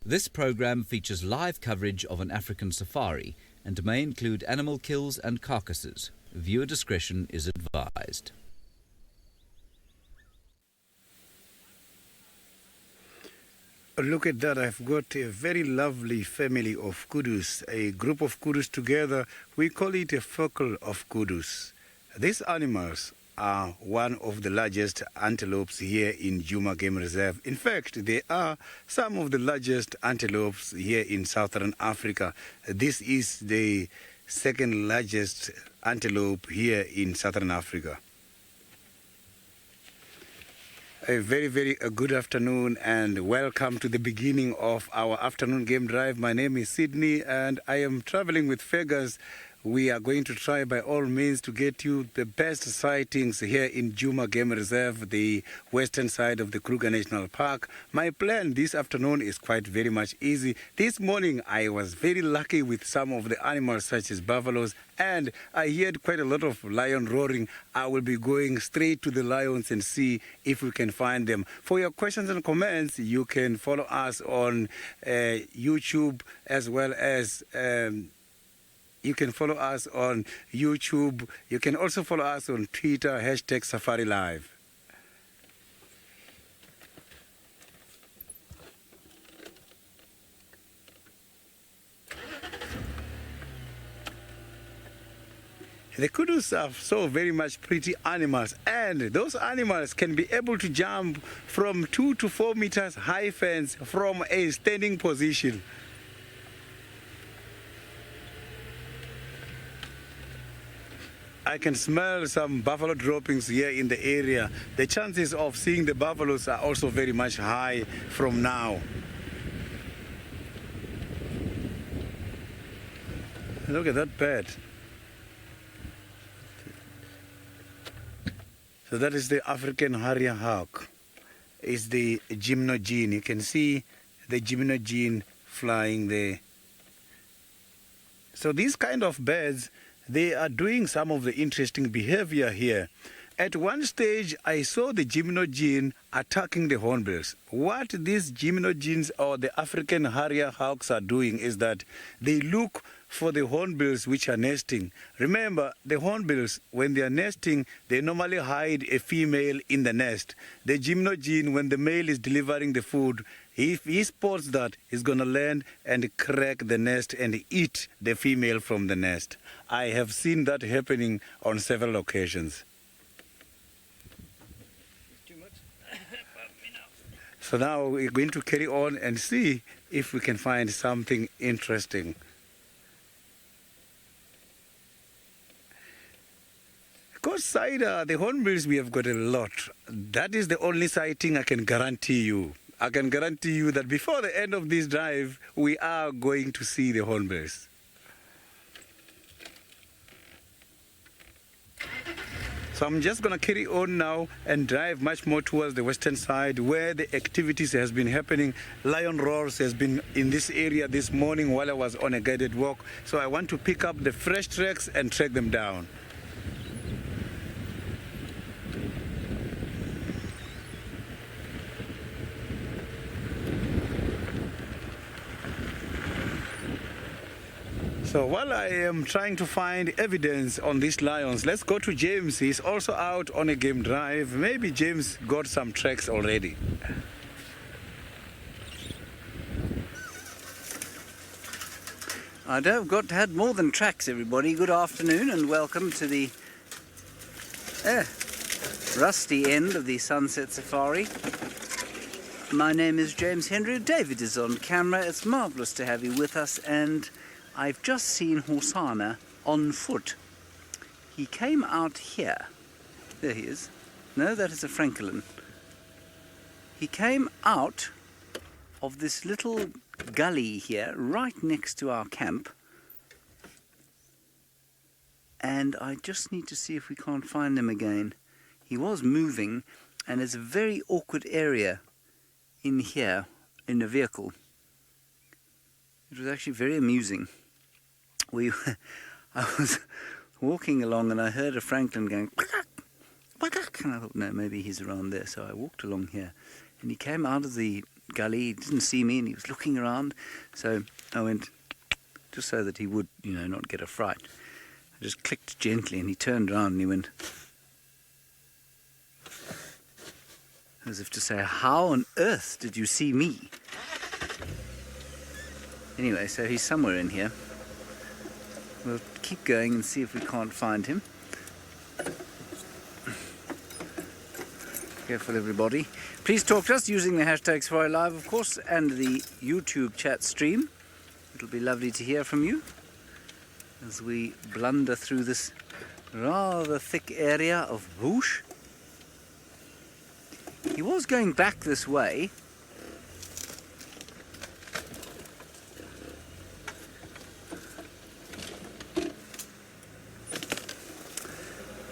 This program features live coverage of an African safari and may include animal kills and carcasses. Viewer discretion is advised. Look at that, I've got a very lovely family of kudus, a group of kudus together. We call it a flock of kudus. These animals are one of the largest antelopes here in Djuma Game Reserve. In fact, they are some of the largest antelopes here in Southern Africa. This is the second largest antelope here in Southern Africa. A very good afternoon and welcome to the beginning of our afternoon game drive. My name is Sydney and I am traveling with Fergus. We are going to try by all means to get you the best sightings here in Djuma Game Reserve, the western side of the Kruger National Park. My plan this afternoon is quite very much easy. This morning I was very lucky with some of the animals such as buffaloes, and I heard quite a lot of lion roaring. I will be going straight to the lions and see if we can find them. For your questions and comments, you can follow us on YouTube as well as you can follow us on YouTube. You can also follow us on Twitter, #SafariLive. The kudus are so very much pretty animals, and those animals can be able to jump from 2 to 4 meters high fence from a standing position. I can smell some buffalo droppings here in the area. The chances of seeing the buffaloes are also very much high from now. Look at that bird. So that is the African harrier hawk. It's the gymnogene. You can see the gymnogene flying there. So these kind of birds, they are doing some of the interesting behavior here. At one stage, I saw the gymnogene attacking the hornbills. What these gymnogenes or the African harrier hawks are doing is that they look for the hornbills which are nesting. Remember, the hornbills, when they are nesting, they normally hide a female in the nest. The gymnogene, when the male is delivering the food, if he spots that, he's going to land and crack the nest and eat the female from the nest. I have seen that happening on several occasions. So now we're going to carry on and see if we can find something interesting. Coast side, the hornbills, we have got a lot. That is the only sighting I can guarantee you. I can guarantee you that before the end of this drive, we are going to see the hornbills. So I'm just going to carry on now and drive much more towards the western side where the activities has been happening. Lion roars has been in this area this morning while I was on a guided walk. So I want to pick up the fresh tracks and track them down. So while I am trying to find evidence on these lions, let's go to James. He's also out on a game drive. Maybe James got some tracks already. I've had more than tracks, everybody. Good afternoon and welcome to the rusty end of the Sunset Safari. My name is James Henry. David is on camera. It's marvellous to have you with us, and I've just seen Hosanna on foot. He came out here. There he is. No, that is a francolin. He came out of this little gully here, right next to our camp. And I just need to see if we can't find him again. He was moving, and it's a very awkward area in here, in the vehicle. It was actually very amusing. I was walking along and I heard a francolin going quack, quack, and I thought, no, maybe he's around there. So I walked along here, and he came out of the gully. He didn't see me and he was looking around. So I went, just so that he would, not get a fright. I just clicked gently and he turned around and he went, as if to say, how on earth did you see me? Anyway, so he's somewhere in here. We'll keep going and see if we can't find him. Careful, everybody. Please talk to us using the hashtag Safari Live, of course, and the YouTube chat stream. It'll be lovely to hear from you as we blunder through this rather thick area of bush. He was going back this way.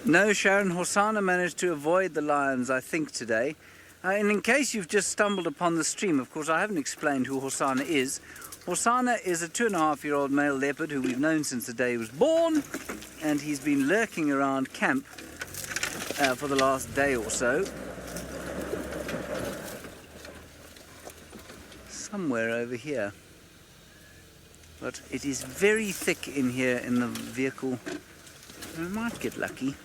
No, Sharon, Hosanna managed to avoid the lions, I think, today. And in case you've just stumbled upon the stream, of course, I haven't explained who Hosanna is. Hosanna is a 2.5-year-old male leopard who we've known since the day he was born, and he's been lurking around camp for the last day or so. Somewhere over here. But it is very thick in here in the vehicle. We might get lucky.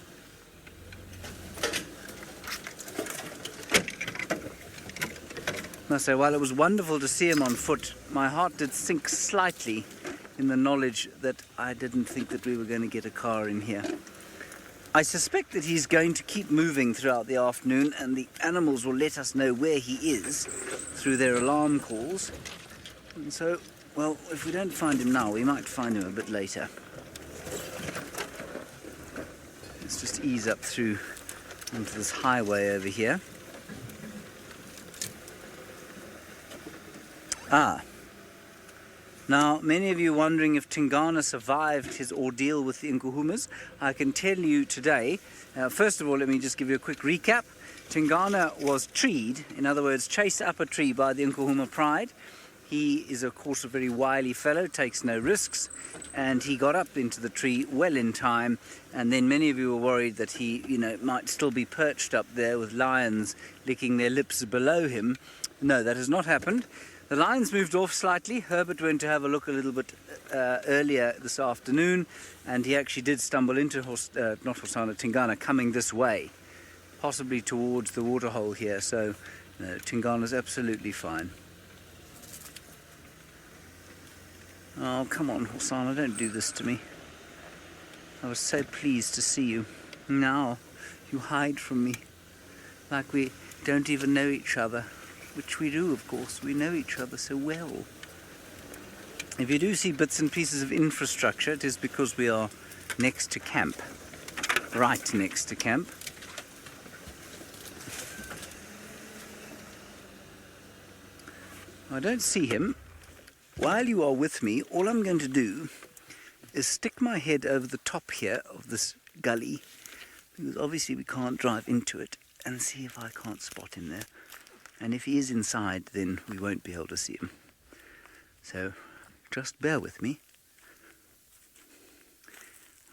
I must say, while it was wonderful to see him on foot, my heart did sink slightly in the knowledge that I didn't think that we were going to get a car in here. I suspect that he's going to keep moving throughout the afternoon and the animals will let us know where he is through their alarm calls. And so, well, if we don't find him now, we might find him a bit later. Let's just ease up through onto this highway over here. Now, many of you wondering if Tingana survived his ordeal with the Nkuhumas. I can tell you today, first of all, let me just give you a quick recap. Tingana was treed, in other words, chased up a tree by the Nkuhuma pride. He is, of course, a very wily fellow, takes no risks, and he got up into the tree well in time, and then many of you were worried that he, might still be perched up there with lions licking their lips below him. No, that has not happened. The lions moved off slightly. Herbert went to have a look a little bit earlier this afternoon, and he actually did stumble into Tingana coming this way, possibly towards the waterhole here. So Tingana's absolutely fine. Oh, come on, Hosanna, don't do this to me. I was so pleased to see you. Now you hide from me like we don't even know each other. Which we do, of course. We know each other so well. If you do see bits and pieces of infrastructure, it is because we are next to camp. Right next to camp. I don't see him. While you are with me, all I'm going to do is stick my head over the top here of this gully, because obviously we can't drive into it, and see if I can't spot him there. And if he is inside, then we won't be able to see him. So, just bear with me.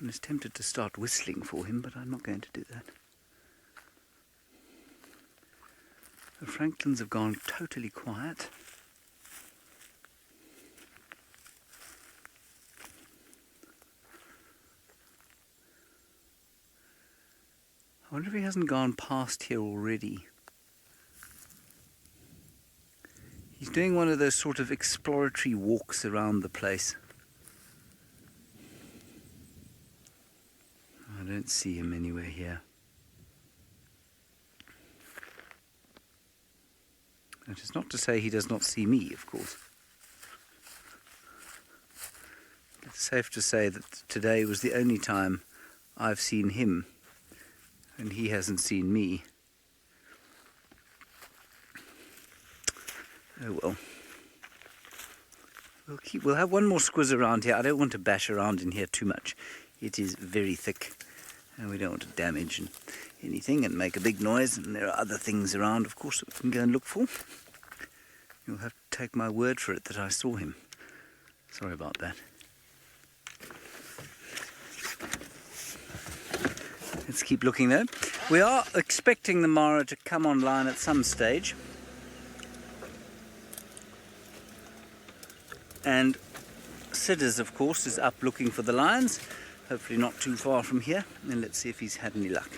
I was tempted to start whistling for him, but I'm not going to do that. The francolins have gone totally quiet. I wonder if he hasn't gone past here already. He's doing one of those sort of exploratory walks around the place. I don't see him anywhere here. That is not to say he does not see me, of course. It's safe to say that today was the only time I've seen him, and he hasn't seen me. Oh well. We'll have one more squiz around here. I don't want to bash around in here too much. It is very thick, and we don't want to damage anything and make a big noise. And there are other things around, of course, that we can go and look for. You'll have to take my word for it that I saw him. Sorry about that. Let's keep looking though. We are expecting the Mara to come online at some stage. And Sidders, of course, is up looking for the lions, hopefully not too far from here, and let's see if he's had any luck.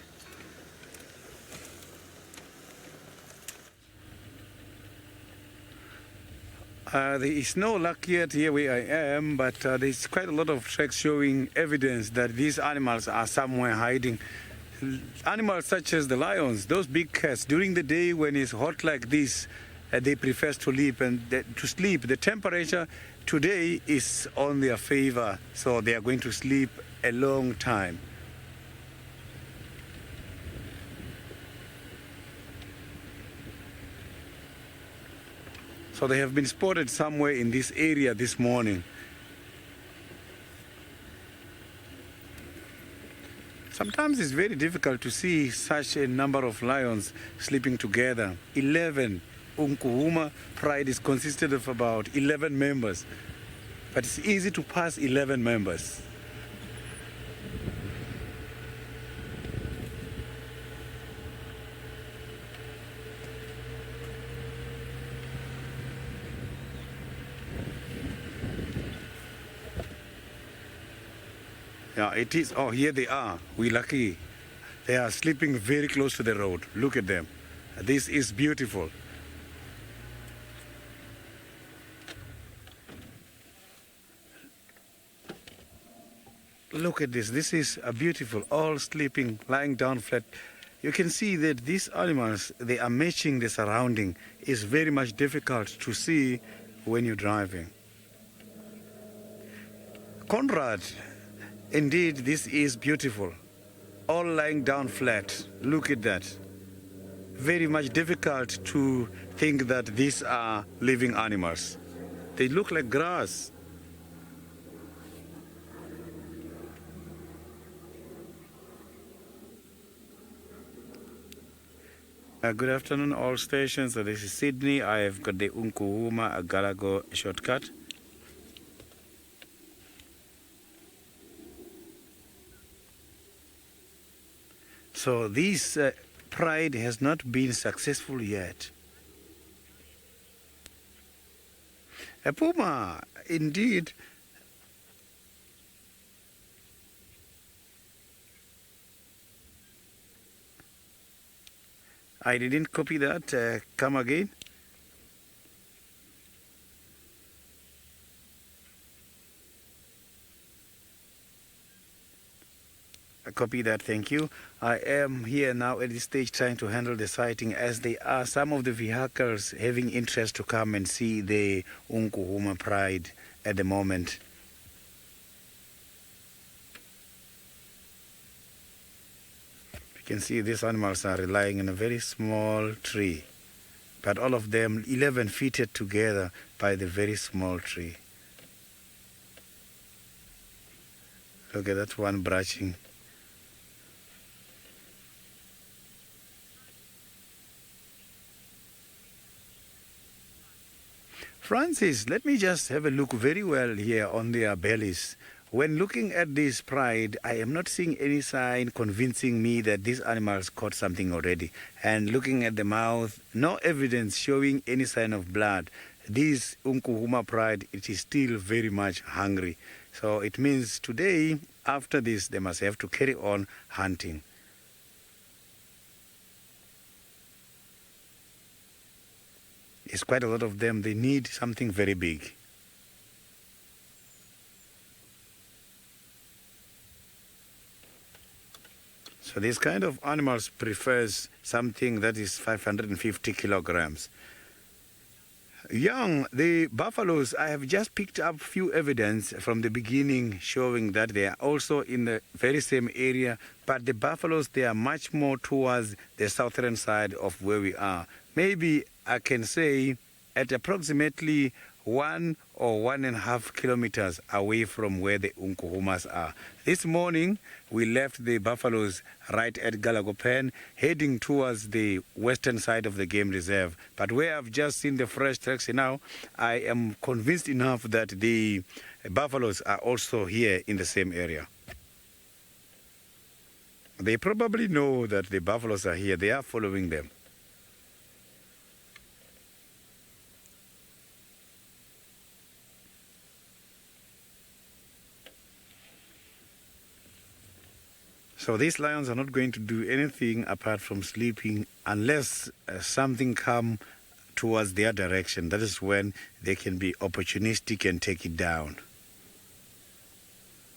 There is no luck yet here where I am, but there's quite a lot of tracks showing evidence that these animals are somewhere hiding. Animals such as the lions, those big cats, during the day when it's hot like this, they prefer to sleep. The temperature today is on their favor, so they are going to sleep a long time. So they have been spotted somewhere in this area this morning. Sometimes it's very difficult to see such a number of lions sleeping together. 11. Unkuhuma Pride is consisted of about 11 members, but it's easy to pass 11 members. Yeah, it is. Oh, here they are. We're lucky. They are sleeping very close to the road. Look at them. This is beautiful. Look at this. This is beautiful. All sleeping, lying down flat. You can see that these animals, they are matching the surrounding. It's very much difficult to see when you're driving. Conrad, indeed, this is beautiful. All lying down flat. Look at that. Very much difficult to think that these are living animals. They look like grass. Good afternoon, all stations. So this is Sydney. I have got the Unkuhuma Agalago shortcut. So this pride has not been successful yet. A puma, indeed. I didn't copy that. Come again. Copy that, thank you. I am here now at this stage trying to handle the sighting, as there are some of the vehicles having interest to come and see the Unkuhuma Pride at the moment. You can see these animals are relying on a very small tree, but all of them 11 fitted together by the very small tree. Look at that one branching. Francis, let me just have a look very well here on their bellies. When looking at this pride, I am not seeing any sign convincing me that these animals caught something already. And looking at the mouth, no evidence showing any sign of blood. This Unkuhuma pride, it is still very much hungry. So it means today, after this, they must have to carry on hunting. It's quite a lot of them. They need something very big. So this kind of animals prefers something that is 550 kilograms. Young, the buffaloes, I have just picked up few evidence from the beginning showing that they are also in the very same area, but the buffaloes, they are much more towards the southern side of where we are. Maybe I can say at approximately 1 or 1.5 kilometers away from where the Unkuhumas are. This morning, we left the buffaloes right at Galagopen, heading towards the western side of the game reserve. But where I've just seen the fresh tracks now, I am convinced enough that the buffaloes are also here in the same area. They probably know that the buffaloes are here. They are following them. So these lions are not going to do anything apart from sleeping unless something come towards their direction. That is when they can be opportunistic and take it down.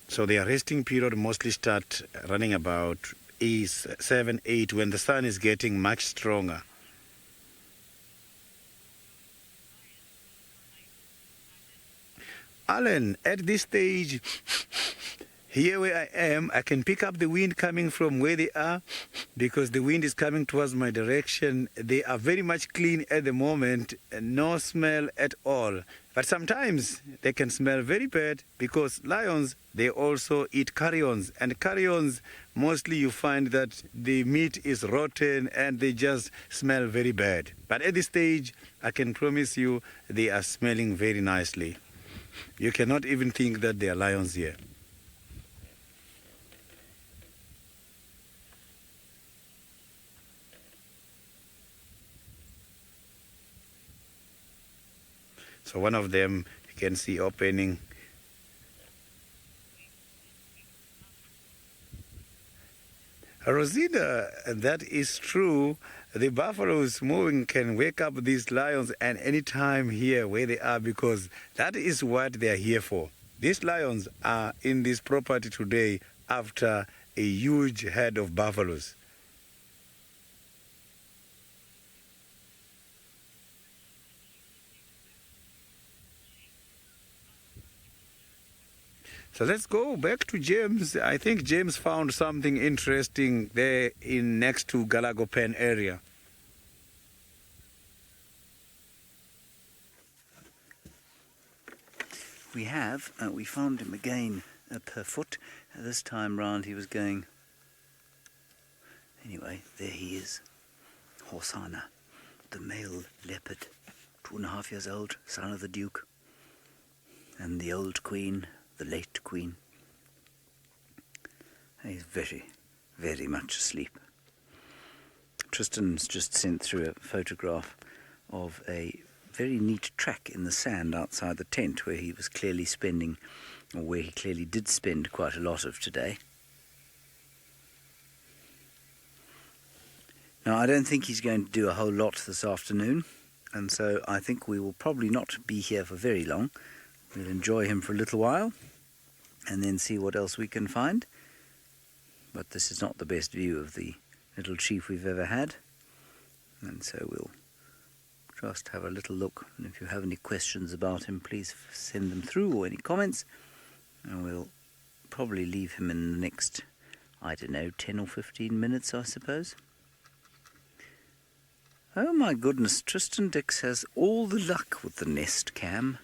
So their resting period mostly start running about 7, 8 when the sun is getting much stronger. Alan, at this stage, here where I am, I can pick up the wind coming from where they are because the wind is coming towards my direction. They are very much clean at the moment, no smell at all. But sometimes they can smell very bad because lions, they also eat carrions. And carrions, mostly you find that the meat is rotten and they just smell very bad. But at this stage, I can promise you they are smelling very nicely. You cannot even think that they are lions here. So one of them you can see opening. Rosita, that is true. The buffaloes moving can wake up these lions at any time here where they are because that is what they are here for. These lions are in this property today after a huge herd of buffaloes. So let's go back to James. I think James found something interesting there in next to Galagopen area. We found him again per foot. This time round he was going... Anyway, there he is. Hosanna, the male leopard, 2.5 years old, son of the Duke. And the old queen, the late queen. He's very, very much asleep. Tristan's just sent through a photograph of a very neat track in the sand outside the tent where he was clearly spending, or where he clearly did spend quite a lot of today. Now, I don't think he's going to do a whole lot this afternoon, and so I think we will probably not be here for very long. We'll enjoy him for a little while and then see what else we can find. But this is not the best view of the little chief we've ever had, and so we'll just have a little look. And if you have any questions about him, please send them through, or any comments, and we'll probably leave him in the next, I don't know, 10 or 15 minutes, I suppose. Oh my goodness, Tristan Dix has all the luck with the nest cam.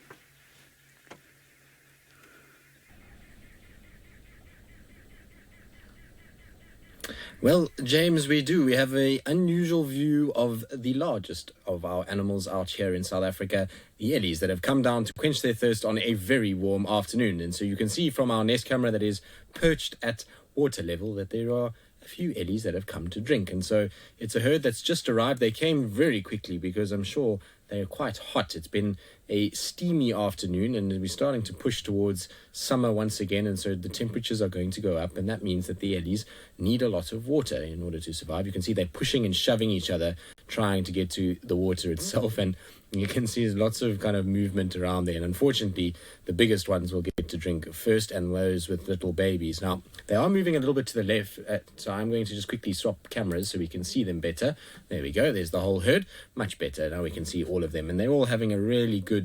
Well, James, we do. We have an unusual view of the largest of our animals out here in South Africa, the ellies, that have come down to quench their thirst on a very warm afternoon. And so you can see from our nest camera that is perched at water level that there are a few ellies that have come to drink. And so it's a herd that's just arrived. They came very quickly because I'm sure they're quite hot. It's been a steamy afternoon and we're starting to push towards summer once again, and so the temperatures are going to go up, and that means that the ellies need a lot of water in order to survive. You can see they're pushing and shoving each other, trying to get to the water itself, and you can see there's lots of kind of movement around there. And unfortunately, the biggest ones will get to drink first, and those with little babies. Now, they are moving a little bit to the left, so I'm going to just quickly swap cameras so we can see them better. There we go. There's the whole herd. Much better. Now we can see all of them, and they're all having a really good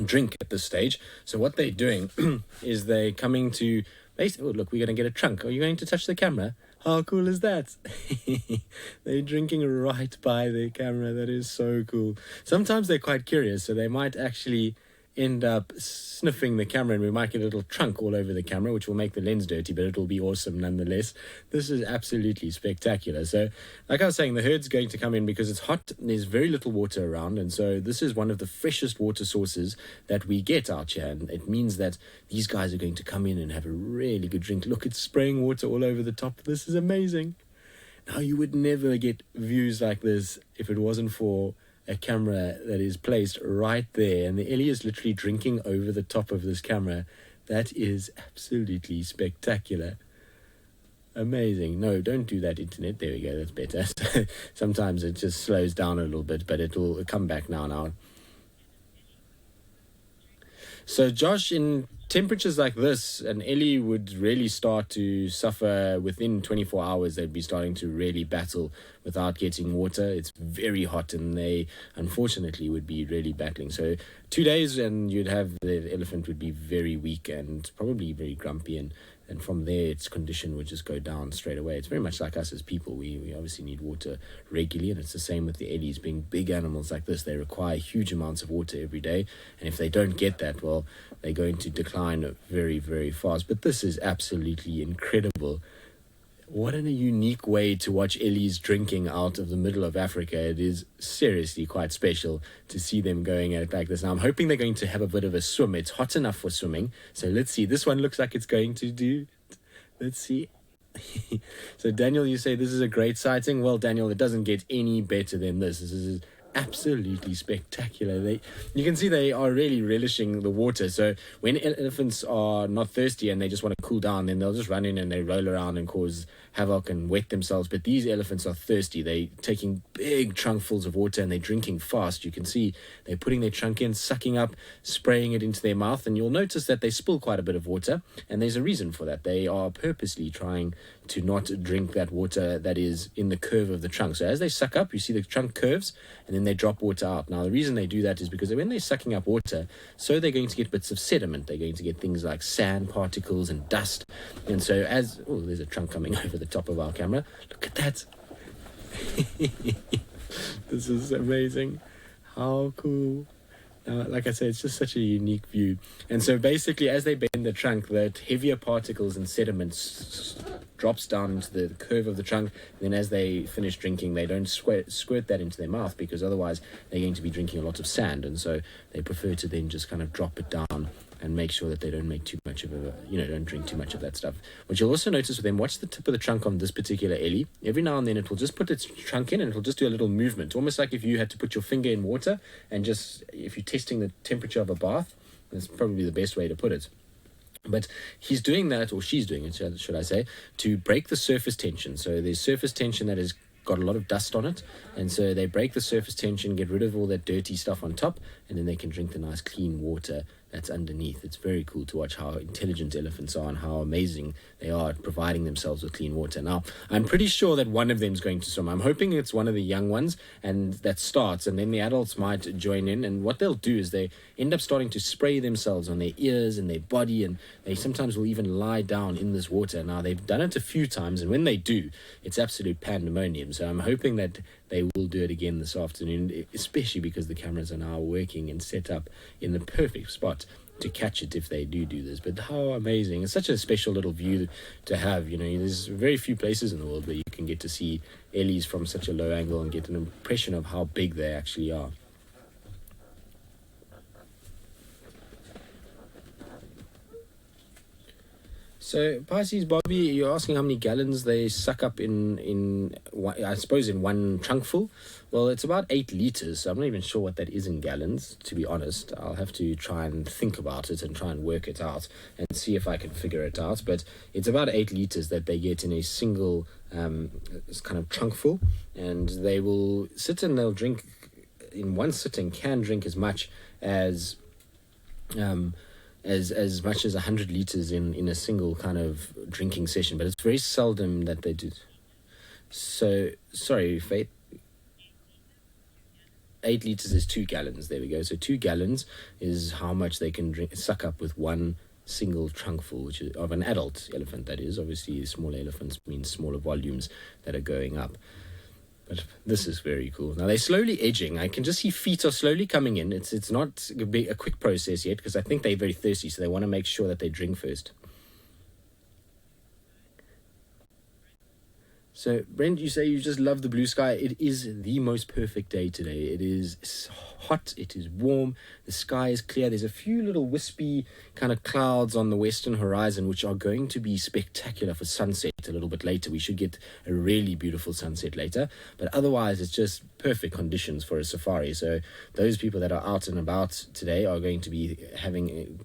drink at this stage. So what they're doing is they're coming to basically, oh, look, we're going to get a trunk. Are you going to touch the camera? How cool is that? They're drinking right by the camera. That is so cool. Sometimes they're quite curious, so they might actually end up sniffing the camera, and we might get a little trunk all over the camera, which will make the lens dirty, but it'll be awesome nonetheless. This is absolutely spectacular. So like I was saying, the herd's going to come in because it's hot, there's very little water around, and so this is one of the freshest water sources that we get out here, and it means that these guys are going to come in and have a really good drink. Look, it's spraying water all over the top. This is amazing. Now, you would never get views like this if it wasn't for a camera that is placed right there, and the ellie is literally drinking over the top of this camera. That is absolutely spectacular. Amazing. No, don't do that, internet. There we go. That's better. Sometimes it just slows down a little bit, but it'll come back now. So, Josh, in temperatures like this, an ellie would really start to suffer within 24 hours. They'd be starting to really battle without getting water. It's very hot, and they, unfortunately, would be really battling. So 2 days, and you'd have the elephant would be very weak and probably very grumpy, and from there its condition would just go down straight away. It's very much like us as people. We obviously need water regularly, and it's the same with the ellies. Being big animals like this, they require huge amounts of water every day, and if they don't get that, well, they're going to decline very, very fast. But this is absolutely incredible. What a unique way to watch ellies drinking out of the middle of Africa. It is seriously quite special to see them going at it like this. Now, I'm hoping they're going to have a bit of a swim. It's hot enough for swimming. So let's see. This one looks like it's going to do. Let's see. So, Daniel, you say this is a great sighting. Well, Daniel, it doesn't get any better than this. This is absolutely spectacular. You can see they are really relishing the water. So when elephants are not thirsty and they just want to cool down, then they'll just run in and they roll around and cause havoc and wet themselves. But these elephants are thirsty. They're taking big trunkfuls of water and they're drinking fast. You can see they're putting their trunk in, sucking up, spraying it into their mouth, and you'll notice that they spill quite a bit of water, and there's a reason for that. They are purposely trying to not drink that water that is in the curve of the trunk. So as they suck up, you see the trunk curves, and then they drop water out. Now, the reason they do that is because when they're sucking up water, so they're going to get bits of sediment. They're going to get things like sand particles and dust. And so there's a trunk coming over the top of our camera. Look at that. This is amazing. How cool. Like I said, it's just such a unique view. And so basically, as they bend the trunk, that heavier particles and sediments drops down into the curve of the trunk. And then as they finish drinking, they don't squirt that into their mouth, because otherwise they're going to be drinking a lot of sand. And so they prefer to then just kind of drop it down and make sure that they don't make too much of don't drink too much of that stuff. What you'll also notice with them, watch the tip of the trunk on this particular ellie. Every now and then it will just put its trunk in and it'll just do a little movement, almost like if you had to put your finger in water and just, if you're testing the temperature of a bath, that's probably the best way to put it. But he's doing that, or she's doing it, should I say, to break the surface tension. So there's surface tension that has got a lot of dust on it, and so they break the surface tension, get rid of all that dirty stuff on top, and then they can drink the nice clean water that's underneath. It's very cool to watch how intelligent elephants are and how amazing they are at providing themselves with clean water. Now, I'm pretty sure that one of them is going to swim. I'm hoping it's one of the young ones, and that starts, and then the adults might join in. And what they'll do is they end up starting to spray themselves on their ears and their body, and they sometimes will even lie down in this water. Now, they've done it a few times, and when they do, it's absolute pandemonium. So I'm hoping that they will do it again this afternoon, especially because the cameras are now working and set up in the perfect spot to catch it if they do this. But how amazing. It's such a special little view to have. There's very few places in the world where you can get to see ellies from such a low angle and get an impression of how big they actually are. So, Pisces, Bobby, you're asking how many gallons they suck up in I suppose in one trunkful. Well, it's about 8 liters. So I'm not even sure what that is in gallons, to be honest. I'll have to try and think about it and try and work it out and see if I can figure it out. But it's about 8 liters that they get in a single kind of trunkful. And they will sit and they'll drink, in one sitting, can drink as much as much as 100 liters in a single kind of drinking session, but it's very seldom that they do. So, sorry, Faith. 8 liters is 2 gallons. There we go. So 2 gallons is how much they can suck up with one single trunkful, which is of an adult elephant. That is, obviously, smaller elephants means smaller volumes that are going up. But this is very cool. Now, they're slowly edging. I can just see feet are slowly coming in. It's not a quick process yet, because I think they're very thirsty, so they want to make sure that they drink first. So, Brent, you say you just love the blue sky. It is the most perfect day today. It is hot, it is warm, the sky is clear. There's a few little wispy kind of clouds on the western horizon, which are going to be spectacular for sunset a little bit later. We should get a really beautiful sunset later. But otherwise, it's just perfect conditions for a safari. So those people that are out and about today are going to be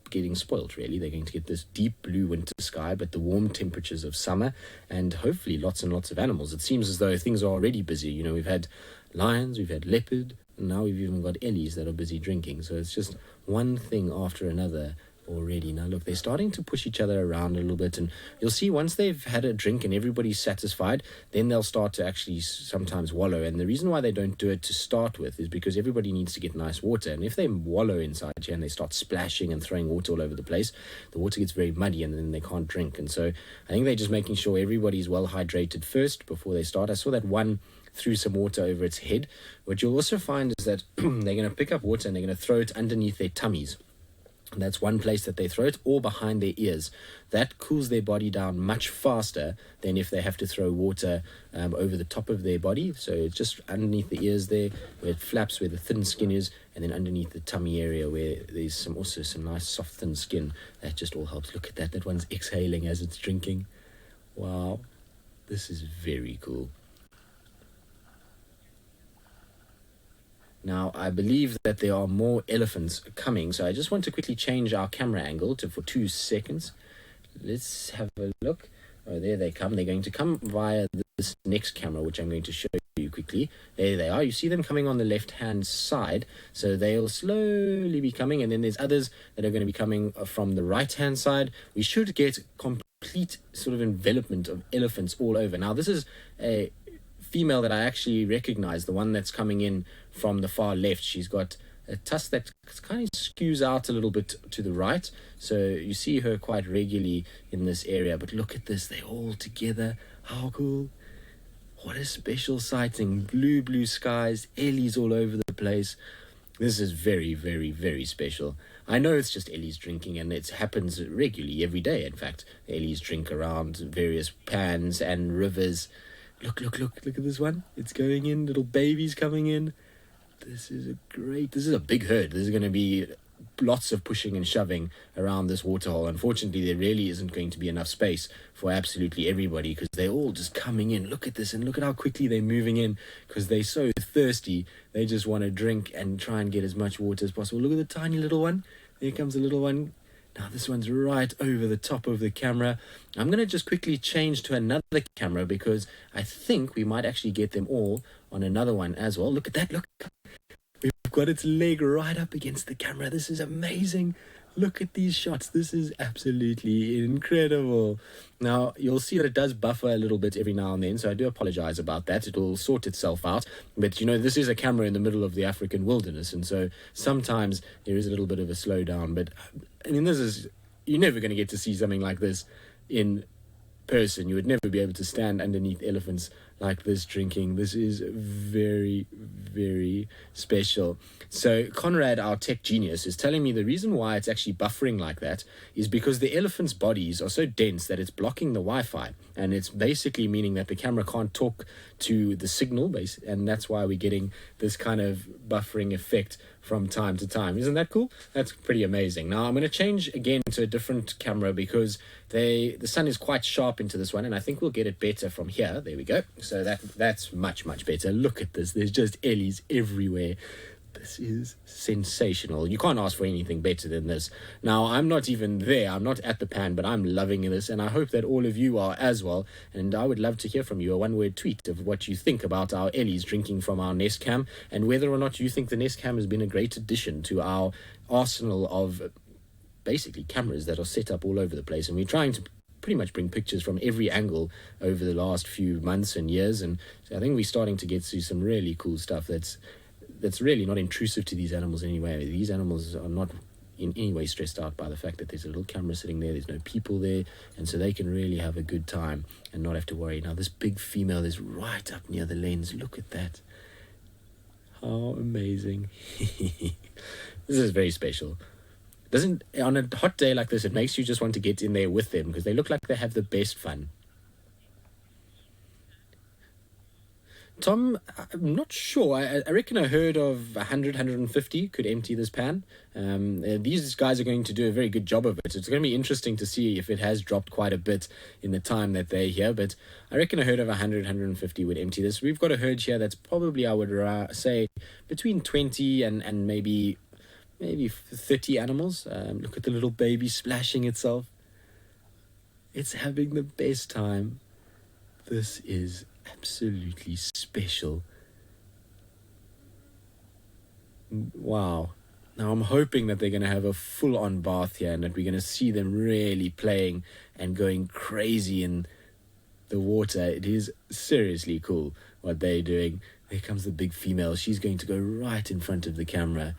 getting spoilt, really. They're going to get this deep blue winter sky, but the warm temperatures of summer, and hopefully lots and lots of animals. It seems as though things are already busy. You know, we've had lions, we've had leopard, and now we've even got ellies that are busy drinking. So it's just one thing after another already. Now look, they're starting to push each other around a little bit, and you'll see once they've had a drink and everybody's satisfied, then they'll start to actually sometimes wallow. And the reason why they don't do it to start with is because everybody needs to get nice water, and if they wallow inside here and they start splashing and throwing water all over the place, the water gets very muddy and then they can't drink. And so I think they're just making sure everybody's well hydrated first before they start. I saw that one threw some water over its head. What you'll also find is that they're going to pick up water and they're going to throw it underneath their tummies. And that's one place that they throw it, or behind their ears. That cools their body down much faster than if they have to throw water over the top of their body. So it's just underneath the ears there, where it flaps, where the thin skin is, and then underneath the tummy area where there's also some nice soft thin skin. That just all helps. Look at that. That one's exhaling as it's drinking. Wow. This is very cool. Now, I believe that there are more elephants coming, so I just want to quickly change our camera angle for 2 seconds. Let's have a look. Oh, there they come. They're going to come via this next camera, which I'm going to show you quickly. There they are. You see them coming on the left-hand side, so they'll slowly be coming, and then there's others that are going to be coming from the right-hand side. We should get complete sort of envelopment of elephants all over. Now, this is a female that I actually recognize, the one that's coming in from the far left. She's got a tusk that kind of skews out a little bit to the right, so you see her quite regularly in this area. But look at this, they're all together. How cool. What a special sighting. Blue skies, ellies all over the place. This is very, very, very special. I know it's just ellies drinking, and it happens regularly every day. In fact, ellies drink around various pans and rivers. Look at this one. It's going in, little babies coming in. This is a big herd. There's going to be lots of pushing and shoving around this waterhole. Unfortunately, there really isn't going to be enough space for absolutely everybody, because they're all just coming in. Look at this, and look at how quickly they're moving in, because they're so thirsty. They just want to drink and try and get as much water as possible. Look at the tiny little one. There comes a little one. Now this one's right over the top of the camera. I'm going to just quickly change to another camera, because I think we might actually get them all on another one as well. Look at that, look. We've got its leg right up against the camera. This is amazing. Look at these shots. This is absolutely incredible. Now, you'll see that it does buffer a little bit every now and then, so I do apologize about that. It'll sort itself out. But, you know, this is a camera in the middle of the African wilderness, and so sometimes there is a little bit of a slowdown. But, I mean, you're never going to get to see something like this in person. You would never be able to stand underneath elephants like this drinking. This is very, very special. So Conrad, our tech genius, is telling me the reason why it's actually buffering like that is because the elephants' bodies are so dense that it's blocking the Wi-Fi, and it's basically meaning that the camera can't talk to the signal base, and that's why we're getting this kind of buffering effect from time to time. Isn't that cool? That's pretty amazing. Now I'm going to change again to a different camera, because the sun is quite sharp into this one, and I think we'll get it better from here. There we go. So that's much better. Look at this. There's just ellies everywhere. This is sensational. You can't ask for anything better than this. Now, I'm not even there. I'm not at the pan, but I'm loving this, and I hope that all of you are as well. And I would love to hear from you, a one-word tweet of what you think about our ellies drinking from our Nest Cam, and whether or not you think the Nest Cam has been a great addition to our arsenal of basically cameras that are set up all over the place. And we're trying to pretty much bring pictures from every angle over the last few months and years, and so I think we're starting to get to some really cool stuff that's really not intrusive to these animals anyway. These animals are not in any way stressed out by the fact that there's a little camera sitting there, there's no people there, and so they can really have a good time and not have to worry. Now this big female is right up near the lens. Look at that. How amazing. This is very special. On a hot day like this, it makes you just want to get in there with them, because they look like they have the best fun. Tom, I'm not sure. I reckon a herd of 100, 150 could empty this pan. These guys are going to do a very good job of it. It's going to be interesting to see if it has dropped quite a bit in the time that they're here. But I reckon a herd of 100, 150 would empty this. We've got a herd here that's probably, I would say, between 20 and maybe 30 animals. Look at the little baby splashing itself. It's having the best time. This is absolutely special. Wow. Now I'm hoping that they're going to have a full-on bath here and that we're going to see them really playing and going crazy in the water. It is seriously cool what they're doing. There comes the big female. She's going to go right in front of the camera.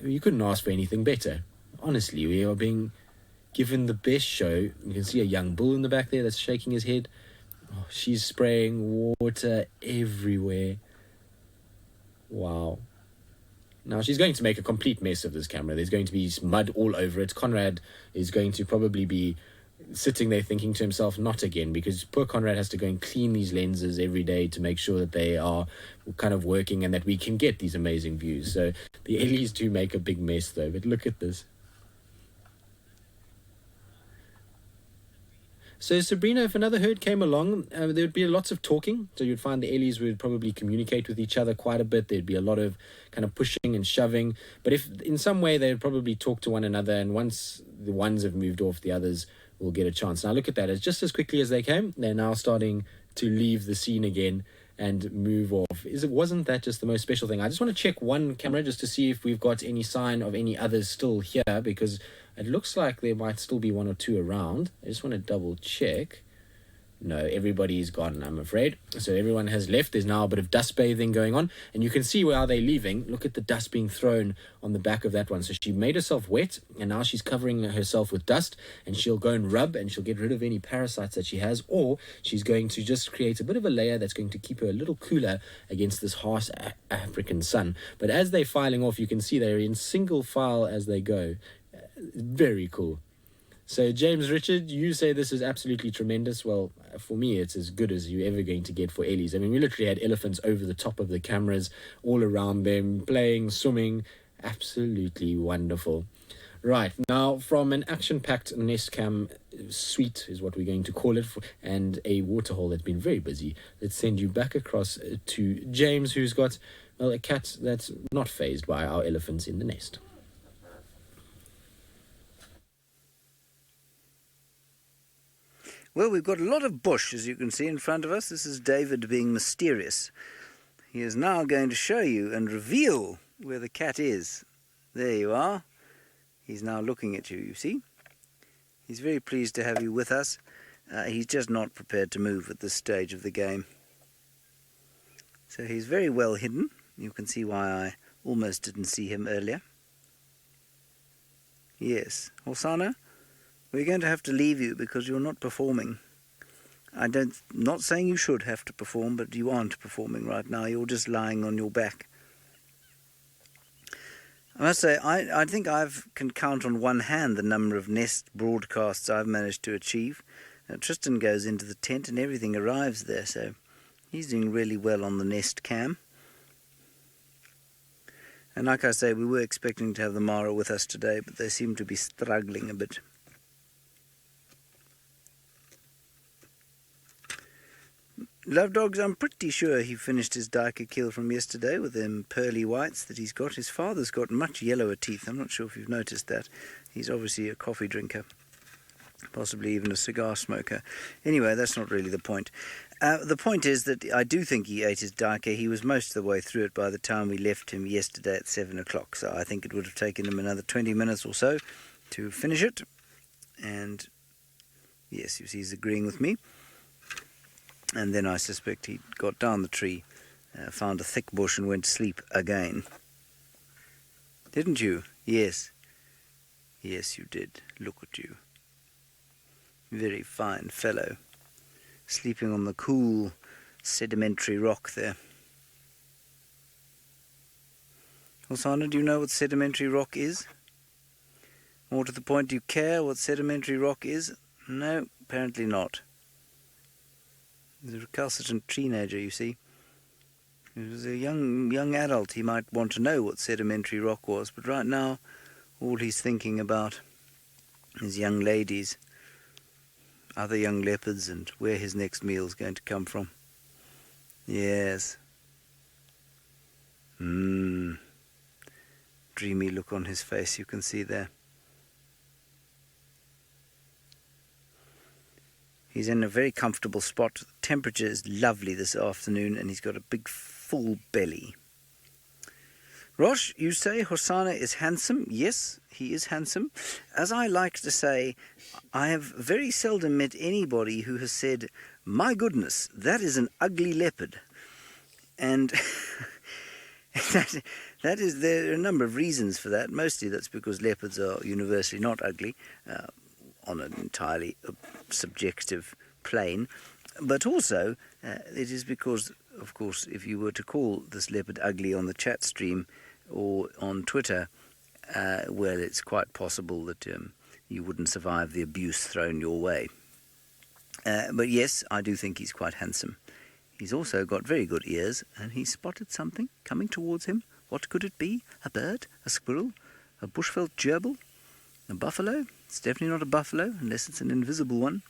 You couldn't ask for anything better. Honestly, we are being given the best show. You can see a young bull in the back there that's shaking his head. Oh, she's spraying water everywhere. Wow. Now she's going to make a complete mess of this camera. There's going to be mud all over it. Conrad is going to probably be sitting there thinking to himself, not again, because poor Conrad has to go and clean these lenses every day to make sure that they are kind of working and that we can get these amazing views. So the Ellies do make a big mess though, but look at this. So Sabrina, if another herd came along, there would be lots of talking. So you'd find the Ellies would probably communicate with each other quite a bit. There'd be a lot of kind of pushing and shoving. But if in some way they would probably talk to one another, and once the ones have moved off, the others will get a chance. Now look at that. It's just as quickly as they came, they're now starting to leave the scene again and move off. Wasn't that just the most special thing? I just want to check one camera just to see if we've got any sign of any others still here, because it looks like there might still be one or two around. I just want to double check. No, everybody's gone, I'm afraid. So everyone has left. There's now a bit of dust bathing going on. And you can see where they're leaving. Look at the dust being thrown on the back of that one. So she made herself wet, and now she's covering herself with dust. And she'll go and rub, and she'll get rid of any parasites that she has. Or she's going to just create a bit of a layer that's going to keep her a little cooler against this harsh African sun. But as they're filing off, you can see they're in single file as they go. Very cool. So James Richard, you say this is absolutely tremendous. Well, for me, it's as good as you're ever going to get for Ellies. I mean, we literally had elephants over the top of the cameras, all around them, playing, swimming. Absolutely wonderful. Right, now from an action-packed nest cam suite is what we're going to call it, and a waterhole that's been very busy. Let's send you back across to James, who's got, well, a cat that's not fazed by our elephants in the nest. Well, we've got a lot of bush, as you can see in front of us. This is David being mysterious. He is now going to show you and reveal where the cat is. There you are. He's now looking at you, you see. He's very pleased to have you with us. He's just not prepared to move at this stage of the game. So he's very well hidden. You can see why I almost didn't see him earlier. Yes. Hosanna? We're going to have to leave you because you're not performing. Not saying you should have to perform, but you aren't performing right now. You're just lying on your back. I must say, I think I can count on one hand the number of nest broadcasts I've managed to achieve. Tristan goes into the tent and everything arrives there, so he's doing really well on the nest cam. And like I say, we were expecting to have the Mara with us today, but they seem to be struggling a bit. Love Dogs, I'm pretty sure he finished his duiker kill from yesterday with them pearly whites that he's got. His father's got much yellower teeth. I'm not sure if you've noticed that. He's obviously a coffee drinker, possibly even a cigar smoker. Anyway, that's not really the point. The point is that I do think he ate his duiker. He was most of the way through it by the time we left him yesterday at 7 o'clock. So I think it would have taken him another 20 minutes or so to finish it. And yes, you see he's agreeing with me. And then I suspect he got down the tree, found a thick bush and went to sleep again. Didn't you? Yes. Yes, you did. Look at you. Very fine fellow. Sleeping on the cool sedimentary rock there. Hosanna, do you know what sedimentary rock is? More to the point, do you care what sedimentary rock is? No, apparently not. He's a recalcitrant teenager, you see. He was a young adult. He might want to know what sedimentary rock was, but right now, all he's thinking about is young ladies, other young leopards, and where his next meal's going to come from. Yes. Dreamy look on his face, you can see there. He's in a very comfortable spot. The temperature is lovely this afternoon, and he's got a big full belly. Rosh, you say Hosana is handsome? Yes, he is handsome. As I like to say, I have very seldom met anybody who has said, "My goodness, that is an ugly leopard." And there are a number of reasons for that. Mostly that's because leopards are universally not ugly, on an entirely subjective plane. But also, it is because, of course, if you were to call this leopard ugly on the chat stream or on Twitter, well, it's quite possible that you wouldn't survive the abuse thrown your way. But yes, I do think he's quite handsome. He's also got very good ears, and he spotted something coming towards him. What could it be? A bird? A squirrel? A bushveld gerbil? A buffalo? It's definitely not a buffalo, unless it's an invisible one.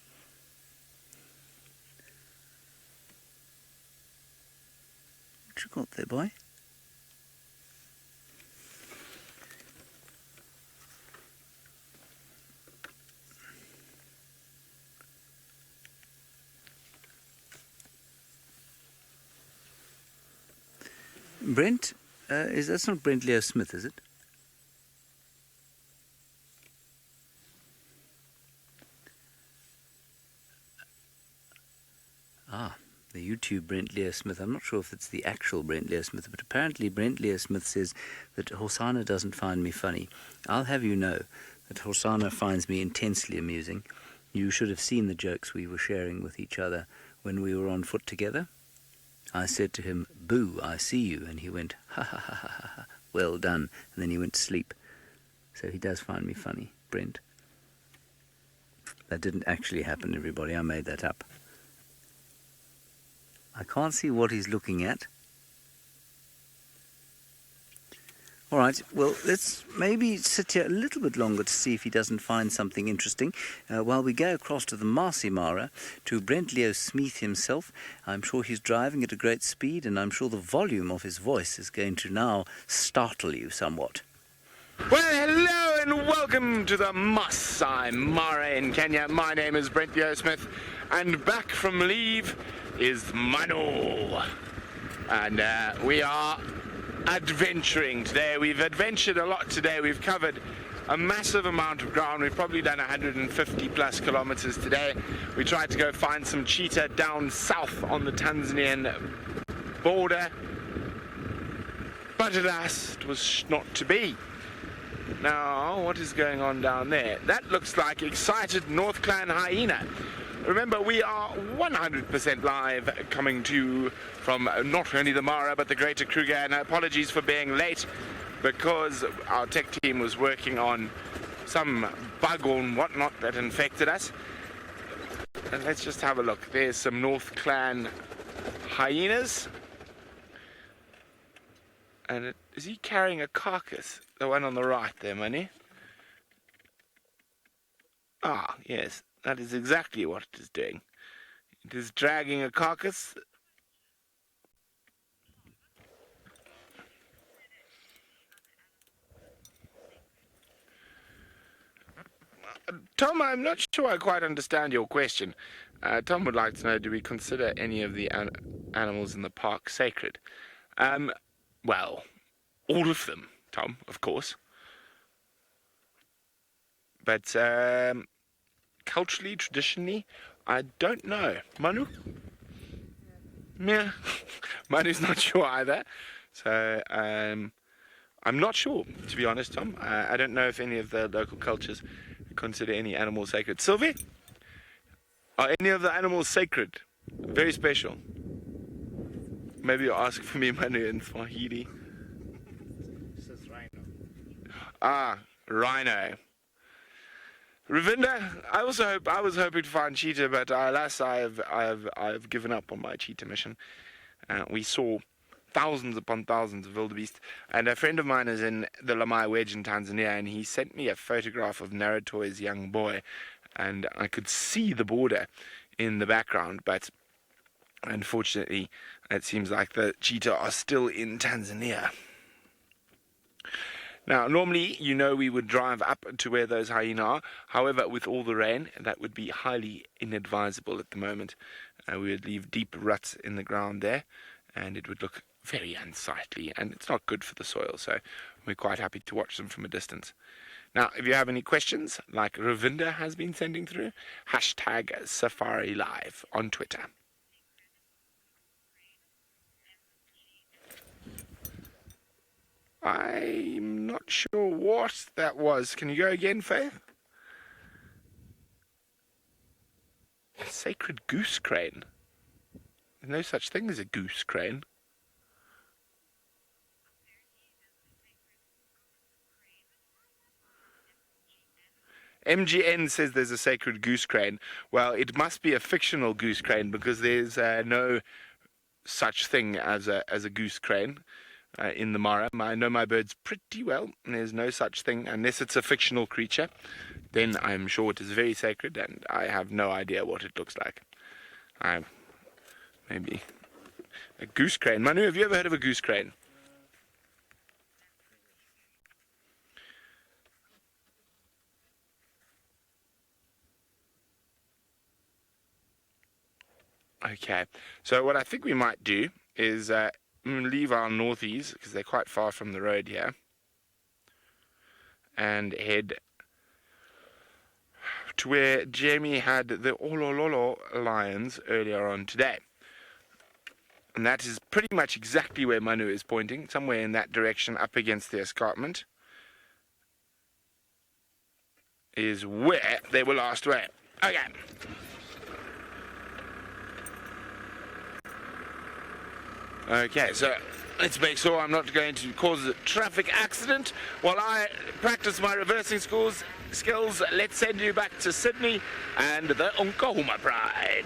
What you got there, boy? Brent? That's not Brent Leo Smith, is it? The YouTube Brent Leo Smith. I'm not sure if it's the actual Brent Leo Smith, but apparently Brent Leo Smith says that Hosana doesn't find me funny. I'll have you know that Hosana finds me intensely amusing. You should have seen the jokes we were sharing with each other when we were on foot together. I said to him, "Boo, I see you," and he went, "Ha ha ha ha ha, well done," and then he went to sleep. So he does find me funny, Brent. That didn't actually happen, everybody. I made that up. I can't see what he's looking at. All right, well, let's maybe sit here a little bit longer to see if he doesn't find something interesting while we go across to the Maasai Mara to Brent Leo Smith himself. I'm sure he's driving at a great speed, and I'm sure the volume of his voice is going to now startle you somewhat. Well, hello and welcome to the Maasai Mara in Kenya. My name is Brent Leo Smith, and back from leave is Manu. And we are adventuring today. We've adventured a lot today. We've covered a massive amount of ground. We've probably done 150 plus kilometers today. We tried to go find some cheetah down south on the Tanzanian border, but alas, it was not to be. Now, what is going on down there? That looks like excited North Clan hyena. Remember, we are 100% live, coming to you from not only the Mara but the greater Kruger, and apologies for being late because our tech team was working on some bug or whatnot that infected us. And let's just have a look. There's some North Clan hyenas. And is he carrying a carcass? The one on the right there, Manny? Ah, yes. That is exactly what it is doing. It is dragging a carcass. Tom, I'm not sure I quite understand your question. Tom would like to know, do we consider any of the animals in the park sacred? Well, all of them, Tom, of course. But culturally, traditionally, I don't know. Manu? Yeah, Manu's not sure either. So I'm not sure, to be honest, Tom. I don't know if any of the local cultures consider any animal sacred. Sylvie? Are any of the animals sacred? Very special. Maybe you'll ask for me, Manu, in Swahili. This is rhino. Ah, rhino. Ravinda, I was hoping to find cheetah, but alas, I've given up on my cheetah mission. We saw thousands upon thousands of wildebeest, and a friend of mine is in the Lamai Wedge in Tanzania, and he sent me a photograph of Naratoy's young boy, and I could see the border in the background, but unfortunately, it seems like the cheetah are still in Tanzania. Now, normally, we would drive up to where those hyena are. However, with all the rain, that would be highly inadvisable at the moment. We would leave deep ruts in the ground there, and it would look very unsightly, and it's not good for the soil, so we're quite happy to watch them from a distance. Now, if you have any questions, like Ravinda has been sending through, hashtag Safari Live on Twitter. I'm not sure what that was. Can you go again, Faith? Sacred goose crane. There's no such thing as a goose crane. MGN says there's a sacred goose crane. Well, it must be a fictional goose crane because there's no such thing as a goose crane. In the Mara. I know my birds pretty well, and there's no such thing unless it's a fictional creature. Then I'm sure it is very sacred, and I have no idea what it looks like. Maybe a goose crane. Manu, have you ever heard of a goose crane? Okay, so what I think we might do is leave our northies, because they're quite far from the road here, and head to where Jamie had the Olololo lions earlier on today. And that is pretty much exactly where Manu is pointing, somewhere in that direction up against the escarpment is where they were last away. Okay. Okay, so let's make sure I'm not going to cause a traffic accident while I practice my reversing skills. Let's send you back to Sydney and the Oklahoma Pride.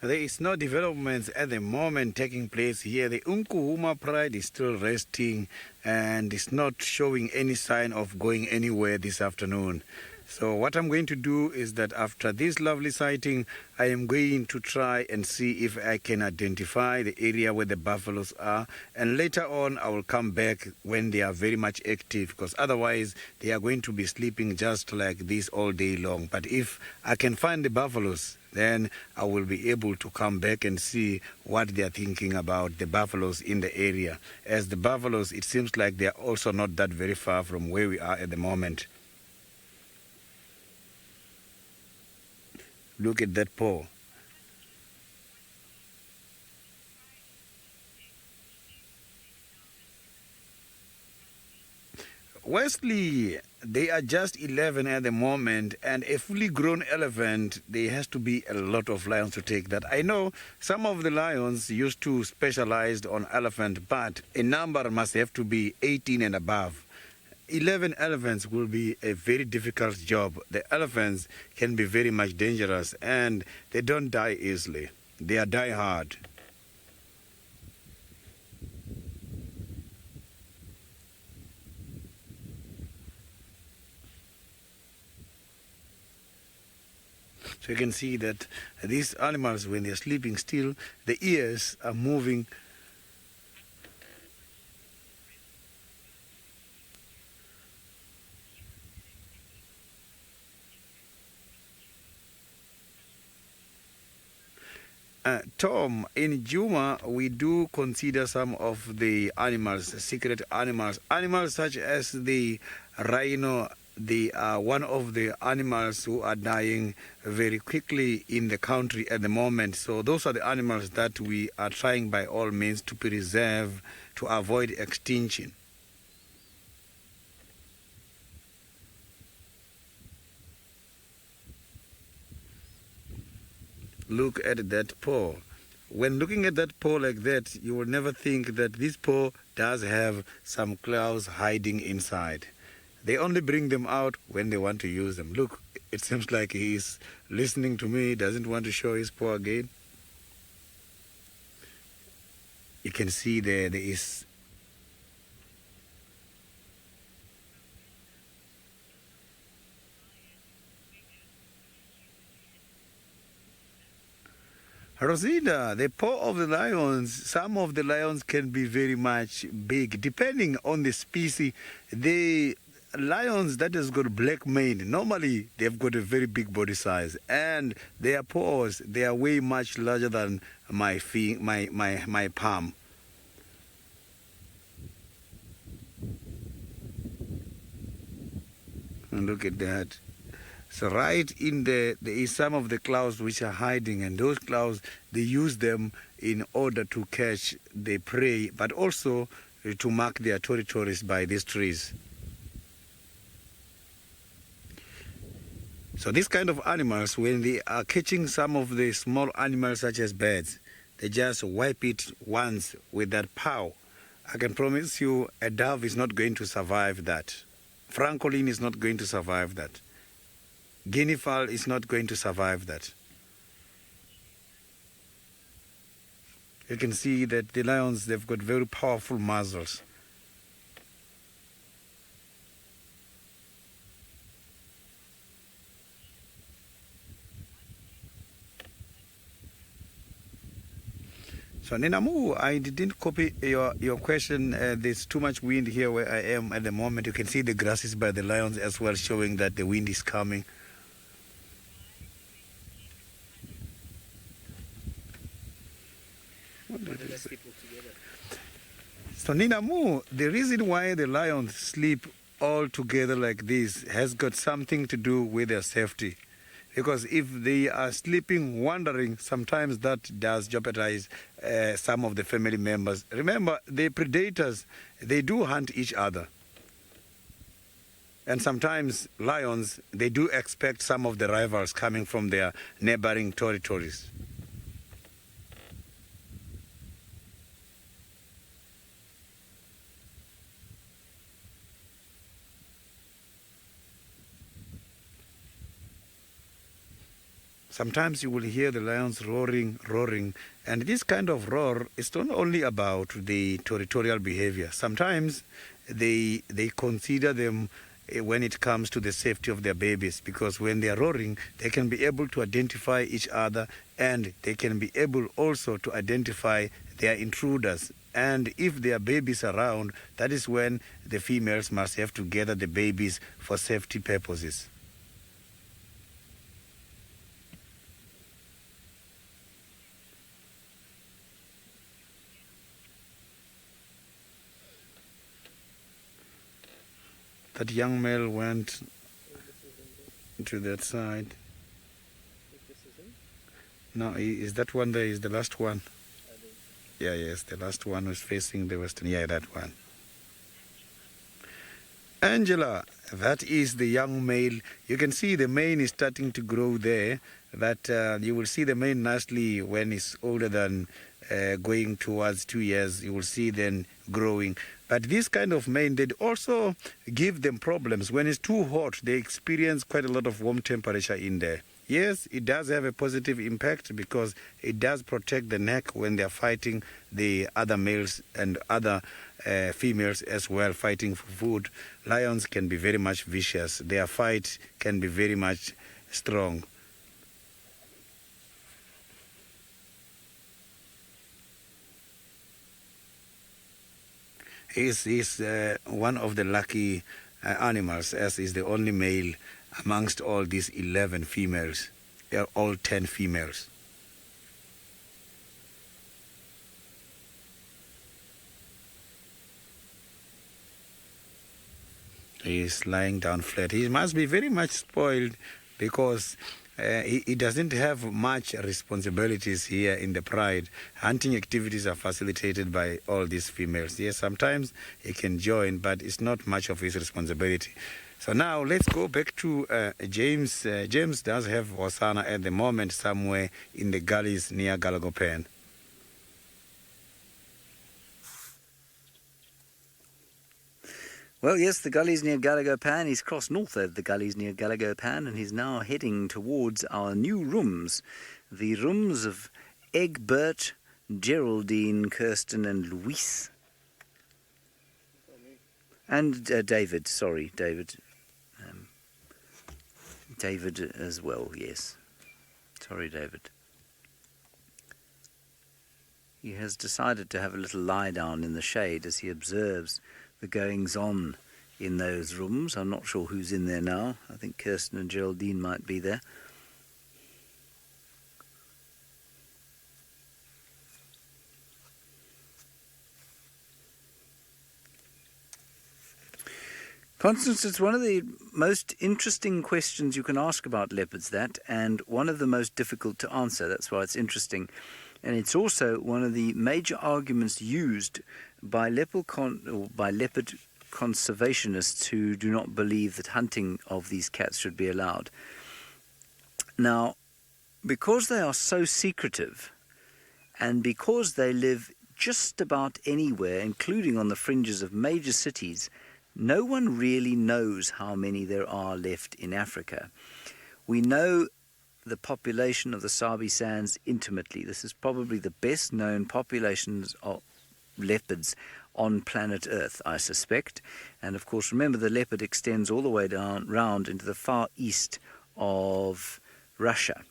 There is no developments at the moment taking place here. The Nkuhuma Pride is still resting and is not showing any sign of going anywhere this afternoon. So what I'm going to do is that after this lovely sighting, I am going to try and see if I can identify the area where the buffaloes are. And later on, I will come back when they are very much active, because otherwise they are going to be sleeping just like this all day long. But if I can find the buffaloes, then I will be able to come back and see what they are thinking about the buffaloes in the area. As the buffaloes, it seems like they are also not that very far from where we are at the moment. Look at that paw. Wesley, they are just 11 at the moment, and a fully grown elephant, there has to be a lot of lions to take that. I know some of the lions used to specialize on elephant, but a number must have to be 18 and above. 11 elephants will be a very difficult job. The elephants can be very much dangerous, and they don't die easily. They are die hard. So you can see that these animals, when they're sleeping still, the ears are moving. Tom, in Juma, we do consider some of the animals, secret animals. Animals such as the rhino, they are one of the animals who are dying very quickly in the country at the moment. So those are the animals that we are trying by all means to preserve, to avoid extinction. Look at that paw. when looking at that paw like that, you will never think that this paw does have some claws hiding inside. They only bring them out when they want to use them. Look, it seems like he is listening to me, doesn't want to show his paw again. You can see there is Rosita, the paw of the lions, some of the lions can be very much big, depending on the species. The lions that has got black mane, normally they've got a very big body size, and their paws, they are way much larger than my palm. And look at that. So right in there is some of the claws which are hiding, and those claws, they use them in order to catch the prey, but also to mark their territories by these trees. So these kind of animals, when they are catching some of the small animals such as birds, they just wipe it once with that paw. I can promise you a dove is not going to survive that. Francolin is not going to survive that. Guinea fowl is not going to survive that. You can see that the lions, they've got very powerful muzzles. So Ninamu, I didn't copy your question. There's too much wind here where I am at the moment. You can see the grasses by the lions as well, showing that the wind is coming. So Ninamu, the reason why the lions sleep all together like this has got something to do with their safety. Because if they are sleeping, wandering, sometimes that does jeopardize some of the family members. Remember, the predators, they do hunt each other. And sometimes lions, they do expect some of the rivals coming from their neighboring territories. Sometimes you will hear the lions roaring, and this kind of roar is not only about the territorial behavior. Sometimes they consider them when it comes to the safety of their babies, because when they are roaring, they can be able to identify each other, and they can be able also to identify their intruders. And if there are babies around, that is when the females must have to gather the babies for safety purposes. That young male went to that side. No, is that one there? Is the last one? Yeah, yes, the last one was facing the western. Yeah, that one. Angela, that is the young male. You can see the mane is starting to grow there. That you will see the mane nicely when it's older than going towards 2 years. You will see then growing. But this kind of mane, they also give them problems. When it's too hot, they experience quite a lot of warm temperature in there. Yes, it does have a positive impact because it does protect the neck when they're fighting the other males and other females as well, fighting for food. Lions can be very much vicious. Their fight can be very much strong. He's one of the lucky animals, as is the only male amongst all these 11 females. They are all 10 females. He is lying down flat. He must be very much spoiled because he doesn't have much responsibilities here in the Pride. Hunting activities are facilitated by all these females. Yes, sometimes he can join, but it's not much of his responsibility. So now let's go back to James. James does have Hosanna at the moment somewhere in the gullies near Galagopen. Well, yes, the gully's near Gallagher Pan. He's crossed north over the gullies near Gallagher Pan, and he's now heading towards our new rooms. The rooms of Egbert, Geraldine, Kirsten and Louise. And David, sorry, David. David as well, yes. Sorry, David. He has decided to have a little lie down in the shade as he observes the goings-on in those rooms. I'm not sure who's in there now. I think Kirsten and Geraldine might be there. Constance, it's one of the most interesting questions you can ask about leopards, that, and one of the most difficult to answer. That's why it's interesting. And it's also one of the major arguments used by leopard conservationists who do not believe that hunting of these cats should be allowed. Now, because they are so secretive, and because they live just about anywhere, including on the fringes of major cities, no one really knows how many there are left in Africa. We know the population of the Sabi Sands intimately. This is probably the best known populations of leopards on planet Earth, I suspect. And of course, remember, the leopard extends all the way down round into the far east of Russia.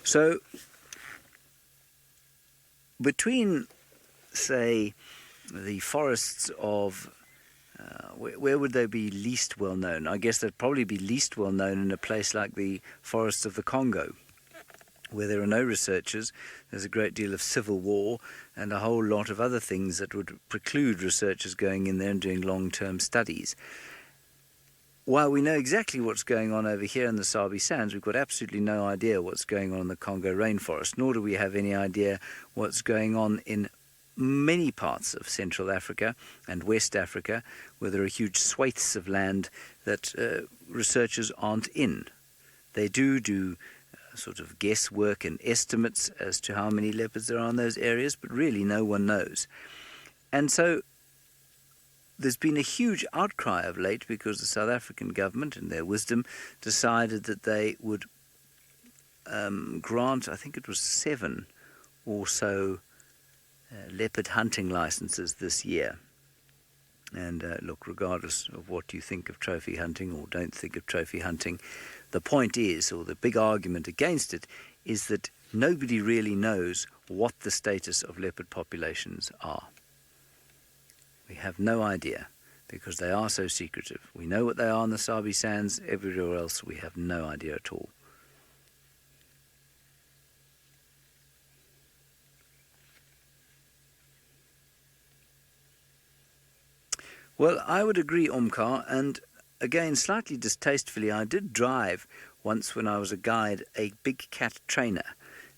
So between, say, the forests of where would they be least well known? I guess they'd probably be least well known in a place like the forests of the Congo, where there are no researchers. There's a great deal of civil war and a whole lot of other things that would preclude researchers going in there and doing long-term studies. While we know exactly what's going on over here in the Sabi Sands, we've got absolutely no idea what's going on in the Congo rainforest, nor do we have any idea what's going on in many parts of Central Africa and West Africa, where there are huge swathes of land that researchers aren't in. They do sort of guesswork and estimates as to how many leopards there are in those areas, but really no one knows. And so there's been a huge outcry of late because the South African government, in their wisdom, decided that they would grant, I think it was 7 or so leopard hunting licenses this year. And look, regardless of what you think of trophy hunting or don't think of trophy hunting, the point is, or the big argument against it, is that nobody really knows what the status of leopard populations are. We have no idea because they are so secretive. We know what they are in the Sabi Sands. Everywhere else we have no idea at all. Well, I would agree, Omkar, and again, slightly distastefully, I did drive once when I was a guide a big cat trainer,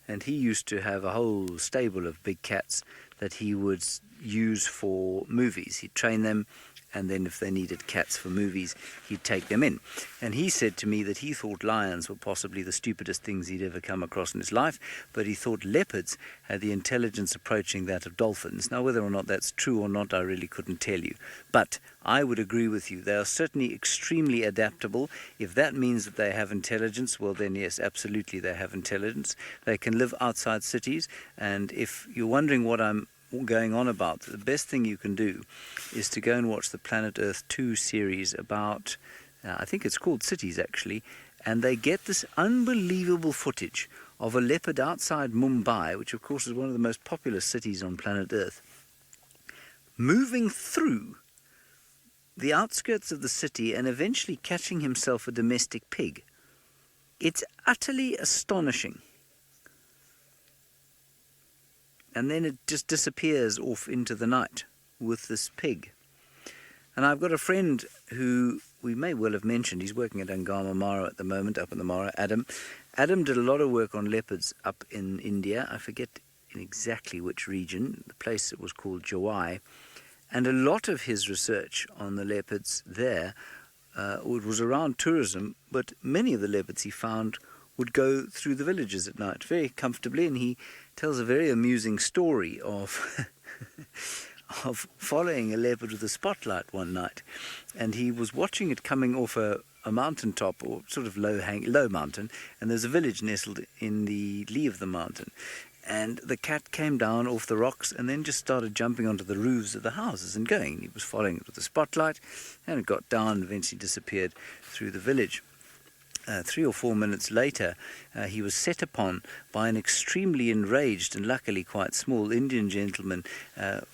and he used to have a whole stable of big cats that he would use for movies. He'd train them, and then if they needed cats for movies, he'd take them in. And he said to me that he thought lions were possibly the stupidest things he'd ever come across in his life, but he thought leopards had the intelligence approaching that of dolphins. Now, whether or not that's true or not, I really couldn't tell you. But I would agree with you. They are certainly extremely adaptable. If that means that they have intelligence, well then yes, absolutely they have intelligence. They can live outside cities, and if you're wondering what I'm going on about, the best thing you can do is to go and watch the Planet Earth 2 series about, I think it's called Cities actually, and they get this unbelievable footage of a leopard outside Mumbai, which of course is one of the most populous cities on planet Earth, moving through the outskirts of the city and eventually catching himself a domestic pig. It's utterly astonishing. And then it just disappears off into the night with this pig. And I've got a friend who we may well have mentioned. He's working at Mara at the moment, up in the Mara, Adam. Adam did a lot of work on leopards up in India. I forget in exactly which region. The place was called Jawai. And a lot of his research on the leopards there it was around tourism, but many of the leopards he found would go through the villages at night very comfortably, and he tells a very amusing story of of following a leopard with a spotlight one night, and he was watching it coming off a mountaintop, or sort of low mountain, and there's a village nestled in the lee of the mountain. And the cat came down off the rocks and then just started jumping onto the roofs of the houses and going. He was following it with a spotlight, and it got down and eventually disappeared through the village. 3 or 4 minutes later, he was set upon by an extremely enraged and luckily quite small Indian gentleman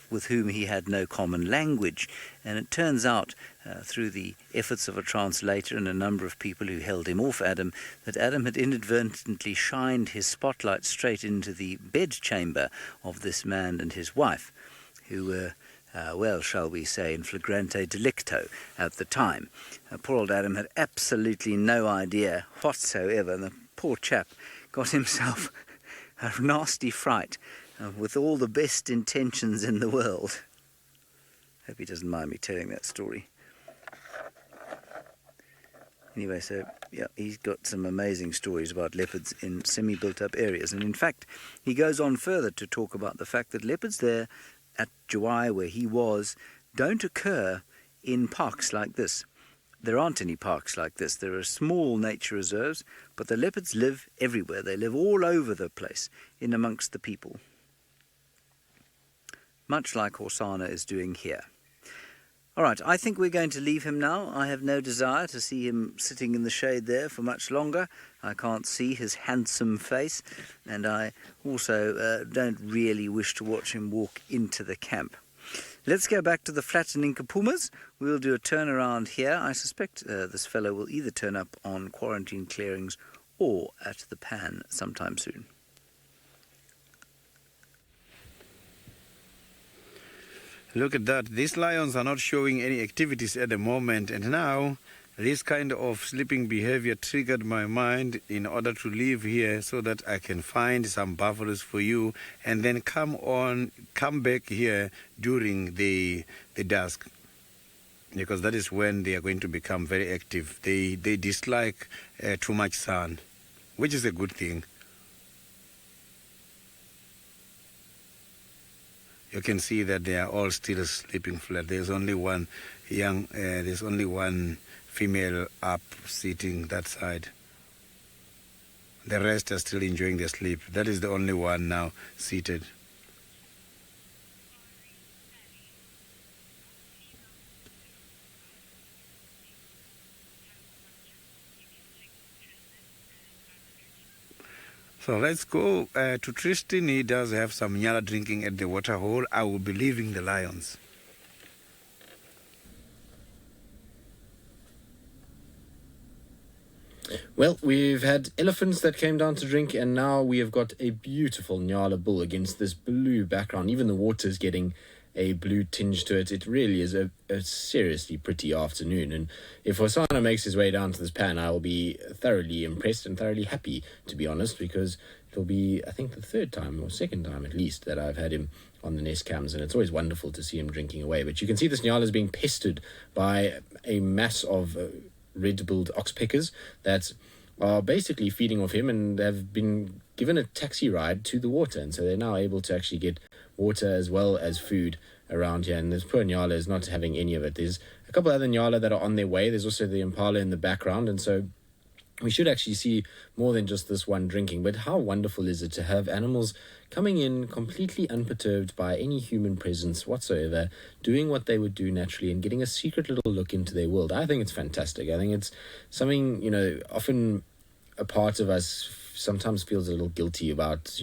with whom he had no common language. And it turns out, through the efforts of a translator and a number of people who held him off Adam, that Adam had inadvertently shined his spotlight straight into the bedchamber of this man and his wife, who were well, shall we say, in flagrante delicto at the time. Poor old Adam had absolutely no idea whatsoever, and the poor chap got himself a nasty fright with all the best intentions in the world. Hope he doesn't mind me telling that story. Anyway, so yeah, he's got some amazing stories about leopards in semi-built-up areas, and in fact, he goes on further to talk about the fact that leopards there at Jawai, where he was, don't occur in parks like this. There aren't any parks like this. There are small nature reserves, but the leopards live everywhere. They live all over the place, in amongst the people. Much like Hosanna is doing here. All right, I think we're going to leave him now. I have no desire to see him sitting in the shade there for much longer. I can't see his handsome face, and I also don't really wish to watch him walk into the camp. Let's go back to the flattening pumas. We'll do a turnaround here. I suspect this fellow will either turn up on quarantine clearings or at the pan sometime soon. Look at that. These lions are not showing any activities at the moment, and now this kind of sleeping behavior triggered my mind in order to leave here so that I can find some buffaloes for you and then come back here during the dusk, because that is when they are going to become very active. They dislike too much sun, which is a good thing. You can see that they are all still sleeping flat. There's only one female up sitting that side. The rest are still enjoying their sleep. That is the only one now seated. So let's go to Tristan. He does have some Nyala drinking at the water hole. I will be leaving the lions. Well, we've had elephants that came down to drink, and now we have got a beautiful Nyala bull against this blue background. Even the water's getting a blue tinge to it. It really is a seriously pretty afternoon, and if Hosanna makes his way down to this pan, I will be thoroughly impressed and thoroughly happy, to be honest, because it'll be, I think, the third time or second time at least that I've had him on the nest cams, and it's always wonderful to see him drinking away. But you can see this Nyala is being pestered by a mass of red-billed oxpeckers that are basically feeding off him and have been given a taxi ride to the water, and so they're now able to actually get water as well as food around here. And this poor Nyala is not having any of it. There's a couple other Nyala that are on their way. There's also the impala in the background, and so we should actually see more than just this one drinking. But how wonderful is it to have animals coming in completely unperturbed by any human presence whatsoever, doing what they would do naturally and getting a secret little look into their world. I think it's fantastic. I think it's something, often a part of us sometimes feels a little guilty about,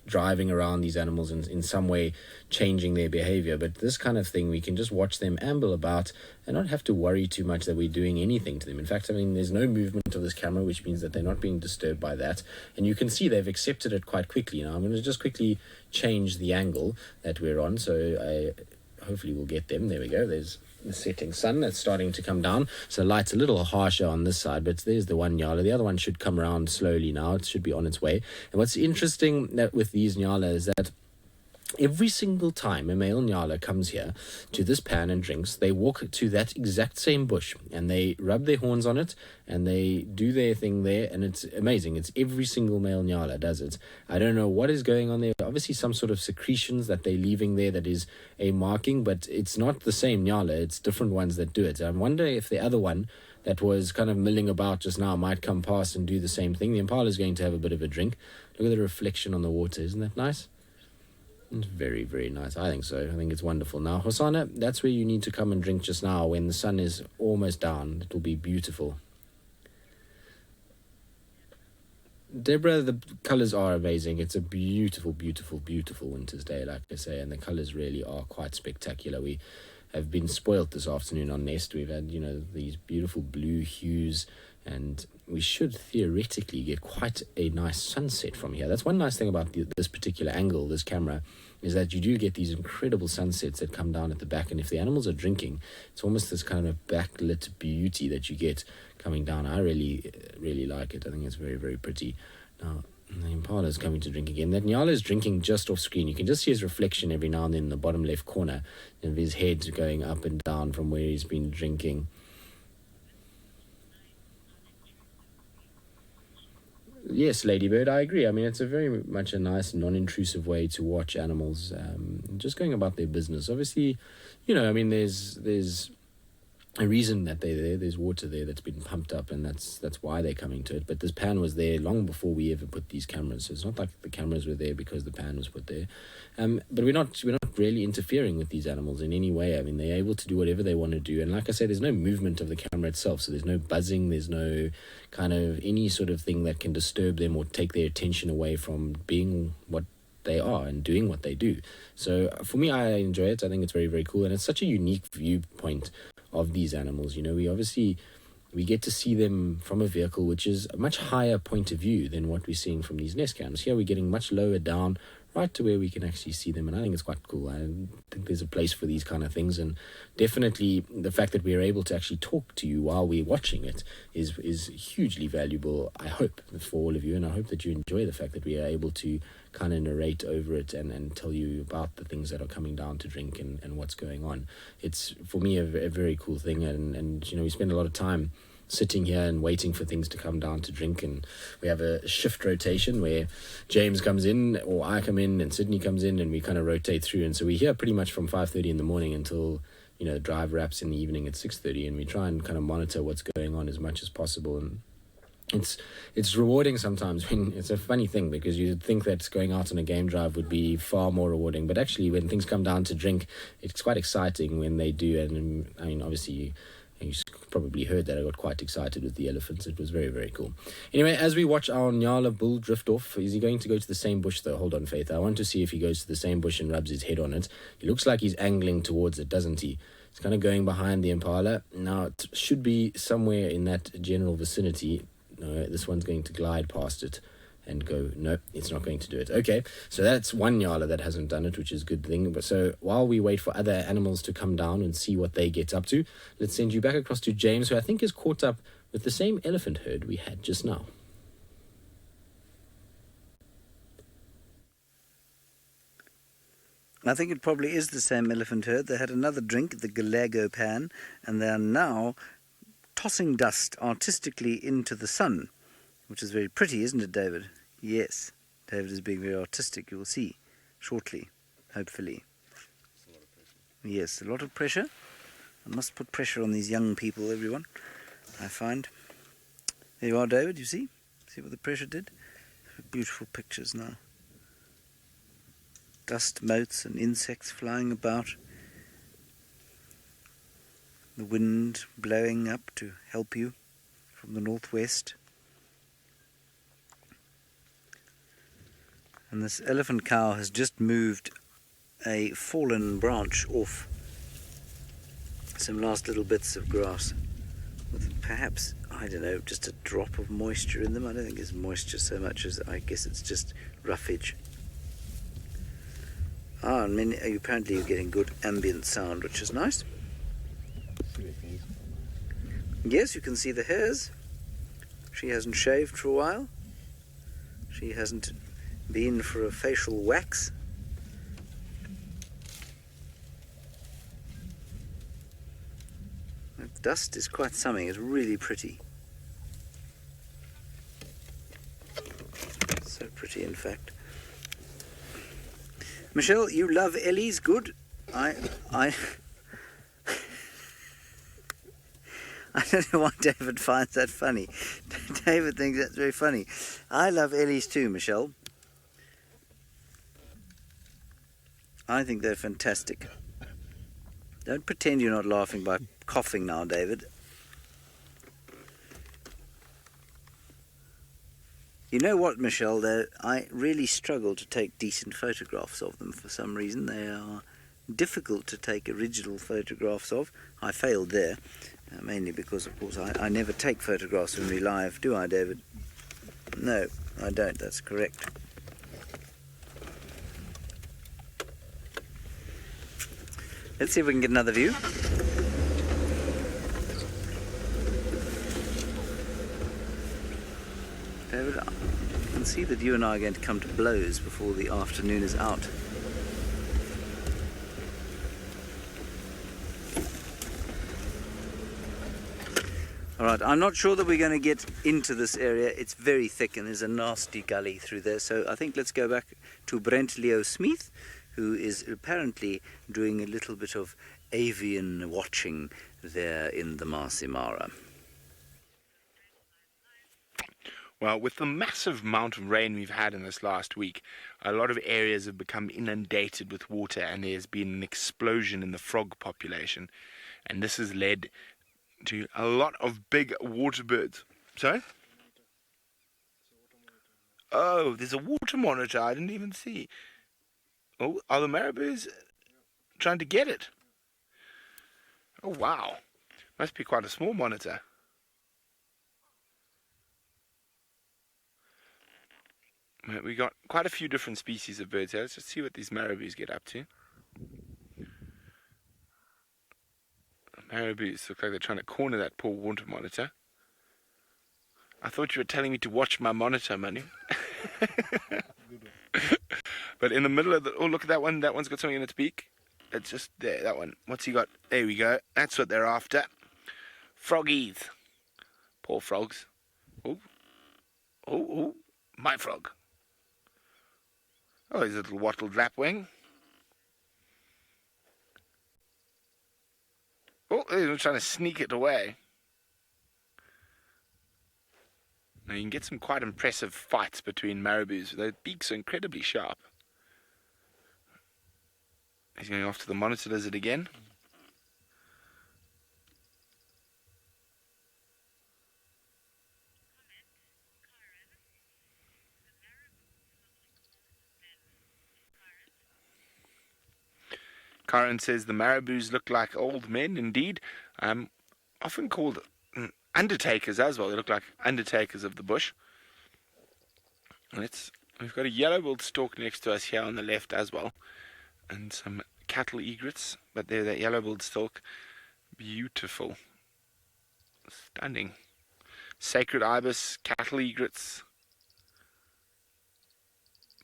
driving around these animals and in some way changing their behavior. But this kind of thing, we can just watch them amble about and not have to worry too much that we're doing anything to them. In fact, there's no movement of this camera, which means that they're not being disturbed by that. And you can see they've accepted it quite quickly. Now, I'm going to just quickly change the angle that we're on, so hopefully we'll get them. There we go. There's the setting sun that's starting to come down, so light's a little harsher on this side, but there's the one Nyala. The other one should come around slowly now. It should be on its way. And what's interesting with these Nyala is that every single time a male Nyala comes here to this pan and drinks, they walk to that exact same bush and they rub their horns on it and they do their thing there, and it's amazing. It's every single male Nyala does it. I don't know what is going on there. Obviously some sort of secretions that they're leaving there that is a marking, but it's not the same Nyala. It's different ones that do it. I wonder if the other one that was kind of milling about just now might come past and do the same thing. The impala is going to have a bit of a drink. Look at the reflection on the water. Isn't that nice? It's very, very nice. I think so. I think it's wonderful. Now, Hosanna, that's where you need to come and drink just now when the sun is almost down. It will be beautiful. Deborah, the colours are amazing. It's a beautiful, beautiful, beautiful winter's day, like I say, and the colours really are quite spectacular. We have been spoilt this afternoon on Nest. We've had, these beautiful blue hues, and we should theoretically get quite a nice sunset from here. That's one nice thing about this particular angle, this camera, is that you do get these incredible sunsets that come down at the back, and if the animals are drinking, it's almost this kind of backlit beauty that you get coming down. I really, really like it. I think it's very, very pretty. Now, the impala is coming to drink again. That Nyala is drinking just off screen. You can just see his reflection every now and then in the bottom left corner of his head going up and down from where he's been drinking. Yes, Ladybird, I agree. I mean, it's a very much a nice, non-intrusive way to watch animals just going about their business. Obviously, there's a reason that they're there. There's water there that's been pumped up, and that's why they're coming to it. But this pan was there long before we ever put these cameras, so it's not like the cameras were there because the pan was put there. But we're not really interfering with these animals in any way. I mean, they're able to do whatever they want to do, and like I say, there's no movement of the camera itself, so there's no buzzing, there's no kind of any sort of thing that can disturb them or take their attention away from being what they are and doing what they do. So for me, I enjoy it. I think it's very, very cool, and it's such a unique viewpoint of these animals. We get to see them from a vehicle which is a much higher point of view than what we're seeing from these nest cams. Here we're getting much lower down, right to where we can actually see them, and I think it's quite cool. I think there's a place for these kind of things, and definitely the fact that we're able to actually talk to you while we're watching it is hugely valuable, I hope, for all of you, and I hope that you enjoy the fact that we are able to kind of narrate over it and tell you about the things that are coming down to drink and what's going on. It's, for me, a very cool thing, and we spend a lot of time sitting here and waiting for things to come down to drink, and we have a shift rotation where James comes in or I come in and Sydney comes in, and we kind of rotate through, and so we're here pretty much from 5:30 in the morning until the drive wraps in the evening at 6:30, and we try and kind of monitor what's going on as much as possible. And it's rewarding sometimes. When it's a funny thing, because you'd think that going out on a game drive would be far more rewarding, but actually when things come down to drink, it's quite exciting when they do. And I mean, obviously you probably heard that I got quite excited with the elephants. It was very, very cool. Anyway, as we watch our Nyala bull drift off, is he going to go to the same bush though? Hold on, Faith. I want to see if he goes to the same bush and rubs his head on it. He looks like he's angling towards it, doesn't he? He's kind of going behind the impala. Now, it should be somewhere in that general vicinity. No, this one's going to glide past it and go, no, it's not going to do it. Okay, so that's one Nyala that hasn't done it, which is a good thing. But so while we wait for other animals to come down and see what they get up to, let's send you back across to James, who I think is caught up with the same elephant herd we had just now. I think it probably is the same elephant herd. They had another drink at the Galago pan, and they are now tossing dust artistically into the sun, which is very pretty, isn't it, David? Yes, David is being very artistic, you will see shortly, hopefully. Yes, a lot of pressure. I must put pressure on these young people, everyone, I find. There you are, David, you see? See what the pressure did? Beautiful pictures now. Dust motes and insects flying about. The wind blowing up to help you from the northwest. And this elephant cow has just moved a fallen branch off some last little bits of grass with perhaps, I don't know, just a drop of moisture in them. I don't think it's moisture so much as I guess it's just roughage. And apparently you're getting good ambient sound, which is nice. Yes, you can see the hairs. She hasn't shaved for a while. She hasn't been for a facial wax. Dust is quite something. It's really pretty. So pretty, in fact. Michelle, you love Ellies. Good. I don't know why David finds that funny. David thinks that's very funny. I love Ellies too, Michelle. I think they're fantastic. Don't pretend you're not laughing by coughing now, David. You know what, Michelle, I really struggle to take decent photographs of them for some reason. They are difficult to take original photographs of. I failed there, mainly because, of course, I never take photographs when we live, do I, David? No, I don't, that's correct. Let's see if we can get another view. David, I can see that you and I are going to come to blows before the afternoon is out. All right, I'm not sure that we're going to get into this area. It's very thick and there's a nasty gully through there. So I think let's go back to Brent Leo Smith, who is apparently doing a little bit of avian watching there in the Maasai Mara. Well, with the massive amount of rain we've had in this last week, a lot of areas have become inundated with water and there's been an explosion in the frog population. And this has led to a lot of big water birds. Sorry? Oh, there's a water monitor. I didn't even see. Oh, are the marabous trying to get it? Oh, wow. Must be quite a small monitor. We got quite a few different species of birds here. Let's just see what these marabous get up to. Marabous look like they're trying to corner that poor water monitor. I thought you were telling me to watch my monitor, Manu. But in the middle of the... Oh, look at that one. That one's got something in its beak. It's just there, that one. What's he got? There we go. That's what they're after. Froggies. Poor frogs. Oh. Oh, oh. My frog. Oh, he's a little wattled lapwing. Oh, they're trying to sneak it away. Now you can get some quite impressive fights between marabous. Their beaks are incredibly sharp. He's going after the monitor lizard again. Karen says the marabous look like old men indeed. Often called undertakers as well. They look like undertakers of the bush. We've got a yellow-billed stork next to us here on the left as well. And some cattle egrets. But there, that yellow-billed stork. Beautiful. Stunning. Sacred ibis, cattle egrets.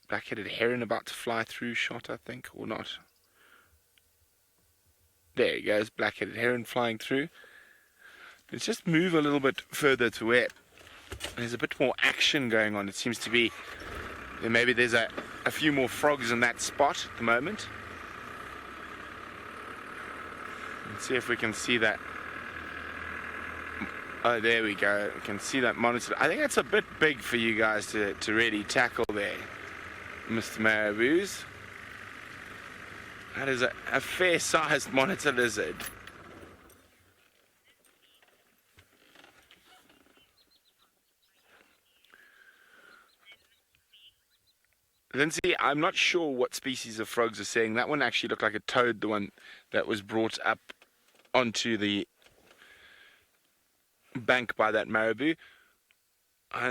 Black-headed heron about to fly through shot, I think, or not. There he goes, black-headed heron flying through. Let's just move a little bit further to where there's a bit more action going on. It seems to be, maybe there's a few more frogs in that spot at the moment. Let's see if we can see that. Oh, there we go. We can see that monitor. I think that's a bit big for you guys to really tackle there, Mr. Marabous. That is a fair-sized monitor lizard. Lindsay, I'm not sure what species of frogs are saying. That one actually looked like a toad, the one that was brought up onto the bank by that marabou.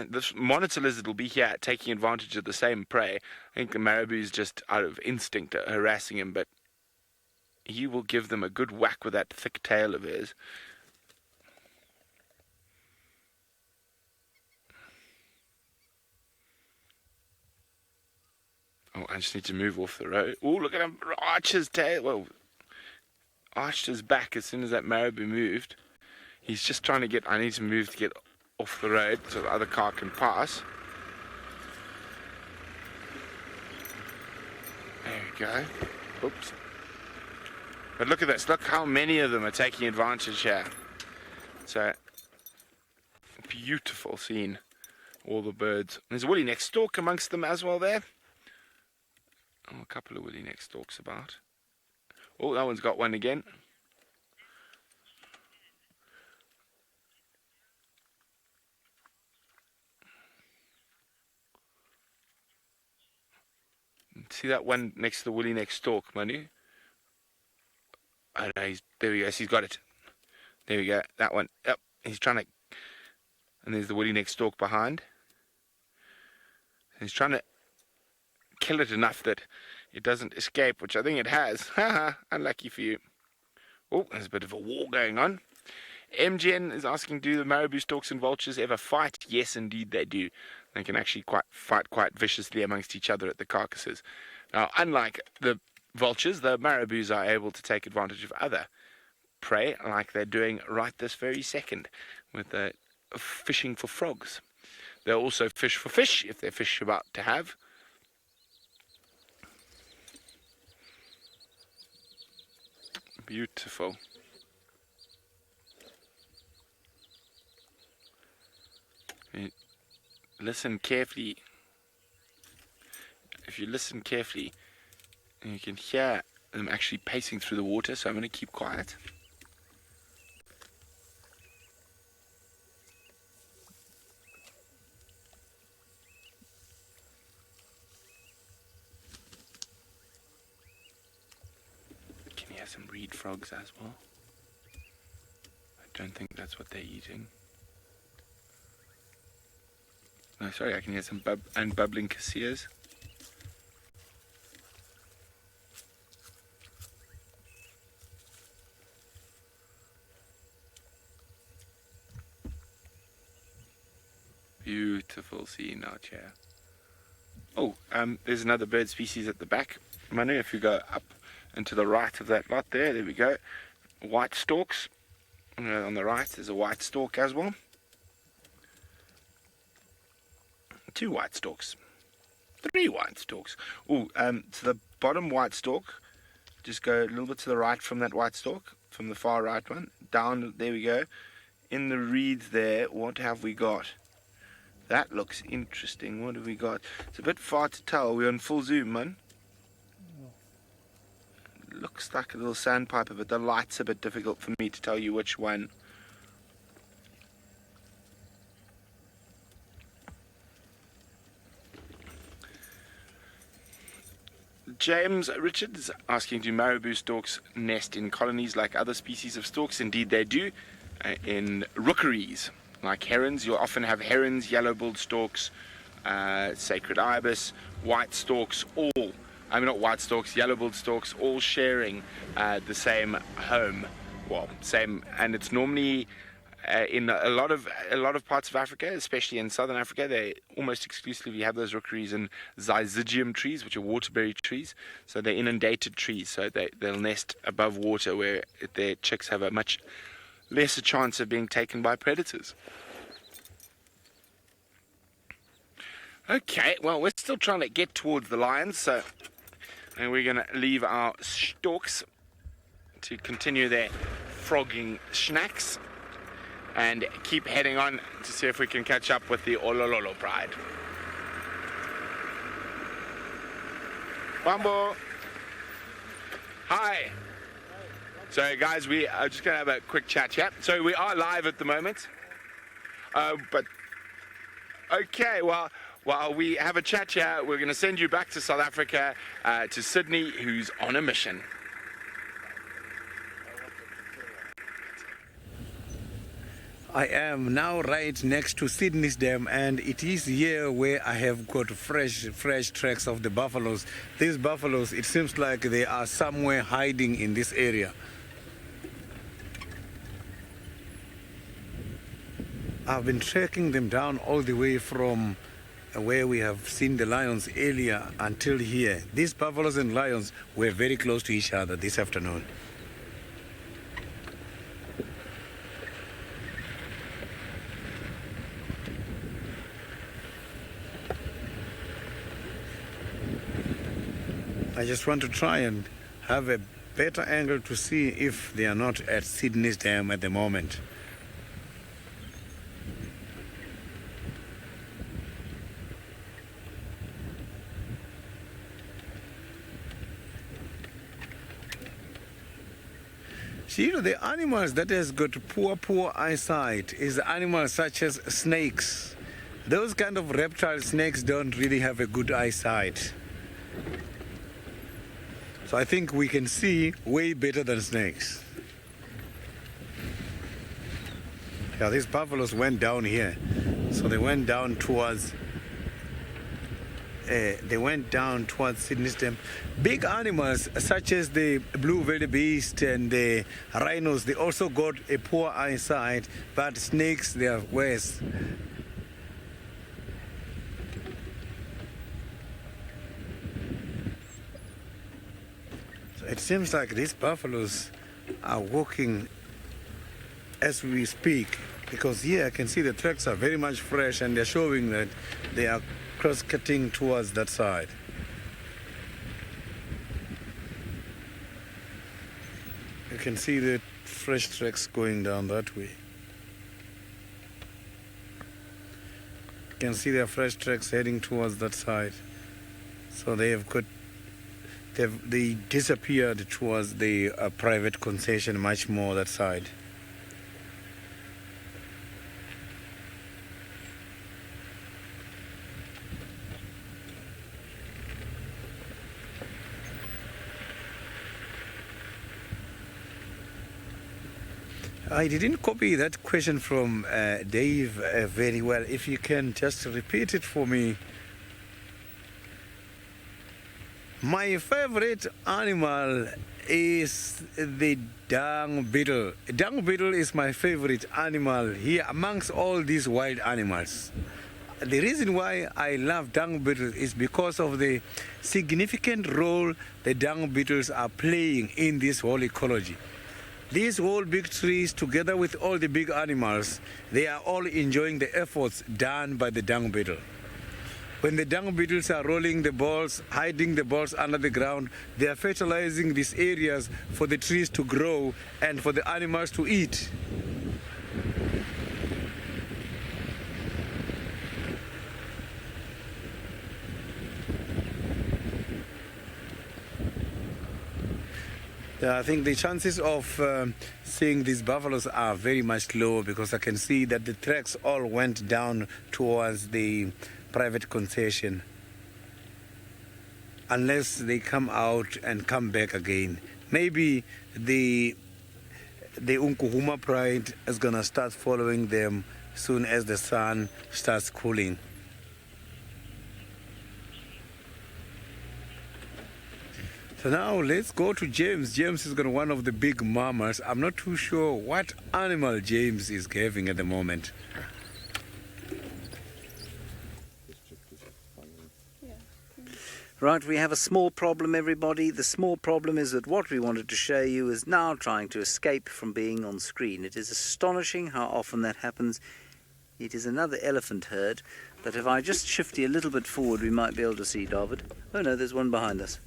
This monitor lizard will be here taking advantage of the same prey. I think the marabou's just out of instinct harassing him, but he will give them a good whack with that thick tail of his. Oh, I just need to move off the road. Oh, look at him arch his tail. Well, arched his back as soon as that marabou moved. He's just trying to get, I need to move to get off the road so the other car can pass. There we go. Oops. But look at this, look how many of them are taking advantage here. So, beautiful scene. All the birds. There's a woolly-necked stork amongst them as well there. Oh, a couple of woolly-necked storks about. Oh, that one's got one again. See that one next to the woolly-necked stork, Manu? Oh, no, there we go, he's got it. There we go, that one. Yep, he's trying to... And there's the woolly-necked stork behind. He's trying to kill it enough that it doesn't escape, which I think it has. Haha, unlucky for you. Oh, there's a bit of a war going on. MGN is asking, do the marabou storks and vultures ever fight? Yes, indeed they do. They can actually fight quite viciously amongst each other at the carcasses. Now, unlike the vultures, the marabous are able to take advantage of other prey, like they're doing right this very second with fishing for frogs. They'll also fish for fish if they're fish about to have. Beautiful. Listen carefully. If you listen carefully, you can hear them actually pacing through the water, so I'm going to keep quiet. Can you hear some reed frogs as well? I don't think that's what they're eating. No, sorry, I can hear some bubbling cassias. Beautiful scene out here. Oh, there's another bird species at the back. Manu, if you go up and to the right of that lot there we go. White storks. On the right, there's a white stork as well. 2 white storks. 3 white storks. Oh, to the bottom white stork, just go a little bit to the right from that white stork, from the far right one. Down, there we go. In the reeds there, what have we got? That looks interesting. What have we got? It's a bit far to tell. We're on full zoom, man. Looks like a little sandpiper, but the light's a bit difficult for me to tell you which one. James Richards asking, do marabou storks nest in colonies like other species of storks? Indeed they do, in rookeries. Like herons, you'll often have herons, yellow-billed storks, sacred ibis, white storks, not white storks, yellow-billed storks, all sharing the same home. Well, same, and it's normally in a lot of parts of Africa, especially in southern Africa, they almost exclusively have those rookeries in zyzidium trees, which are waterberry trees. So they're inundated trees, so they'll nest above water where their chicks have a much lesser chance of being taken by predators. Okay, well, we're still trying to get towards the lions, and we're going to leave our storks to continue their frogging snacks and keep heading on to see if we can catch up with the Olololo pride. Bambo! Hi! So guys, we are just going to have a quick chat here. So we are live at the moment. But, okay, well, while we have a chat here, we're going to send you back to South Africa, to Sydney, who's on a mission. I am now right next to Sydney's Dam, and it is here where I have got fresh tracks of the buffaloes. These buffaloes, it seems like they are somewhere hiding in this area. I've been tracking them down all the way from where we have seen the lions earlier until here. These buffaloes and lions were very close to each other this afternoon. just want to try and have a better angle to see if they are not at Sydney's Dam at the moment. See, the animals that has got poor eyesight is animals such as snakes. Those kind of reptile snakes don't really have a good eyesight. So I think we can see way better than snakes. Yeah, these buffaloes went down here. So they went down towards Sydney's Dam. Big animals such as the blue wildebeest and the rhinos, they also got a poor eyesight, but snakes, they are worse. So it seems like these buffaloes are walking as we speak, because here I can see the tracks are very much fresh and they're showing that they are cross-cutting towards that side. You can see the fresh tracks going down that way. You can see their fresh tracks heading towards that side. So they disappeared towards the private concession much more that side. I didn't copy that question from Dave very well. If you can just repeat it for me. My favorite animal is the dung beetle. Dung beetle is my favorite animal here amongst all these wild animals. The reason why I love dung beetles is because of the significant role the dung beetles are playing in this whole ecology. These whole big trees, together with all the big animals, they are all enjoying the efforts done by the dung beetle. When the dung beetles are rolling the balls, hiding the balls under the ground, they are fertilizing these areas for the trees to grow and for the animals to eat. I think the chances of seeing these buffaloes are very much low, because I can see that the tracks all went down towards the private concession, unless they come out and come back again. Maybe the Unkuhuma pride is gonna start following them soon as the sun starts cooling. So now let's go to James. James is got one of the big mamas. I'm not too sure what animal James is having at the moment. Right, we have a small problem, everybody. The small problem is that what we wanted to show you is now trying to escape from being on screen. It is astonishing how often that happens. It is another elephant herd that if I just shift you a little bit forward, we might be able to see, David. Oh no, there's one behind us,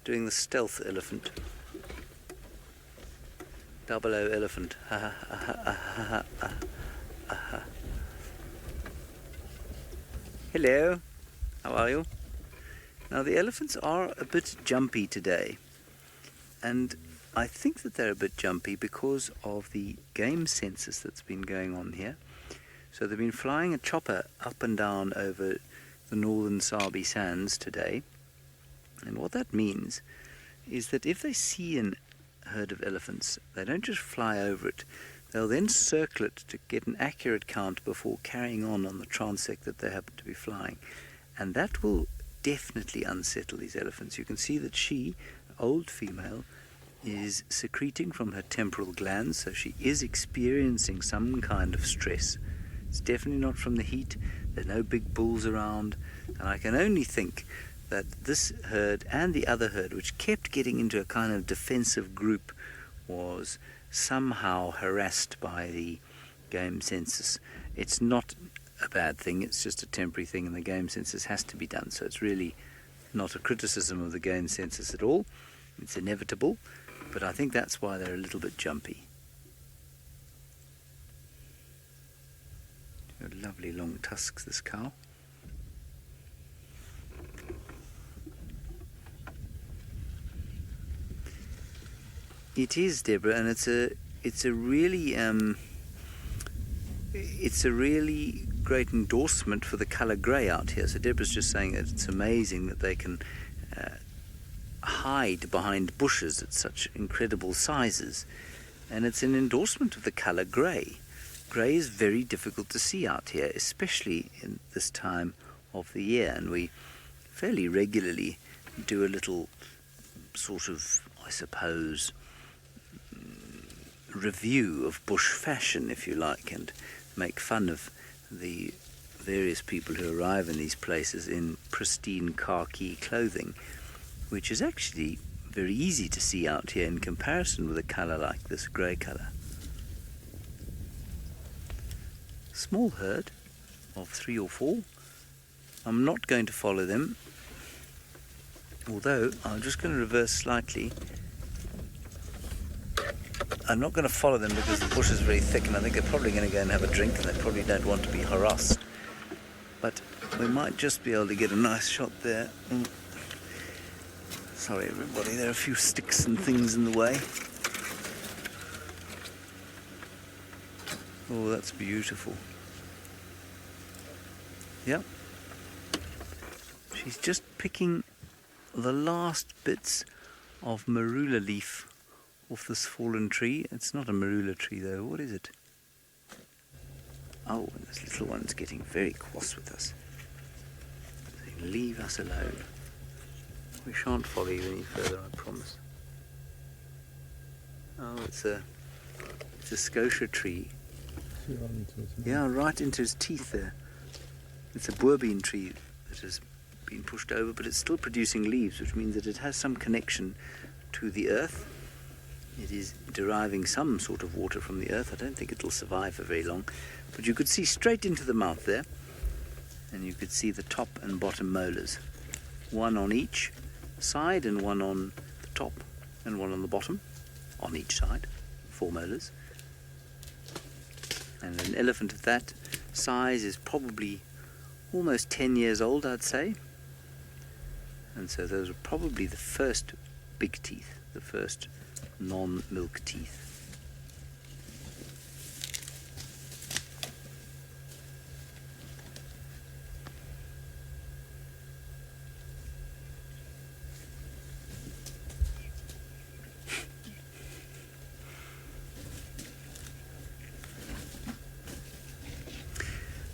doing the stealth elephant. 00 elephant. Hello, how are you? Now the elephants are a bit jumpy today, and I think that they're a bit jumpy because of the game census that's been going on here. So they've been flying a chopper up and down over the northern Sabi Sands today, and what that means is that if they see a herd of elephants, they don't just fly over it, they'll then circle it to get an accurate count before carrying on the transect that they happen to be flying, and that will definitely unsettle these elephants. You can see that she, old female, is secreting from her temporal glands, so she is experiencing some kind of stress. It's definitely not from the heat. There's no big bulls around, and I can only think that this herd and the other herd, which kept getting into a kind of defensive group, was somehow harassed by the game census. It's not a bad thing, it's just a temporary thing, and the game census has to be done, so it's really not a criticism of the game census at all. It's inevitable, but I think that's why they're a little bit jumpy. Lovely long tusks, this cow. It is, Deborah, and it's a really great endorsement for the colour grey out here. So Deborah's just saying that it's amazing that they can hide behind bushes at such incredible sizes, and it's an endorsement of the colour grey. Grey is very difficult to see out here, especially in this time of the year, and we fairly regularly do a little sort of, I suppose, review of bush fashion, if you like, and make fun of the various people who arrive in these places in pristine khaki clothing, which is actually very easy to see out here in comparison with a colour like this grey colour. Small herd of 3 or 4. I'm not going to follow them, although I'm just going to reverse slightly. I'm not going to follow them because the bush is very thick and I think they're probably going to go and have a drink and they probably don't want to be harassed. But we might just be able to get a nice shot there. Sorry everybody, there are a few sticks and things in the way. Oh, that's beautiful. Yep. She's just picking the last bits of marula leaf off this fallen tree. It's not a marula tree though. What is it? Oh, and this little one's getting very cross with us. Saying, leave us alone. We shan't follow you any further, I promise. Oh, it's a scotia tree. Yeah, right into his teeth there. It's a boerbean tree that has been pushed over, but it's still producing leaves, which means that it has some connection to the earth. It is deriving some sort of water from the earth. I don't think it'll survive for very long. But you could see straight into the mouth there, and you could see the top and bottom molars. One on each side, and one on the top, and one on the bottom, on each side. 4 molars. And an elephant of that size is probably almost 10 years old, I'd say. And so those are probably the first big teeth, the first non-milk teeth.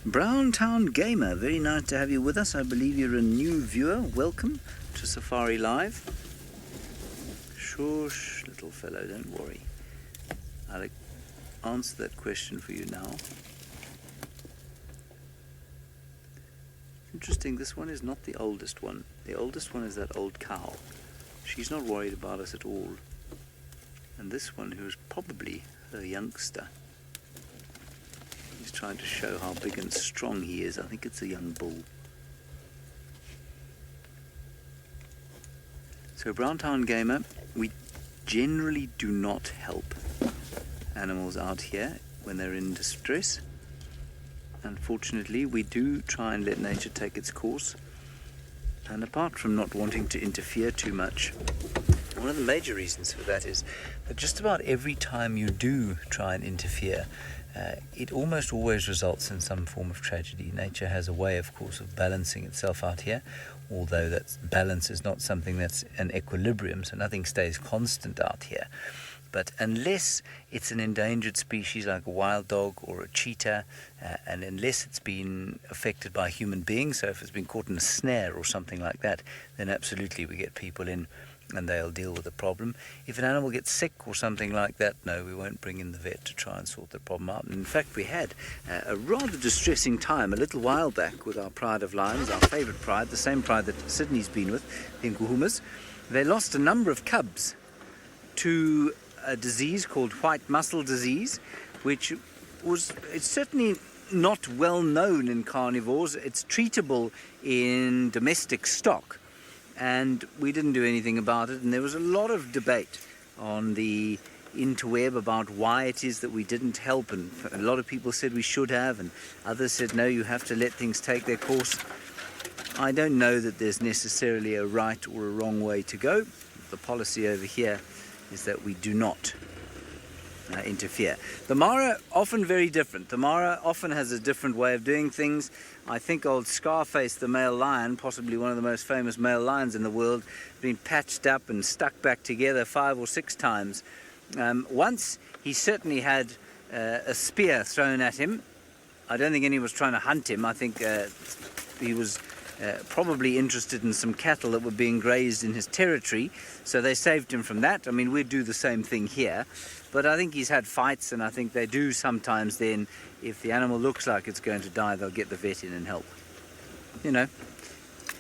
Browntown Gamer, very nice to have you with us. I believe you're a new viewer. Welcome to Safari Live. Shush, little fellow, don't worry. I'll answer that question for you now. Interesting, this one is not the oldest one. The oldest one is that old cow. She's not worried about us at all. And this one, who's probably a youngster. He's trying to show how big and strong he is. I think it's a young bull. So Browntown Gamer, we generally do not help animals out here when they're in distress. Unfortunately, we do try and let nature take its course. And apart from not wanting to interfere too much, one of the major reasons for that is that just about every time you do try and interfere, it almost always results in some form of tragedy. Nature has a way, of course, of balancing itself out here, although that balance is not something that's an equilibrium, so nothing stays constant out here. But unless it's an endangered species like a wild dog or a cheetah, and unless it's been affected by human beings, so if it's been caught in a snare or something like that, then absolutely we get people in and they'll deal with the problem. If an animal gets sick or something like that, no, we won't bring in the vet to try and sort the problem out. And in fact, we had a rather distressing time a little while back with our pride of lions, our favourite pride, the same pride that Sydney's been with, the Nkuhumas. They lost a number of cubs to a disease called white mussel disease, which it's certainly not well known in carnivores. It's treatable in domestic stock, and we didn't do anything about it, and there was a lot of debate on the interweb about why it is that we didn't help, and a lot of people said we should have, and others said no, you have to let things take their course. I don't know that there's necessarily a right or a wrong way to go. The policy over here is that we do not interfere. The Mara, often very different. The Mara often has a different way of doing things. I think old Scarface, the male lion, possibly one of the most famous male lions in the world, been patched up and stuck back together 5 or 6 times. Once he certainly had a spear thrown at him. I don't think anyone was trying to hunt him. I think he was probably interested in some cattle that were being grazed in his territory, so they saved him from that. I mean, we'd do the same thing here, but I think he's had fights, and I think they do sometimes then, if the animal looks like it's going to die, they'll get the vet in and help. You know,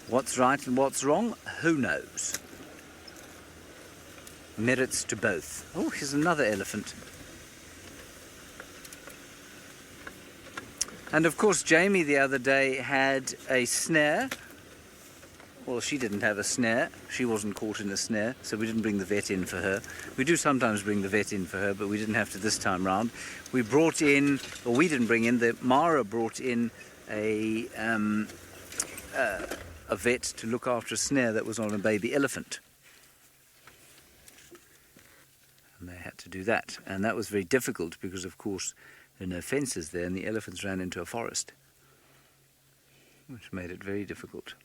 what's right and what's wrong, who knows? Merits to both. Oh, here's another elephant. And of course, Jamie the other day had a snare. Well, she didn't have a snare. She wasn't caught in a snare, so we didn't bring the vet in for her. We do sometimes bring the vet in for her, but we didn't have to this time round. We brought in, or we didn't bring in, the Mara brought in a vet to look after a snare that was on a baby elephant. And they had to do that. And that was very difficult because, of course, there are no fences there, and the elephants ran into a forest, which made it very difficult.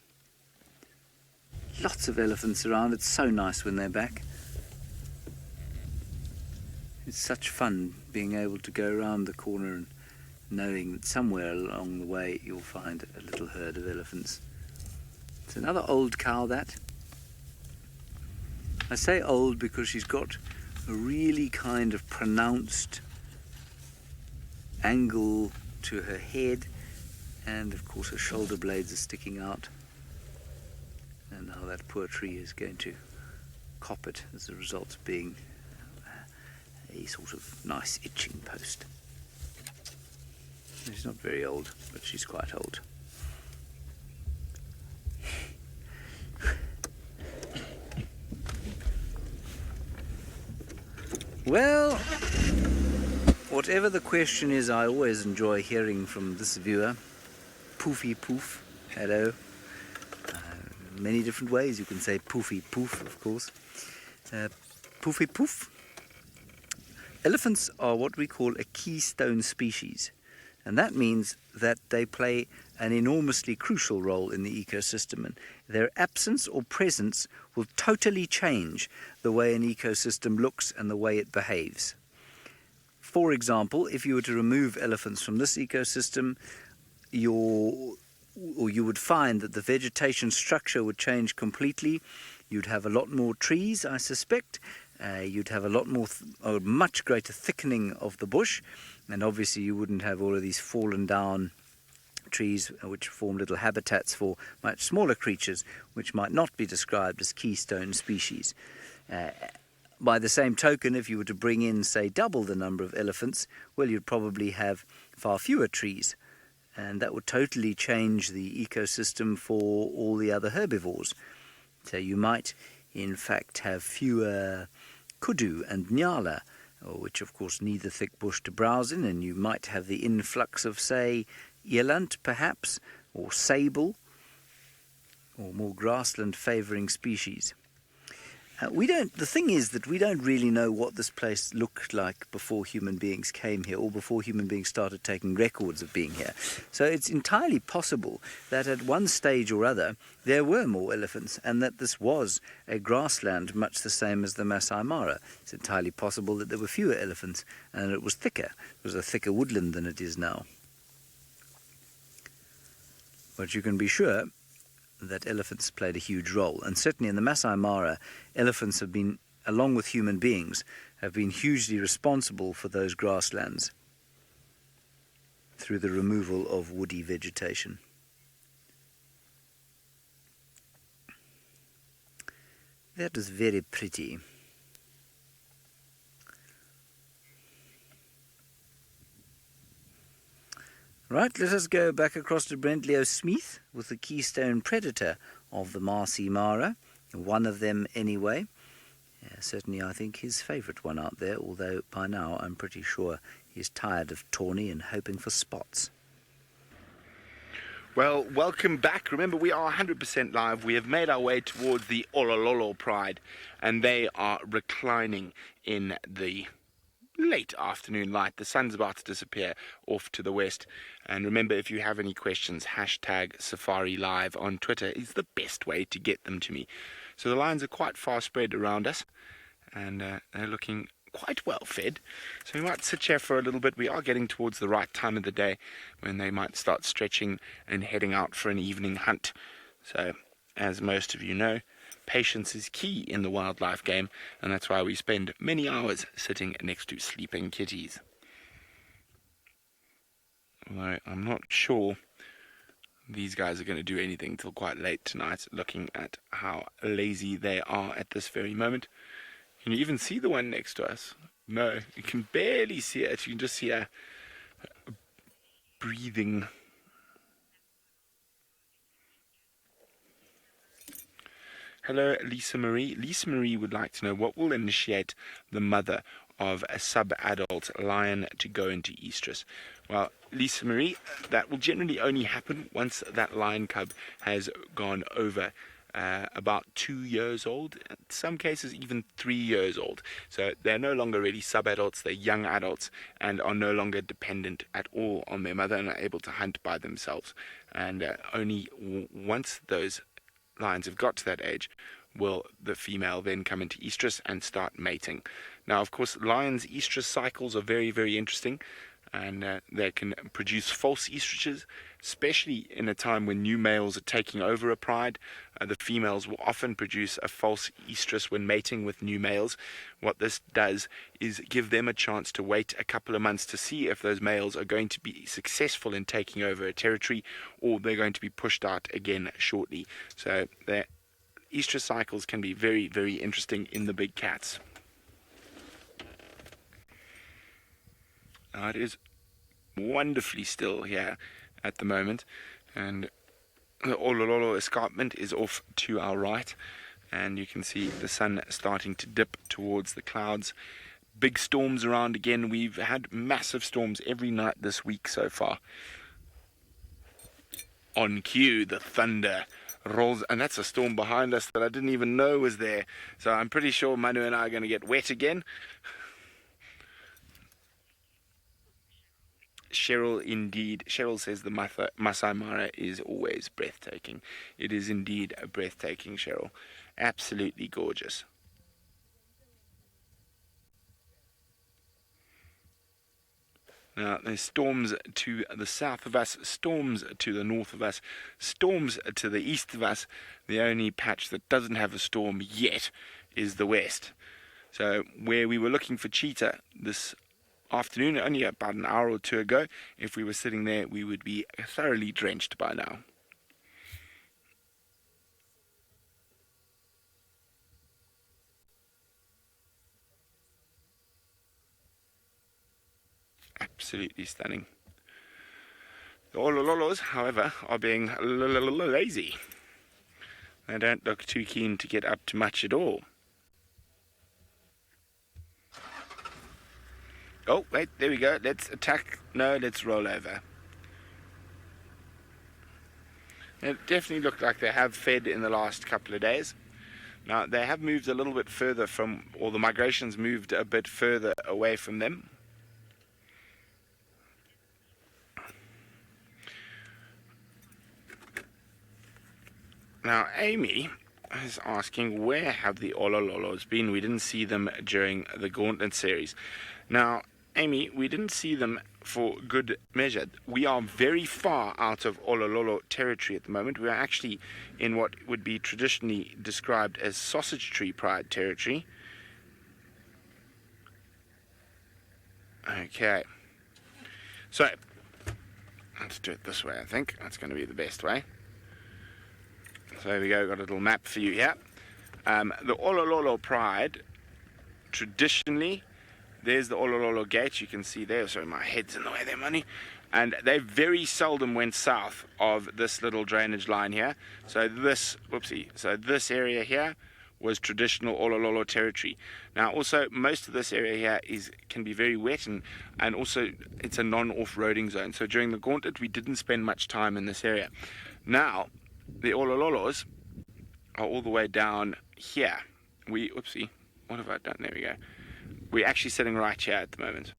Lots of elephants around. It's so nice when they're back. It's such fun being able to go around the corner and knowing that somewhere along the way you'll find a little herd of elephants. It's another old cow, that. I say old because she's got a really kind of pronounced angle to her head, and of course her shoulder blades are sticking out, and now that poor tree is going to cop it as a result of being a sort of nice itching post. She's not very old, but she's quite old. Well, whatever the question is, I always enjoy hearing from this viewer. Poofy poof, hello. Many different ways you can say poofy poof, of course. Poofy poof. Elephants are what we call a keystone species, and that means that they play an enormously crucial role in the ecosystem, and their absence or presence will totally change the way an ecosystem looks and the way it behaves. For example, if you were to remove elephants from this ecosystem, you would find that the vegetation structure would change completely. You'd have a lot more trees, I suspect. You'd have a much greater thickening of the bush, and obviously you wouldn't have all of these fallen down trees which form little habitats for much smaller creatures which might not be described as keystone species. By the same token, if you were to bring in, say, double the number of elephants, well, you'd probably have far fewer trees, and that would totally change the ecosystem for all the other herbivores. So you might, in fact, have fewer kudu and nyala, which of course need the thick bush to browse in, and you might have the influx of, say, eland perhaps, or sable, or more grassland favouring species. The thing is that we don't really know what this place looked like before human beings came here, or before human beings started taking records of being here. So it's entirely possible that at one stage or other there were more elephants, and that this was a grassland much the same as the Maasai Mara. It's entirely possible that there were fewer elephants and it was thicker. It was a thicker woodland than it is now. But you can be sure that elephants played a huge role, and certainly in the Maasai Mara, elephants have been, along with human beings, have been hugely responsible for those grasslands through the removal of woody vegetation. That is very pretty. Right, let us go back across to Brent Leo Smith with the keystone predator of the Maasai Mara, one of them anyway. Certainly I think his favourite one out there, although by now I'm pretty sure he's tired of tawny and hoping for spots. Well, welcome back. Remember, we are 100% live. We have made our way towards the Olololo Pride, and they are reclining in the late afternoon light. The sun's about to disappear off to the west. And remember, if you have any questions, hashtag Safari Live on Twitter is the best way to get them to me. So the lions are quite far spread around us, and they're looking quite well fed. So we might sit here for a little bit. We are getting towards the right time of the day when they might start stretching and heading out for an evening hunt. So, as most of you know, patience is key in the wildlife game, and that's why we spend many hours sitting next to sleeping kitties. Although I'm not sure these guys are going to do anything till quite late tonight, looking at how lazy they are at this very moment. Can you even see the one next to us? No, you can barely see it. You can just see her breathing. Hello, Lisa Marie. Lisa Marie would like to know what will initiate the mother of a sub-adult lion to go into estrus. Well, Lisa Marie, that will generally only happen once that lion cub has gone over about 2 years old, in some cases even 3 years old. So they're no longer really sub-adults, they're young adults and are no longer dependent at all on their mother and are able to hunt by themselves. And only once those lions have got to that age will the female then come into estrus and start mating. Now, of course, lions' estrus cycles are very, very interesting, and they can produce false estruses, especially in a time when new males are taking over a pride. The females will often produce a false estrus when mating with new males. What this does is give them a chance to wait a couple of months to see if those males are going to be successful in taking over a territory, or they're going to be pushed out again shortly. So their estrus cycles can be very, very interesting in the big cats. It is wonderfully still here at the moment, and the Olololo escarpment is off to our right, and you can see the sun starting to dip towards the clouds. Big storms around again. We've had massive storms every night this week so far. On cue, the thunder rolls, and that's a storm behind us that I didn't even know was there. So I'm pretty sure Manu and I are going to get wet again. Cheryl says the Maasai Mara is always breathtaking. It is indeed a breathtaking, Cheryl. Absolutely gorgeous. Now, there's storms to the south of us, storms to the north of us, storms to the east of us. The only patch that doesn't have a storm yet is the west. So where we were looking for cheetah this afternoon, only about an hour or two ago, if we were sitting there, we would be thoroughly drenched by now. Absolutely stunning. The Olololos, however, are being a little lazy. They don't look too keen to get up to much at all. Oh, wait, there we go. Let's attack. No, let's roll over. It definitely looked like they have fed in the last couple of days. Now, they have moved a little bit further from, or the migration's moved a bit further away from them. Now, Amy is asking, where have the Olololos been? We didn't see them during the Gauntlet series. Now, Amy, we didn't see them for good measure. We are very far out of Olololo territory at the moment. We are actually in what would be traditionally described as sausage tree pride territory. Okay. So, let's do it this way, I think. That's going to be the best way. So there we go, got a little map for you here. The Olololo pride traditionally There's the Olololo Gate, you can see there. Sorry, my head's in the way there, money. And they very seldom went south of this little drainage line here. So this area here was traditional Olololo territory. Now also most of this area here can be very wet, and also it's a non-off-roading zone. So during the gauntlet we didn't spend much time in this area. Now the Olololos are all the way down here. What have I done? There we go. We're actually sitting right here at the moment.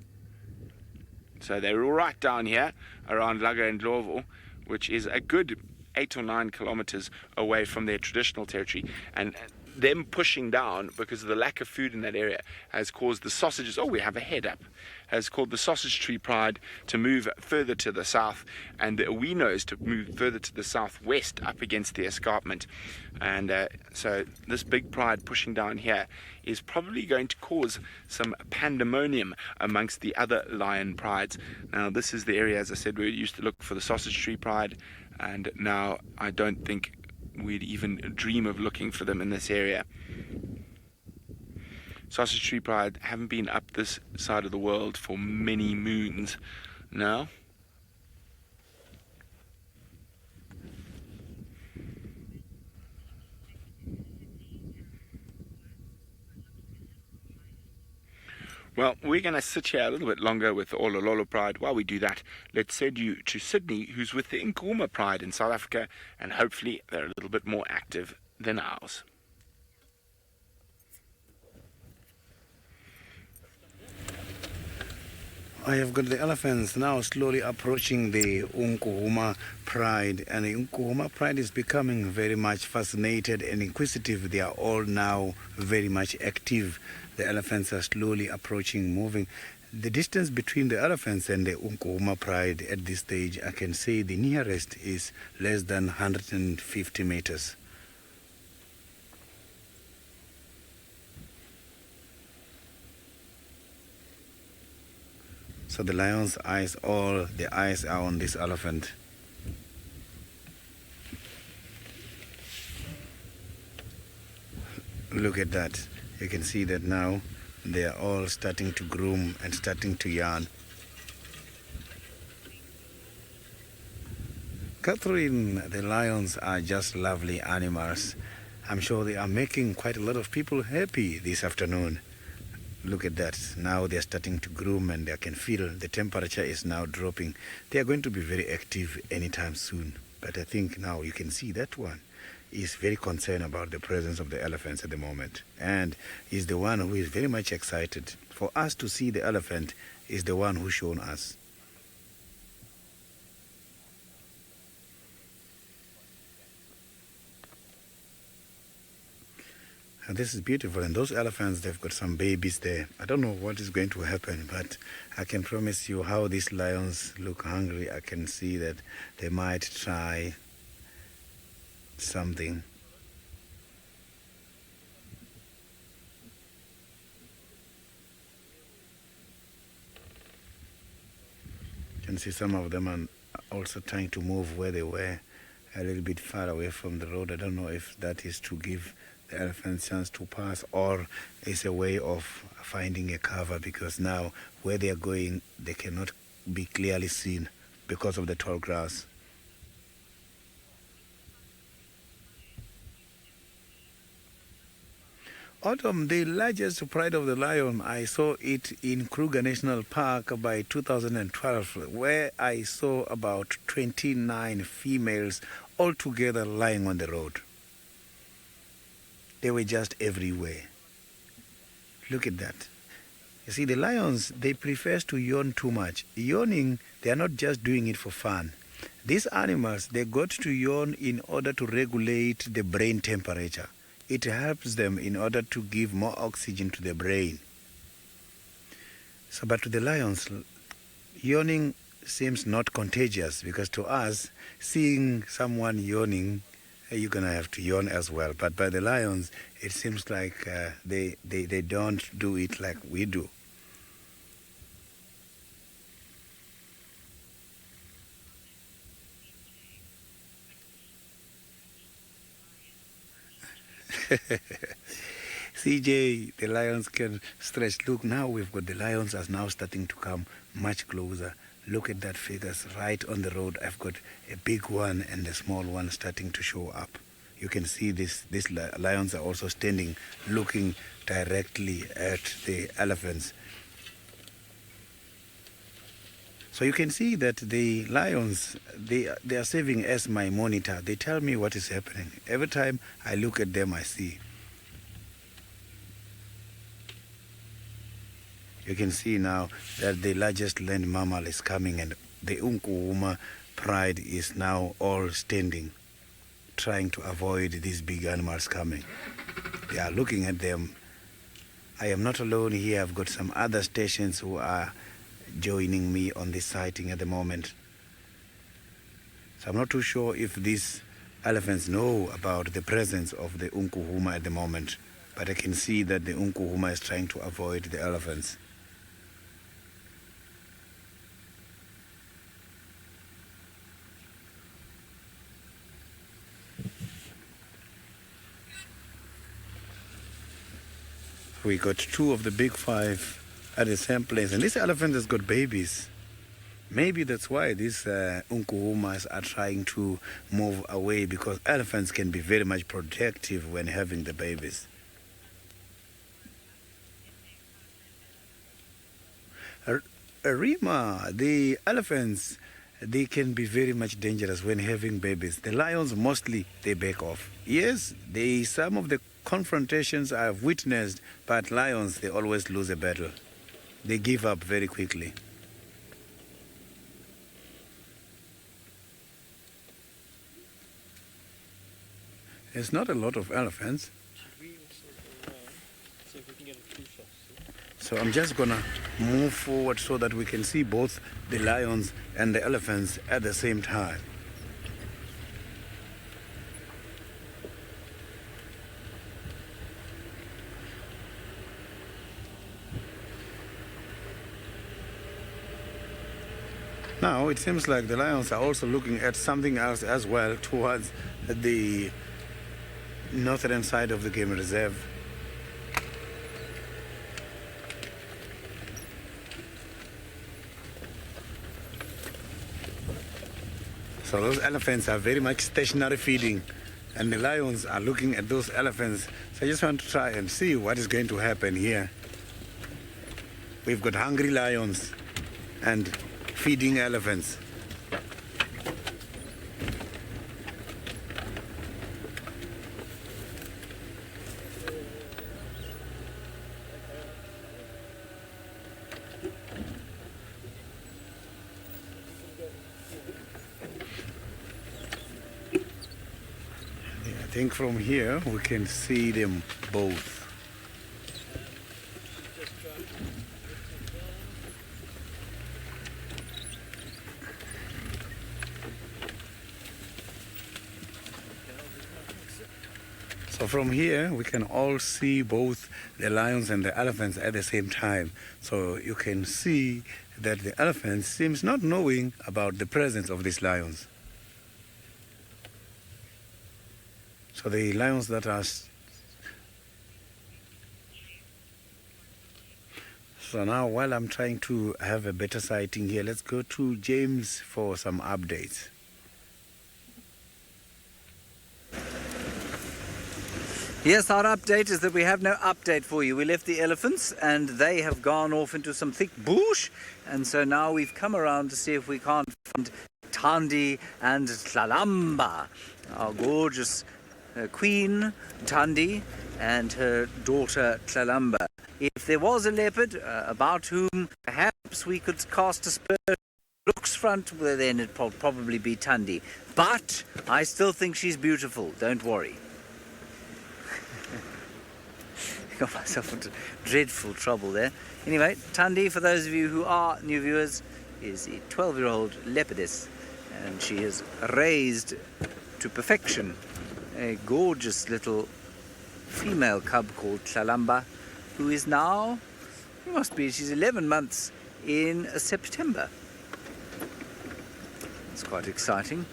So they're all right down here around Laga and Ndlovu, which is a good 8 or 9 kilometers away from their traditional territory. And them pushing down because of the lack of food in that area has caused the sausages, we have a head up, has caused the sausage tree pride to move further to the south, and the Awinos to move further to the southwest up against the escarpment. And so this big pride pushing down here is probably going to cause some pandemonium amongst the other lion prides. Now this is the area, as I said, we used to look for the sausage tree pride, and now I don't think we'd even dream of looking for them in this area. Sausage tree pride haven't been up this side of the world for many moons now. Well, we're going to sit here a little bit longer with the Olololo Pride. While we do that, let's send you to Sydney, who's with the Nkuhuma Pride in South Africa, and hopefully they're a little bit more active than ours. I have got the elephants now slowly approaching the Nkuhuma Pride, and the Nkuhuma Pride is becoming very much fascinated and inquisitive. They are all now very much active. The elephants are slowly approaching, moving. The distance between the elephants and the Nkuhuma Pride at this stage, I can say the nearest is less than 150 meters. So the lion's eyes, all the eyes are on this elephant. Look at that. You can see that now they are all starting to groom and starting to yarn. Catherine, the lions are just lovely animals. I'm sure they are making quite a lot of people happy this afternoon. Look at that. Now they're starting to groom, and I can feel the temperature is now dropping. They are going to be very active anytime soon. But I think now you can see that one is very concerned about the presence of the elephants at the moment, and is the one who is very much excited. For us to see the elephant is the one who shown us. And this is beautiful, and those elephants, they've got some babies there. I don't know what is going to happen, but I can promise you how these lions look hungry. I can see that they might try something. You can see some of them are also trying to move where they were, a little bit far away from the road. I don't know if that is to give the elephant a chance to pass, or it's a way of finding a cover, because now where they are going they cannot be clearly seen because of the tall grass. Autumn, the largest pride of the lion, I saw it in Kruger National Park by 2012, where I saw about 29 females all together lying on the road. They were just everywhere. Look at that. You see, the lions, they prefer to yawn too much. Yawning, they are not just doing it for fun. These animals, they got to yawn in order to regulate the brain temperature. It helps them in order to give more oxygen to the brain. So, but to the lions, yawning seems not contagious, because to us, seeing someone yawning, you're going to have to yawn as well. But by the lions, it seems like they don't do it like we do. CJ, the lions can stretch. Look, now we've got the lions are now starting to come much closer. Look at that figures right on the road. I've got a big one and a small one starting to show up. You can see these lions are also standing, looking directly at the elephants. So you can see that the lions, they are serving as my monitor. They tell me what is happening. Every time I look at them, I see. You can see now that the largest land mammal is coming, and the Unkuhuma pride is now all standing, trying to avoid these big animals coming. They are looking at them. I am not alone here. I've got some other stations who are joining me on this sighting at the moment. So I'm not too sure if these elephants know about the presence of the Unkuhuma at the moment, but I can see that the Unkuhuma is trying to avoid the elephants. We got two of the big five at the same place, and this elephant has got babies. Maybe that's why these Unkuhumas are trying to move away, because elephants can be very much protective when having the babies. Rima, the elephants, they can be very much dangerous when having babies. The lions mostly, they back off. Yes, some of the confrontations I've witnessed, but lions, they always lose a battle. They give up very quickly. There's not a lot of elephants. So I'm just gonna move forward so that we can see both the lions and the elephants at the same time. Now it seems like the lions are also looking at something else as well towards the northern side of the game reserve. So those elephants are very much stationary feeding, and the lions are looking at those elephants. So I just want to try and see what is going to happen here. We've got hungry lions and feeding elephants. I think from here we can see them both. So from here we can all see both the lions and the elephants at the same time. So you can see that the elephant seems not knowing about the presence of these lions. So the lions that are... So now while I'm trying to have a better sighting here, let's go to James for some updates. Yes, our update is that we have no update for you. We left the elephants and they have gone off into some thick bush, and so now we've come around to see if we can't find Thandi and Tlalamba, our gorgeous queen Thandi and her daughter Tlalamba. If there was a leopard about whom perhaps we could cast a spur looks front, well, then it'd probably be Thandi. But I still think she's beautiful, don't worry. Got myself into dreadful trouble there. Anyway, Thandi, for those of you who are new viewers, is a 12-year-old leopardess, and she has raised to perfection a gorgeous little female cub called Tlalamba, who is now, she's 11 months in September. It's quite exciting.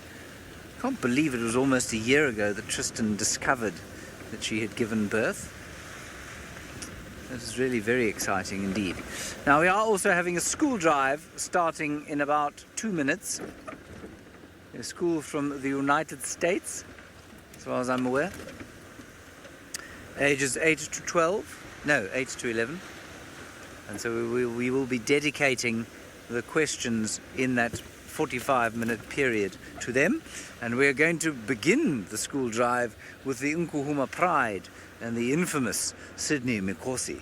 I can't believe it was almost a year ago that Tristan discovered that she had given birth. It is really very exciting indeed. Now we are also having a school drive starting in about 2 minutes. A school from the United States, as far as I'm aware. Ages 8 to 12, no, 8 to 11. And so we will be dedicating the questions in that 45-minute period to them. And we're going to begin the school drive with the Nkuhuma Pride and the infamous Sydney Mikosi.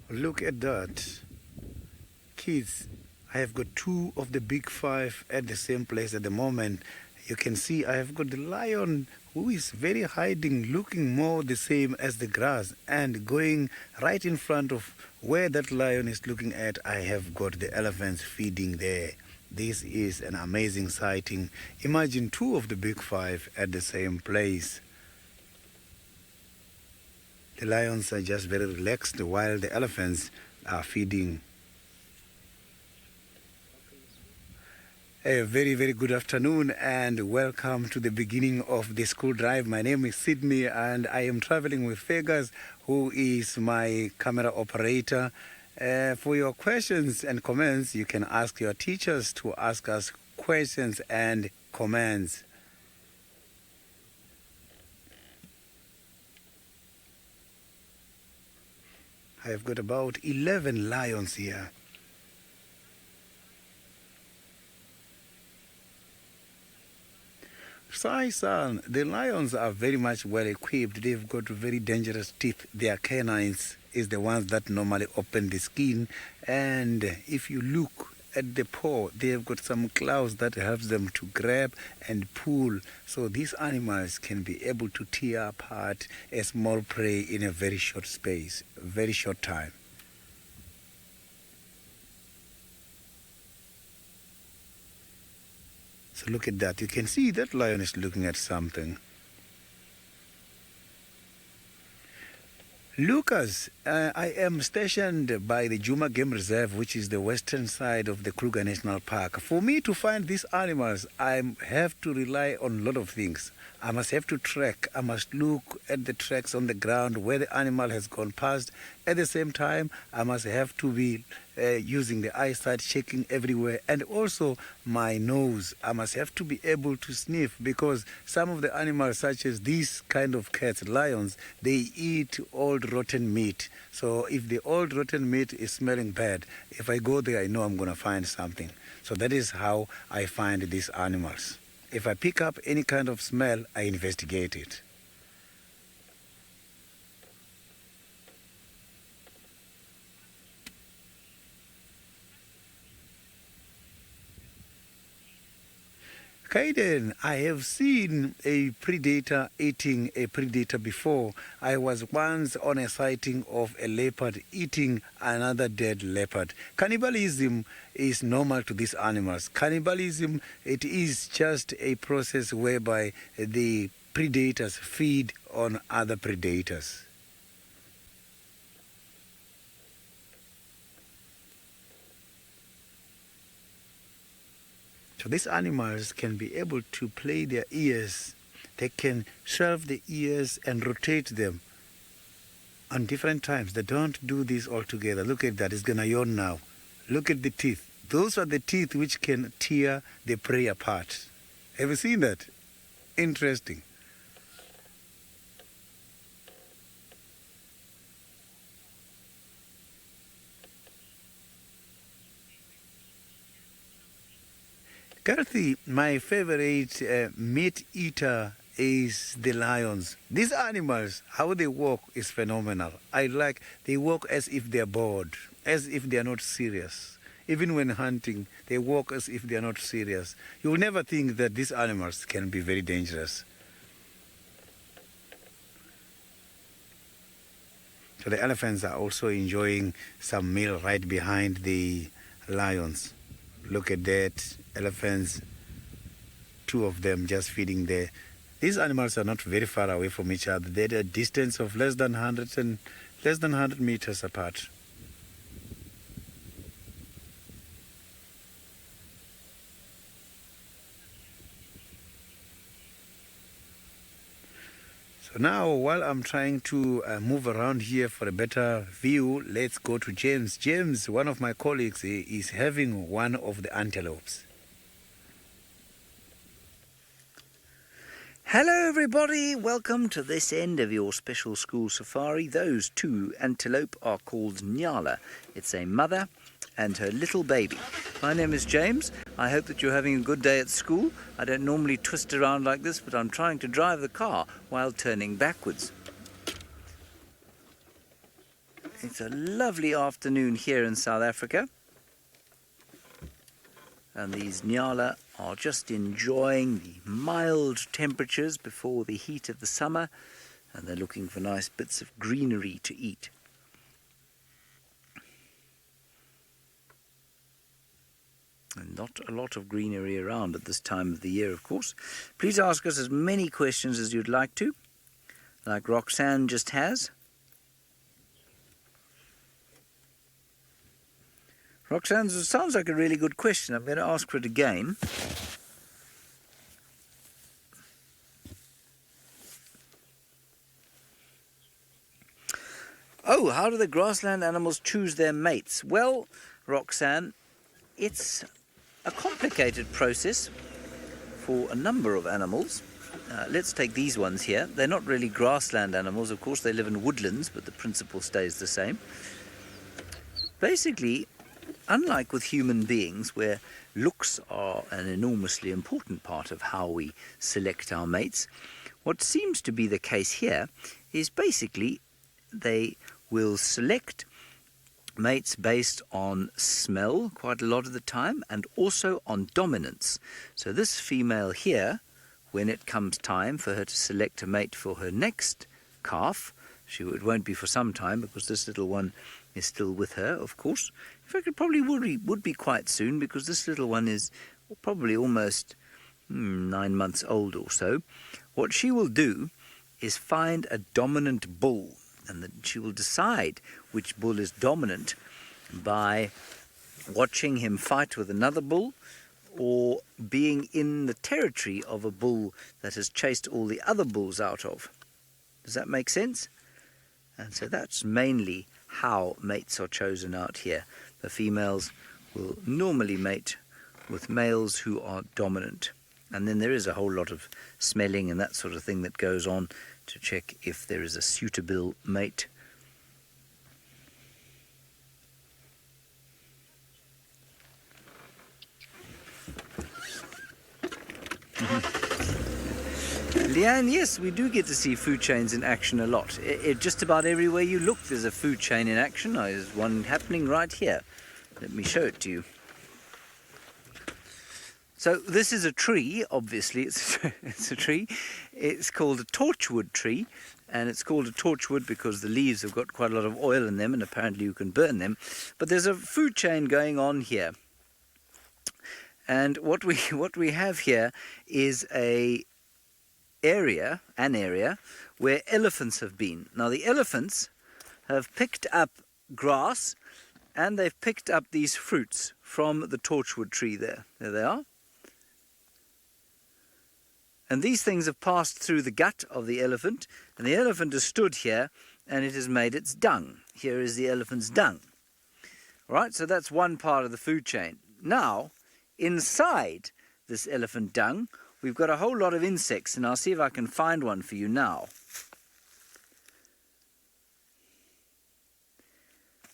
Look at that. Kids, I have got 2 of the big 5 at the same place at the moment. You can see I have got the lion who is very hiding, looking more the same as the grass, and going right in front of where that lion is looking at, I have got the elephants feeding there. This is an amazing sighting. Imagine 2 of the big 5 at the same place. The lions are just very relaxed while the elephants are feeding. A very, very good afternoon and welcome to the beginning of the school drive. My name is Sydney and I am traveling with Fergus, who is my camera operator. For your questions and comments, you can ask your teachers to ask us questions and comments. I have got about 11 lions here. Sabi Sand, the lions are very much well equipped. They've got very dangerous teeth. Their canines is the ones that normally open the skin. And if you look at the paw, they've got some claws that helps them to grab and pull. So these animals can be able to tear apart a small prey in a very short space, very short time. So look at that. You can see that lion is looking at something. Lucas, I am stationed by the Djuma Game Reserve, which is the western side of the Kruger National Park. For me to find these animals, I have to rely on a lot of things. I must have to track. I must look at the tracks on the ground where the animal has gone past. At the same time, I must have to be using the eyesight, checking everywhere, and also my nose. I must have to be able to sniff, because some of the animals, such as these kind of cats, lions, they eat old rotten meat. So if the old rotten meat is smelling bad, if I go there, I know I'm going to find something. So that is how I find these animals. If I pick up any kind of smell, I investigate it. Kaiden, I have seen a predator eating a predator before. I was once on a sighting of a leopard eating another dead leopard. Cannibalism is normal to these animals. Cannibalism, it is just a process whereby the predators feed on other predators. So these animals can be able to play their ears. They can serve the ears and rotate them on different times. They don't do this all together. Look at that. It's going to yawn now. Look at the teeth. Those are the teeth which can tear the prey apart. Have you seen that? Interesting. Kathy, my favorite meat eater is the lions. These animals, how they walk is phenomenal. They walk as if they're bored, as if they're not serious. Even when hunting, they walk as if they're not serious. You will never think that these animals can be very dangerous. So the elephants are also enjoying some meal right behind the lions. Look at that, elephants, 2 of them just feeding there. These animals are not very far away from each other. They're at a distance of less than 100 meters apart. now, while I'm trying to move around here for a better view, let's go to James. James, one of my colleagues, is having one of the antelopes. Hello everybody, welcome to this end of your special school safari. Those two antelope are called Nyala. It's a mother and her little baby. My name is James. I hope that you're having a good day at school. I don't normally twist around like this, but I'm trying to drive the car while turning backwards. It's a lovely afternoon here in South Africa. And these Nyala are just enjoying the mild temperatures before the heat of the summer, and they're looking for nice bits of greenery to eat. And not a lot of greenery around at this time of the year, of course. Please ask us as many questions as you'd like to, like Roxanne just has. Roxanne, it sounds like a really good question. I'm going to ask for it again. Oh, how do the grassland animals choose their mates? Well, Roxanne, it's a complicated process for a number of animals. Let's take these ones here. They're not really grassland animals. Of course, they live in woodlands, but the principle stays the same. Basically, unlike with human beings, where looks are an enormously important part of how we select our mates, what seems to be the case here is basically they will select mates based on smell quite a lot of the time, and also on dominance. So this female here, when it comes time for her to select a mate for her next calf, it won't be for some time because this little one is still with her, of course. In fact, it probably would be quite soon, because this little one is probably almost 9 months old or so. What she will do is find a dominant bull, and then she will decide which bull is dominant by watching him fight with another bull, or being in the territory of a bull that has chased all the other bulls out of. Does that make sense? And so that's mainly how mates are chosen out here. The females will normally mate with males who are dominant. And then there is a whole lot of smelling and that sort of thing that goes on to check if there is a suitable mate. Leanne, yes, we do get to see food chains in action a lot. Just about everywhere you look, there's a food chain in action. There's one happening right here. Let me show it to you. So this is a tree, obviously. It's a tree. It's called a torchwood tree, and it's called a torchwood because the leaves have got quite a lot of oil in them, and apparently you can burn them. But there's a food chain going on here. And what we have here is an area where elephants have been. Now the elephants have picked up grass, and they've picked up these fruits from the torchwood tree there. There they are. And these things have passed through the gut of the elephant, and the elephant has stood here, and it has made its dung. Here is the elephant's dung. All right, so that's one part of the food chain. Now, inside this elephant dung, we've got a whole lot of insects, and I'll see if I can find one for you now.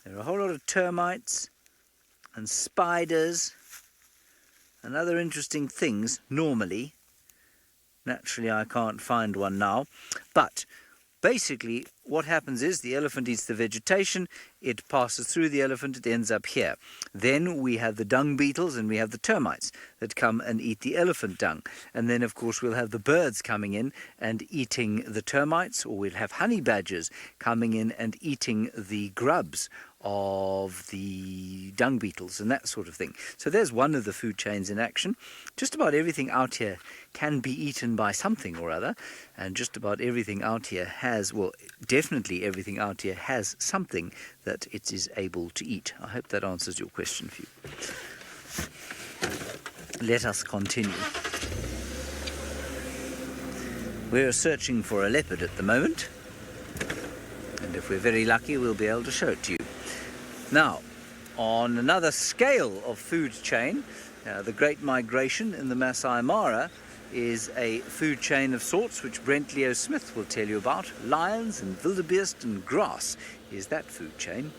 There are a whole lot of termites and spiders and other interesting things normally. Naturally, I can't find one now, but basically what happens is the elephant eats the vegetation, it passes through the elephant, it ends up here. Then we have the dung beetles and we have the termites that come and eat the elephant dung. And then, of course, we'll have the birds coming in and eating the termites, or we'll have honey badgers coming in and eating the grubs of the dung beetles and that sort of thing. So there's one of the food chains in action. Just about everything out here can be eaten by something or other, and just about everything out here has, well, definitely everything out here has something that it is able to eat. I hope that answers your question for you. Let us continue. We're searching for a leopard at the moment, and if we're very lucky we'll be able to show it to you. Now, on another scale of food chain, the Great Migration in the Maasai Mara is a food chain of sorts which Brent Leo Smith will tell you about. Lions and wildebeest and grass is that food chain.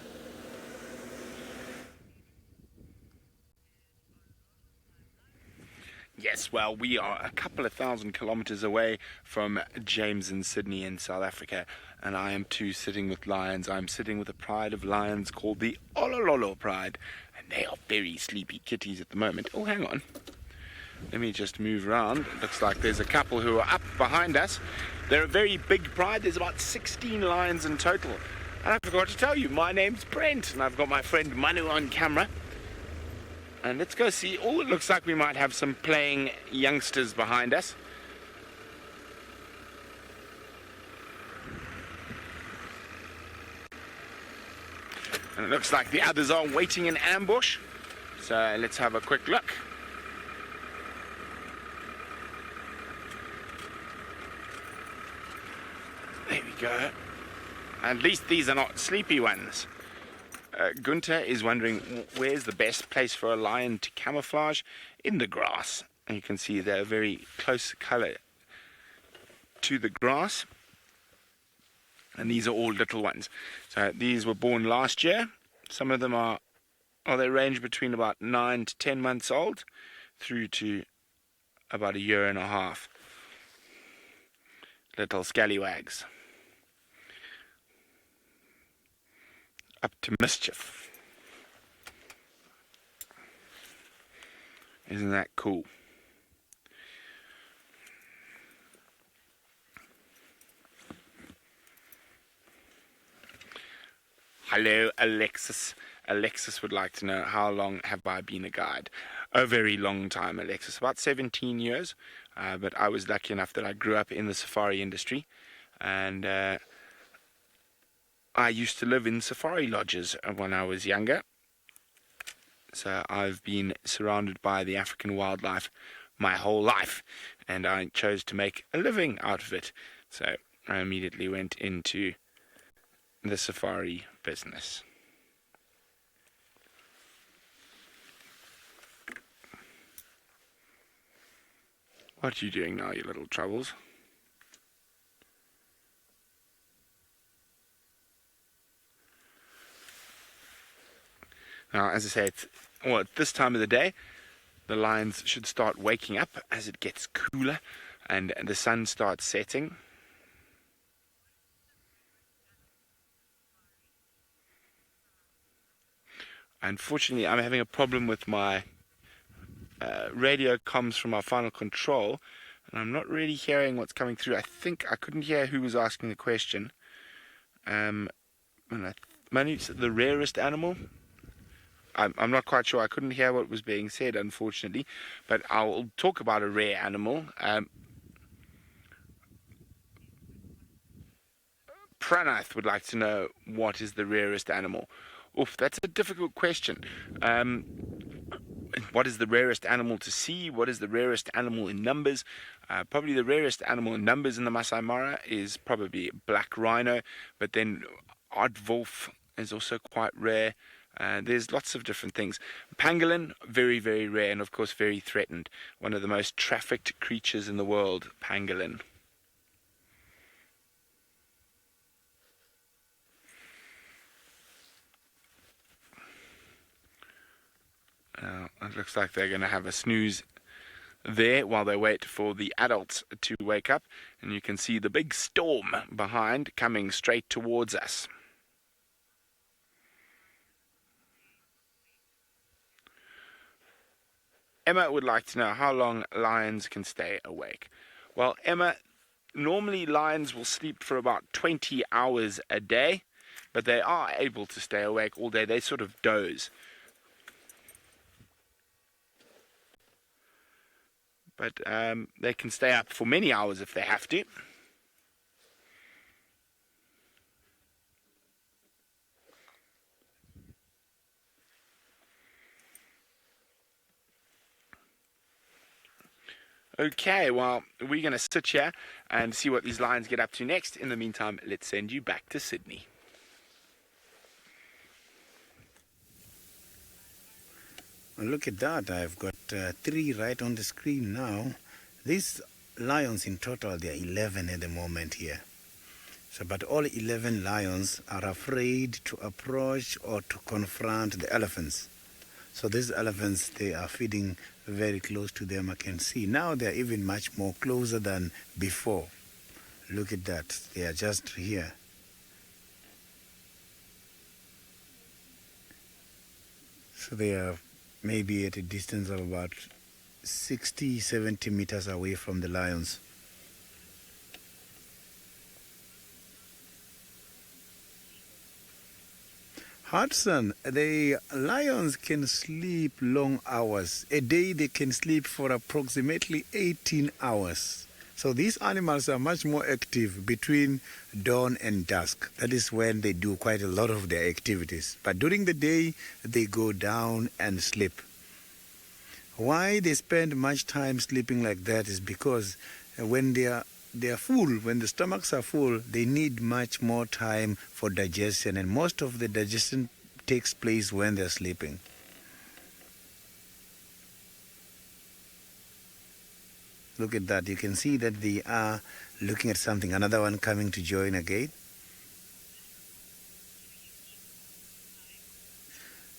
Yes, well, we are a couple of thousand kilometers away from James and Sydney in South Africa, and I am too sitting with lions. I'm sitting with a pride of lions called the Olololo Pride, and they are very sleepy kitties at the moment. Oh, hang on. Let me just move around. It looks like there's a couple who are up behind us. They're a very big pride. There's about 16 lions in total. And I forgot to tell you, my name's Brent, and I've got my friend Manu on camera. And let's go see. Oh, it looks like we might have some playing youngsters behind us. And it looks like the others are waiting in ambush. So let's have a quick look. There we go. At least these are not sleepy ones. Gunther is wondering where's the best place for a lion to camouflage. In the grass. And you can see they're very close colour to the grass. And these are all little ones. So these were born last year. Some of them are, they range between about 9 to 10 months old through to about a year and a half. Little scallywags. Up to mischief. Isn't that cool? Hello, Alexis. Alexis would like to know, how long have I been a guide? A very long time, Alexis. About 17 years. But I was lucky enough that I grew up in the safari industry. And I used to live in safari lodges when I was younger. So I've been surrounded by the African wildlife my whole life. And I chose to make a living out of it. So I immediately went into the safari business. What are you doing now, you little troubles? Now, as I say, at this time of the day, the lions should start waking up as it gets cooler and the sun starts setting. Unfortunately, I'm having a problem with my radio comms from our final control, and I'm not really hearing what's coming through. I think I couldn't hear who was asking the question. Manu said the rarest animal. I'm not quite sure. I couldn't hear what was being said, unfortunately, but I'll talk about a rare animal. Pranath would like to know, what is the rarest animal? Oof, that's a difficult question. What is the rarest animal to see? What is the rarest animal in numbers? Probably the rarest animal in numbers in the Maasai Mara is probably black rhino, but then aardwolf is also quite rare. There's lots of different things. Pangolin, very, very rare, and of course very threatened. One of the most trafficked creatures in the world, pangolin. It looks like they're going to have a snooze there while they wait for the adults to wake up. And you can see the big storm behind coming straight towards us. Emma would like to know how long lions can stay awake. Well, Emma, normally lions will sleep for about 20 hours a day, but they are able to stay awake all day. They sort of doze. But they can stay up for many hours if they have to. Okay, well, we're going to sit here and see what these lions get up to next. In the meantime, let's send you back to Sydney. Look at that, I've got 3 right on the screen now. These lions in total, there are 11 at the moment here. So, but all 11 lions are afraid to approach or to confront the elephants. So these elephants, they are feeding very close to them. I can see now they're even much more closer than before. Look at that, they are just here. So they are maybe at a distance of about 60-70 meters away from the lions. Hudson, the lions can sleep long hours. A day they can sleep for approximately 18 hours. So these animals are much more active between dawn and dusk. That is when they do quite a lot of their activities. But during the day, they go down and sleep. Why they spend much time sleeping like that is because when they are full, when the stomachs are full, they need much more time for digestion, and most of the digestion takes place when they're sleeping. Look at that, you can see that they are looking at something. Another one coming to join again.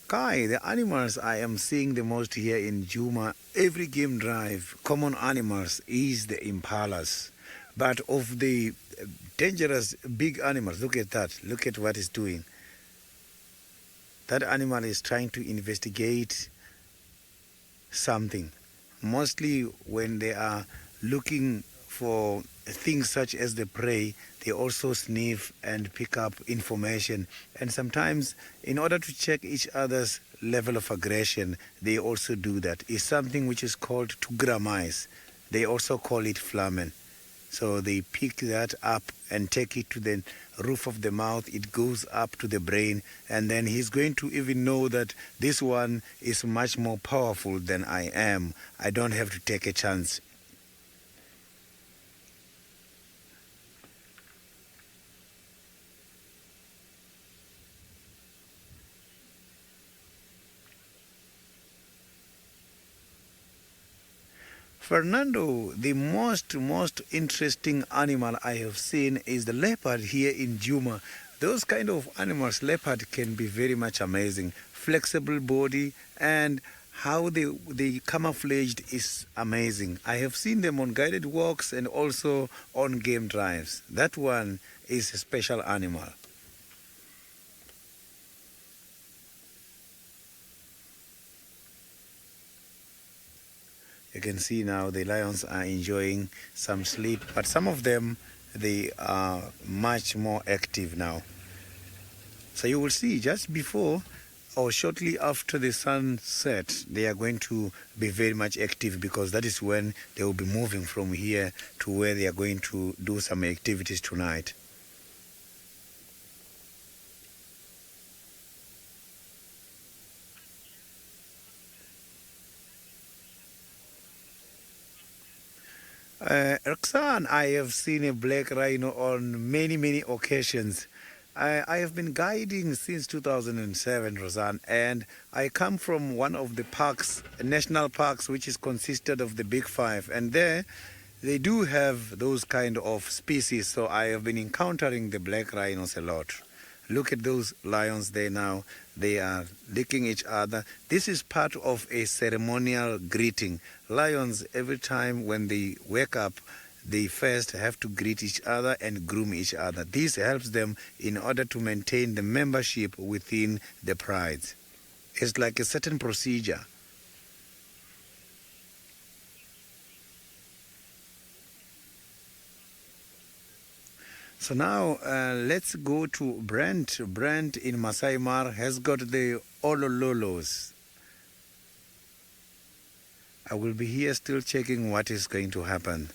Kai, the animals I am seeing the most here in Djuma, every game drive, common animals is the impalas. But of the dangerous big animals, look at that, look at what it's doing. That animal is trying to investigate something. Mostly when they are looking for things such as the prey, they also sniff and pick up information. And sometimes, in order to check each other's level of aggression, they also do that. It's something which is called to gramize. They also call it flamen. So they pick that up and take it to the roof of the mouth. It goes up to the brain, and then he's going to even know that this one is much more powerful than I am. I don't have to take a chance. Fernando, the most interesting animal I have seen is the leopard here in Djuma. Those kind of animals, leopard, can be very much amazing. Flexible body, and how they camouflaged is amazing. I have seen them on guided walks and also on game drives. That one is a special animal. You can see now the lions are enjoying some sleep, but some of them, they are much more active now. So you will see just before or shortly after the sun sets, they are going to be very much active, because that is when they will be moving from here to where they are going to do some activities tonight. Roxanne, I have seen a black rhino on many occasions. I have been guiding since 2007, Roxanne, and I come from one of the parks, national parks, which is consisted of the Big Five, and there they do have those kind of species, so I have been encountering the black rhinos a lot. Look at those lions there now. They are licking each other. This is part of a ceremonial greeting. Lions, every time when they wake up, they first have to greet each other and groom each other. This helps them in order to maintain the membership within the pride. It's like a certain procedure. So now let's go to Brent. Brent in Maasai Mara has got the olololos. I will be here still checking what is going to happen.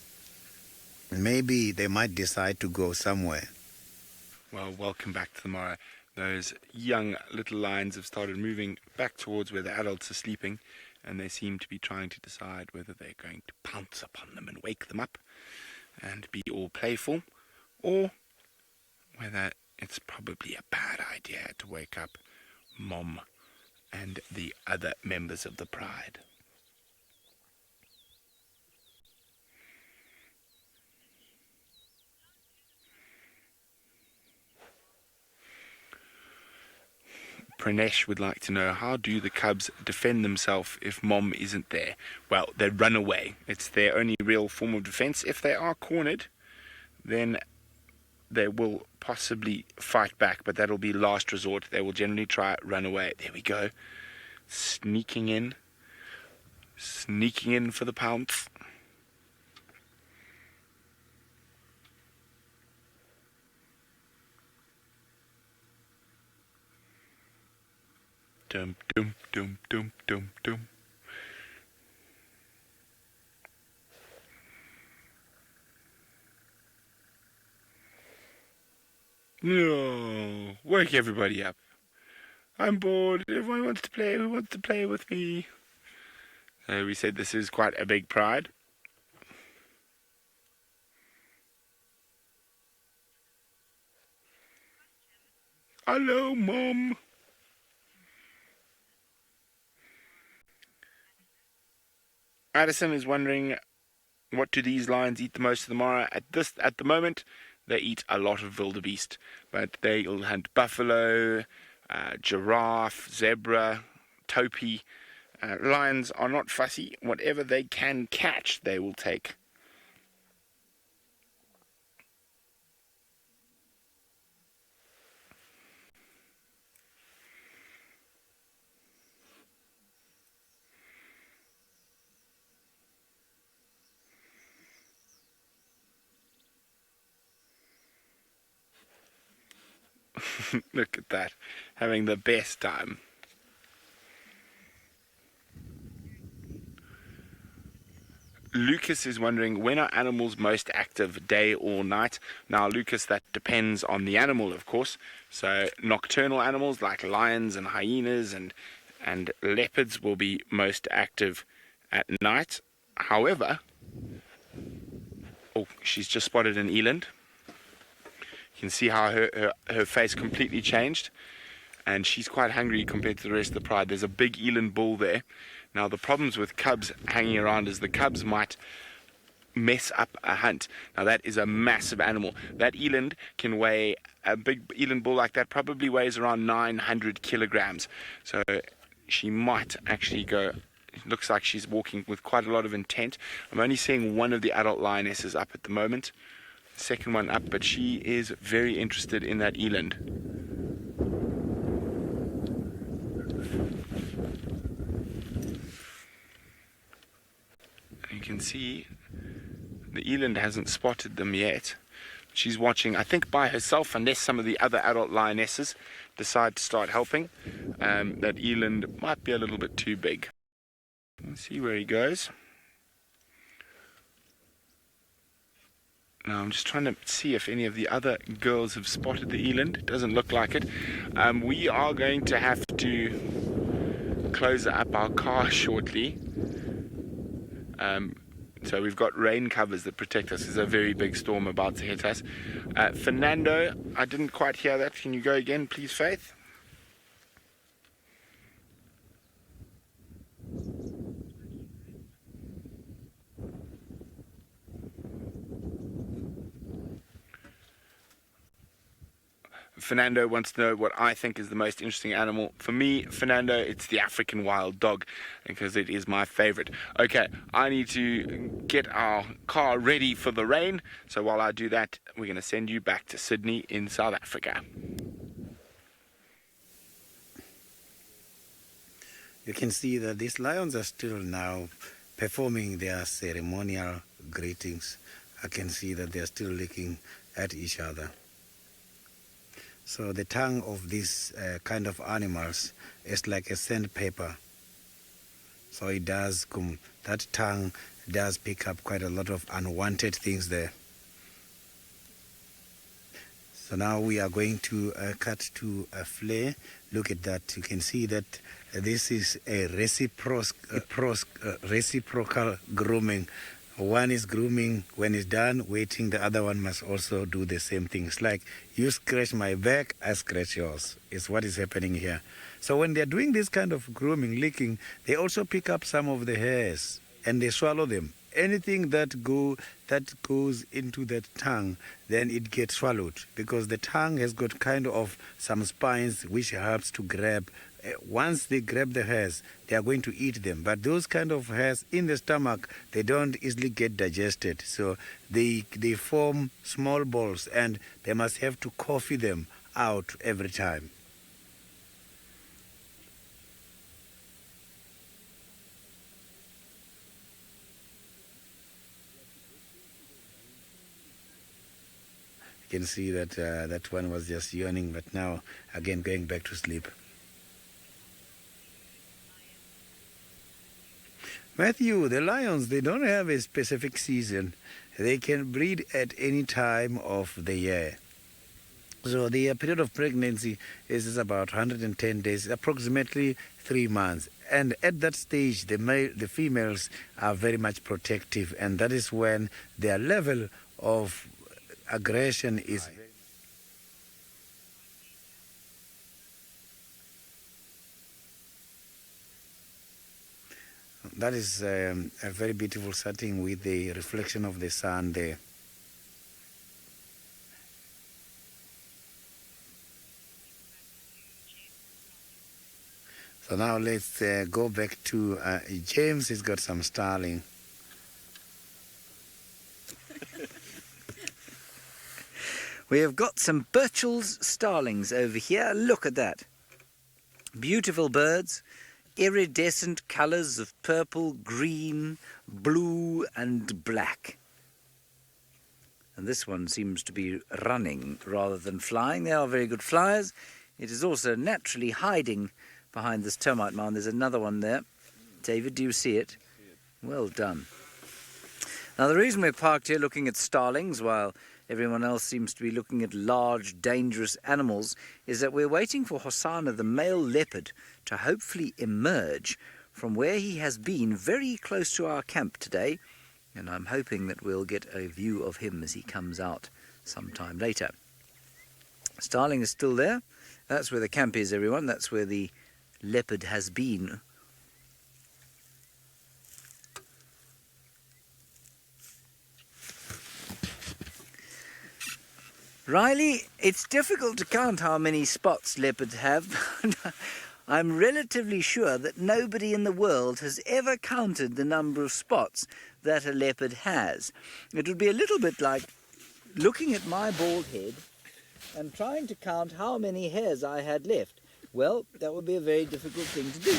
Maybe they might decide to go somewhere. Well, welcome back to the Mara. Those young little lions have started moving back towards where the adults are sleeping, and they seem to be trying to decide whether they're going to pounce upon them and wake them up and be all playful, or whether it's probably a bad idea to wake up Mom and the other members of the pride. Pranesh would like to know, how do the cubs defend themselves if Mom isn't there? Well, they run away. It's their only real form of defense. If they are cornered, then they will possibly fight back, but that'll be last resort. They will generally try run away. There we go. Sneaking in for the pounce. Dum dum dum dum dum dum. No, wake everybody up. I'm bored. Everyone wants to play. Who wants to play with me? So we said this is quite a big pride. Hello, Mom. Addison is wondering, what do these lions eat the most of the Mara? At the moment, they eat a lot of wildebeest, but they'll hunt buffalo, giraffe, zebra, topi. Lions are not fussy. Whatever they can catch, they will take. Look at that, having the best time. Lucas is wondering, when are animals most active, day or night? Now, Lucas, that depends on the animal, of course. So nocturnal animals like lions and hyenas and leopards will be most active at night. However, oh, she's just spotted an eland. You can see how her face completely changed, and she's quite hungry compared to the rest of the pride. There's a big eland bull there. Now, the problems with cubs hanging around is the cubs might mess up a hunt. Now, that is a massive animal. That eland can weigh, a big eland bull like that probably weighs around 900 kilograms. So she might actually go. It looks like she's walking with quite a lot of intent. I'm only seeing one of the adult lionesses up at the moment. Second one up, but she is very interested in that eland. You can see the eland hasn't spotted them yet. She's watching, I think, by herself, unless some of the other adult lionesses decide to start helping. That eland might be a little bit too big. Let's see where he goes. Now I'm just trying to see if any of the other girls have spotted the eland. It doesn't look like it. We are going to have to close up our car shortly. So we've got rain covers that protect us. There's a very big storm about to hit us. Fernando, I didn't quite hear that. Can you go again, please, Faith? Fernando wants to know what I think is the most interesting animal. For me, Fernando, it's the African wild dog, because it is my favorite. Okay, I need to get our car ready for the rain. So while I do that, we're going to send you back to Sydney in South Africa. You can see that these lions are still now performing their ceremonial greetings. I can see that they are still looking at each other. So the tongue of these kind of animals is like a sandpaper. So it does that tongue does pick up quite a lot of unwanted things there. So now we are going to cut to a flare. Look at that. You can see that this is a reciprocal grooming. One is grooming, when it's done, waiting, the other one must also do the same thing. It's like, you scratch my back, I scratch yours. It's what is happening here. So when they're doing this kind of grooming, licking, they also pick up some of the hairs and they swallow them. Anything that goes into that tongue, then it gets swallowed, because the tongue has got kind of some spines which helps to grab. Once they grab the hairs, they are going to eat them. But those kind of hairs in the stomach, they don't easily get digested. So they form small balls, and they must have to coffee them out every time. You can see that that one was just yawning, but now again going back to sleep. Matthew, the lions, they don't have a specific season. They can breed at any time of the year. So the period of pregnancy is about 110 days, approximately 3 months. And at that stage, the females are very much protective, and that is when their level of aggression is. That is a very beautiful setting with the reflection of the sun there. So now let's go back to James. He's got some starling. We have got some Burchell's starlings over here. Look at that. Beautiful birds, iridescent colours of purple, green, blue and black. And this one seems to be running rather than flying. They are very good flyers. It is also naturally hiding behind this termite mound. There's another one there. David, do you see it? Well done. Now, the reason we're parked here looking at starlings while everyone else seems to be looking at large, dangerous animals is that we're waiting for Hosanna, the male leopard, to hopefully emerge from where he has been very close to our camp today. And I'm hoping that we'll get a view of him as he comes out sometime later. Starling is still there. That's where the camp is, everyone. That's where the leopard has been. Riley, it's difficult to count how many spots leopards have. I'm relatively sure that nobody in the world has ever counted the number of spots that a leopard has. It would be a little bit like looking at my bald head and trying to count how many hairs I had left. Well, that would be a very difficult thing to do.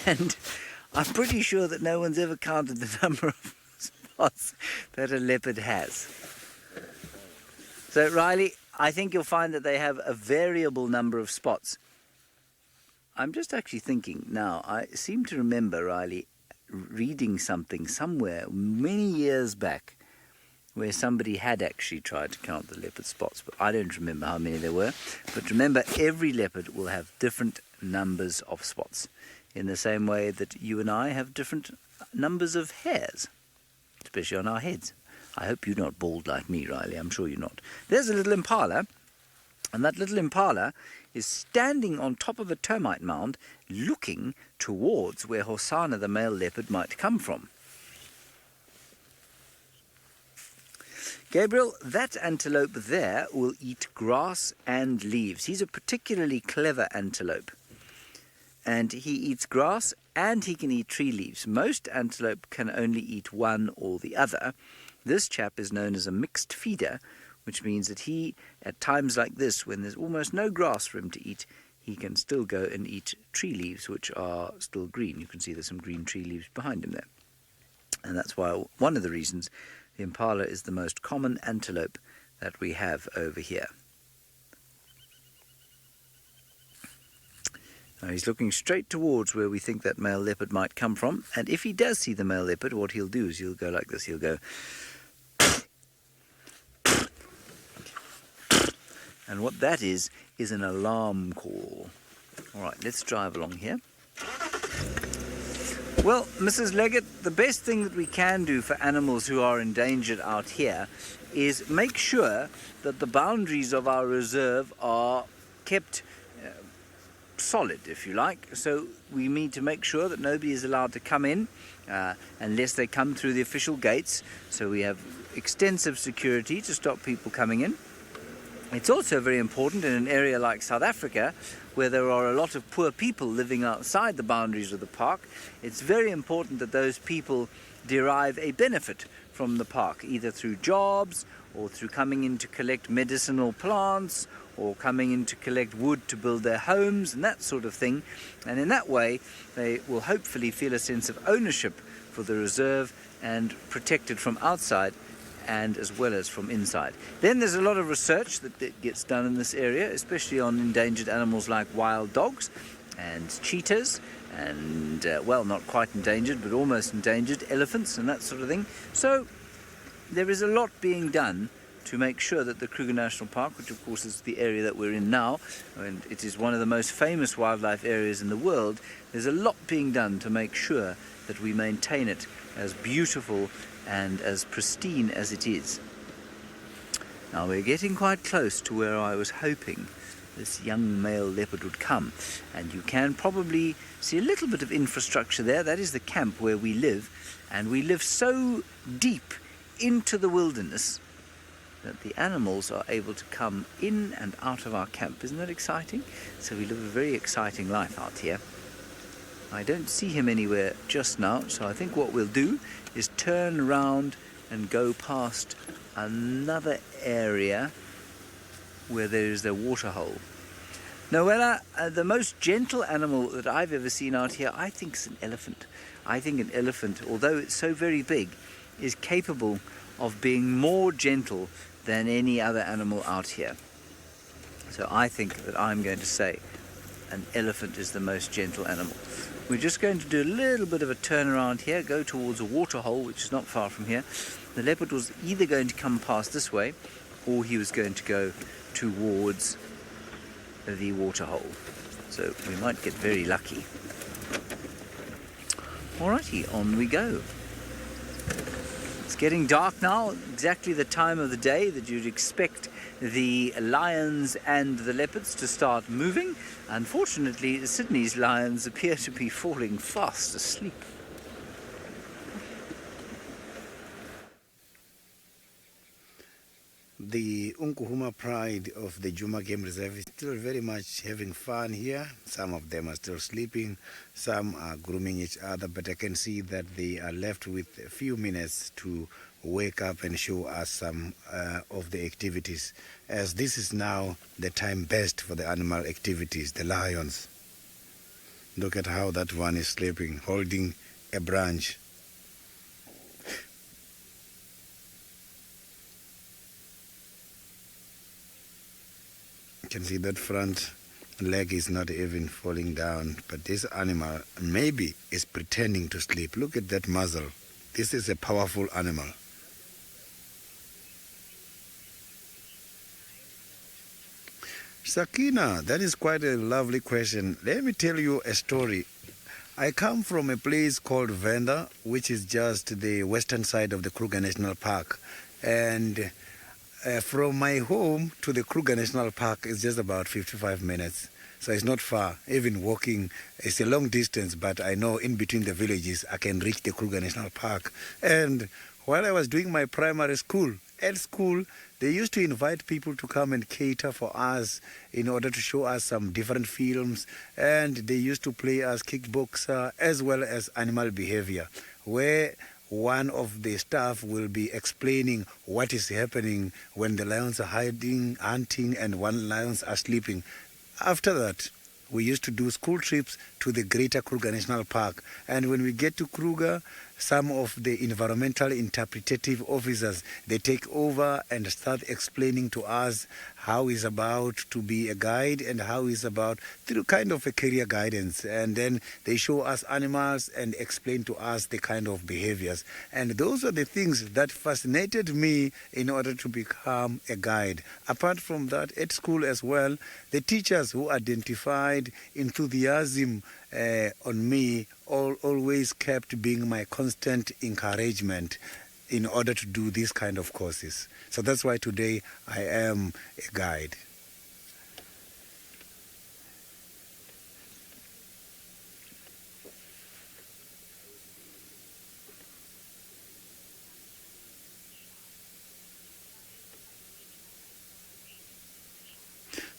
And I'm pretty sure that no one's ever counted the number of spots that a leopard has. So, Riley, I think you'll find that they have a variable number of spots. I'm just actually thinking now, I seem to remember, Riley, reading something somewhere many years back where somebody had actually tried to count the leopard spots, but I don't remember how many there were. But remember, every leopard will have different numbers of spots, in the same way that you and I have different numbers of hairs, especially on our heads. I hope you're not bald like me, Riley. I'm sure you're not. There's a little impala, and that little impala is standing on top of a termite mound looking towards where Hosanna, the male leopard, might come from. Gabriel, that antelope there will eat grass and leaves. He's a particularly clever antelope. And he eats grass and he can eat tree leaves. Most antelope can only eat one or the other. This chap is known as a mixed feeder, which means that he, at times like this, when there's almost no grass for him to eat, he can still go and eat tree leaves, which are still green. You can see there's some green tree leaves behind him there. And that's why one of the reasons the impala is the most common antelope that we have over here. Now he's looking straight towards where we think that male leopard might come from, and if he does see the male leopard, what he'll do is he'll go like this. He'll go And what that is an alarm call. All right, let's drive along here. Well, Mrs. Leggett, the best thing that we can do for animals who are endangered out here is make sure that the boundaries of our reserve are kept solid, if you like. So we need to make sure that nobody is allowed to come in unless they come through the official gates. So we have extensive security to stop people coming in. It's also very important in an area like South Africa, where there are a lot of poor people living outside the boundaries of the park. It's very important that those people derive a benefit from the park, either through jobs or through coming in to collect medicinal plants or coming in to collect wood to build their homes and that sort of thing. And in that way, they will hopefully feel a sense of ownership for the reserve and protect it from outside and as well as from inside. Then there's a lot of research that gets done in this area, especially on endangered animals like wild dogs and cheetahs and, well, not quite endangered, but almost endangered, elephants and that sort of thing. So there is a lot being done to make sure that the Kruger National Park, which of course is the area that we're in now, and it is one of the most famous wildlife areas in the world, there's a lot being done to make sure that we maintain it as beautiful and as pristine as it is. Now we're getting quite close to where I was hoping this young male leopard would come, and you can probably see a little bit of infrastructure there. That is the camp where we live, and we live so deep into the wilderness that the animals are able to come in and out of our camp. Isn't that exciting? So we live a very exciting life out here. I don't see him anywhere just now, so I think what we'll do is turn around and go past another area where there is a water hole. Nyala, the most gentle animal that I've ever seen out here, I think, is an elephant. I think an elephant, although it's so very big, is capable of being more gentle than any other animal out here. So I think that I'm going to say an elephant is the most gentle animal. We're just going to do a little bit of a turnaround here, go towards a water hole, which is not far from here. The leopard was either going to come past this way, or he was going to go towards the water hole. So we might get very lucky. Alrighty, on we go. It's getting dark now, exactly the time of the day that you'd expect the lions and the leopards to start moving. Unfortunately, Sydney's lions appear to be falling fast asleep. The Unkuhuma pride of the Djuma Game Reserve is still very much having fun here. Some of them are still sleeping, some are grooming each other, but I can see that they are left with a few minutes to wake up and show us some of the activities, as this is now the time best for the animal activities, the lions. Look at how that one is sleeping, holding a branch. You can see that front leg is not even falling down, but this animal maybe is pretending to sleep. Look at that muzzle. This is a powerful animal. Sakina, that is quite a lovely question. Let me tell you a story. I come from a place called Venda, which is just the western side of the Kruger National Park. And from my home to the Kruger National Park is just about 55 minutes. So it's not far. Even walking, it's a long distance, but I know in between the villages I can reach the Kruger National Park. And while I was doing my primary school, at school, they used to invite people to come and cater for us in order to show us some different films, and they used to play us kickboxer as well as animal behavior, where one of the staff will be explaining what is happening when the lions are hiding, hunting, and when lions are sleeping. After that, we used to do school trips to the greater Kruger National Park. And when we get to Kruger, some of the environmental interpretative officers, they take over and start explaining to us how is about to be a guide and how is about through kind of a career guidance. And then they show us animals and explain to us the kind of behaviors. And those are the things that fascinated me in order to become a guide. Apart from that, at school as well, the teachers who identified enthusiasm on me always kept being my constant encouragement in order to do these kind of courses. So that's why today I am a guide.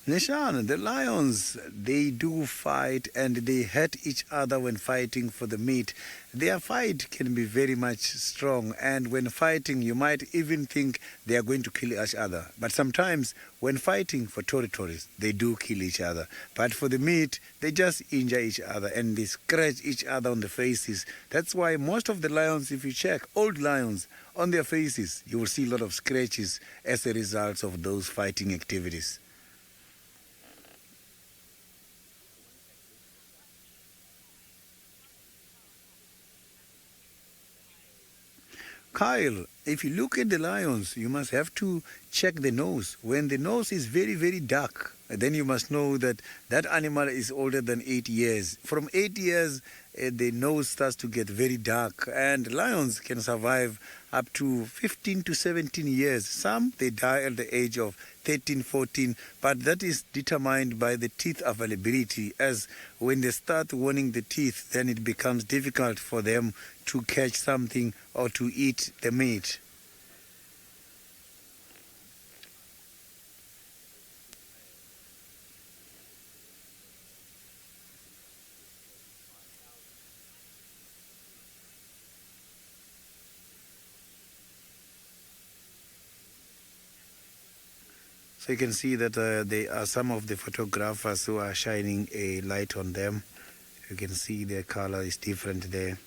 Nishan, the lions, they do fight and they hurt each other when fighting for the meat. Their fight can be very much strong, and when fighting you might even think they are going to kill each other. But sometimes when fighting for territories, they do kill each other. But for the meat, they just injure each other and they scratch each other on the faces. That's why most of the lions, if you check, old lions, on their faces, you will see a lot of scratches as a result of those fighting activities. Kyle, if you look at the lions, you must have to check the nose. When the nose is very, very dark, then you must know that that animal is older than 8 years. From 8 years, the nose starts to get very dark, and lions can survive up to 15 to 17 years. Some, they die at the age of 13, 14, but that is determined by the teeth availability, as when they start wanting the teeth, then it becomes difficult for them to catch something or to eat the meat. So you can see that there are some of the photographers who are shining a light on them. You can see their color is different there.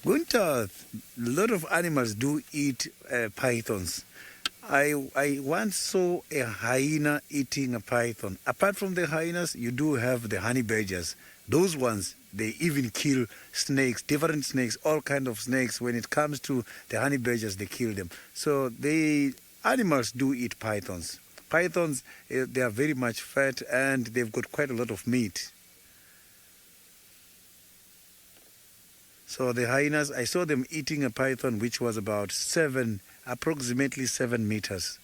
Gunther, a lot of animals do eat pythons. I once saw a hyena eating a python. Apart from the hyenas, you do have the honey badgers. Those ones, they even kill snakes, different snakes, all kind of snakes. When it comes to the honey badgers, they kill them. So the animals do eat pythons. Pythons, they are very much fat and they've got quite a lot of meat. So the hyenas, I saw them eating a python which was about approximately 7 meters.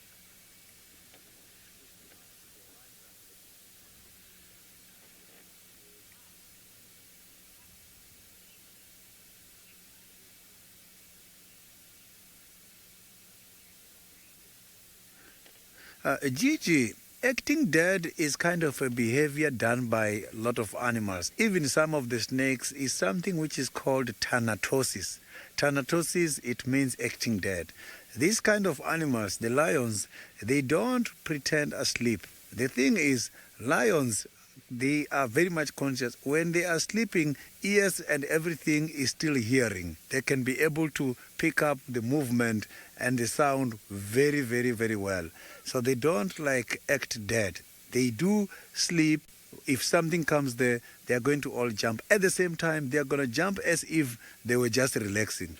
Gigi, acting dead is kind of a behavior done by a lot of animals. Even some of the snakes is something which is called thanatosis. Thanatosis, it means acting dead. These kind of animals, the lions, they don't pretend asleep. The thing is, lions, they are very much conscious. When they are sleeping, ears and everything is still hearing. They can be able to pick up the movement and the sound very, very, very well. So they don't like act dead. They do sleep. If something comes there, they are going to all jump. At the same time, they are going to jump as if they were just relaxing.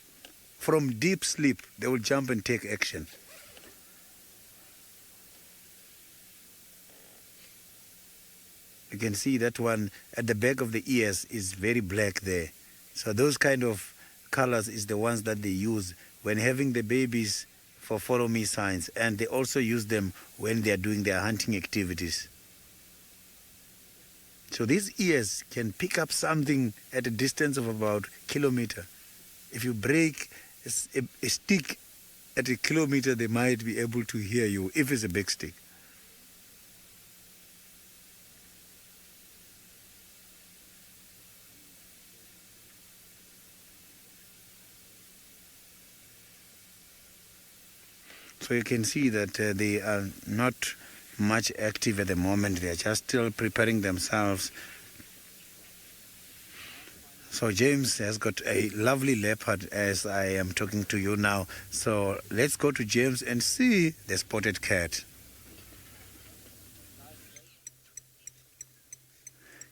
From deep sleep, they will jump and take action. You can see that one at the back of the ears is very black there. So those kind of colors is the ones that they use when having the babies for follow me signs, and they also use them when they are doing their hunting activities. So these ears can pick up something at a distance of about a kilometer. If you break a stick at a kilometer, they might be able to hear you if it's a big stick. So you can see that they are not much active at the moment. They are just still preparing themselves. So James has got a lovely leopard as I am talking to you now. So let's go to James and see the spotted cat.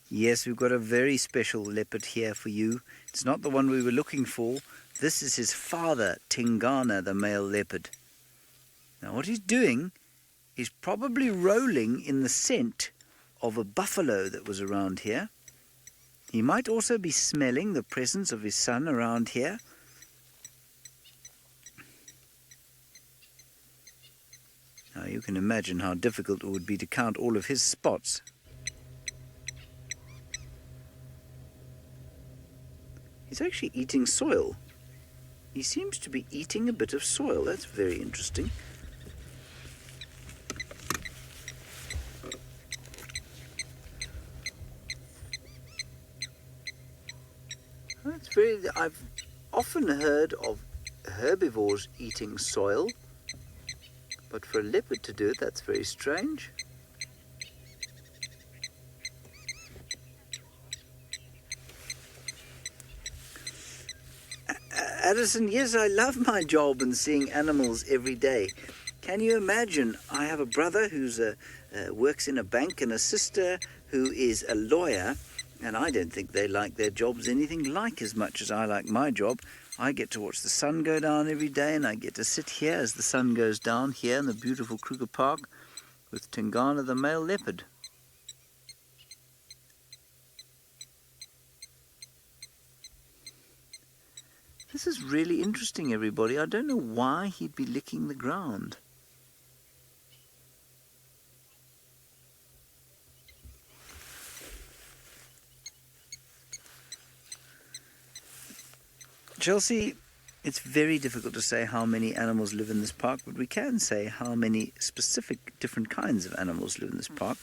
Yes, we've got a very special leopard here for you. It's not the one we were looking for. This is his father, Tingana, the male leopard. Now what he's doing is probably rolling in the scent of a buffalo that was around here. He might also be smelling the presence of his son around here. Now you can imagine how difficult it would be to count all of his spots. He's actually eating soil. He seems to be eating a bit of soil. That's very interesting. I've often heard of herbivores eating soil, but for a leopard to do it, that's very strange. Addison, yes, I love my job and seeing animals every day. Can you imagine? I have a brother who's works in a bank and a sister who is a lawyer, and I don't think they like their jobs anything like as much as I like my job. I get to watch the sun go down every day, and I get to sit here as the sun goes down here in the beautiful Kruger Park with Tingana, the male leopard. This is really interesting, everybody. I don't know why he'd be licking the ground. Chelsea, it's very difficult to say how many animals live in this park, but we can say how many specific different kinds of animals live in this park.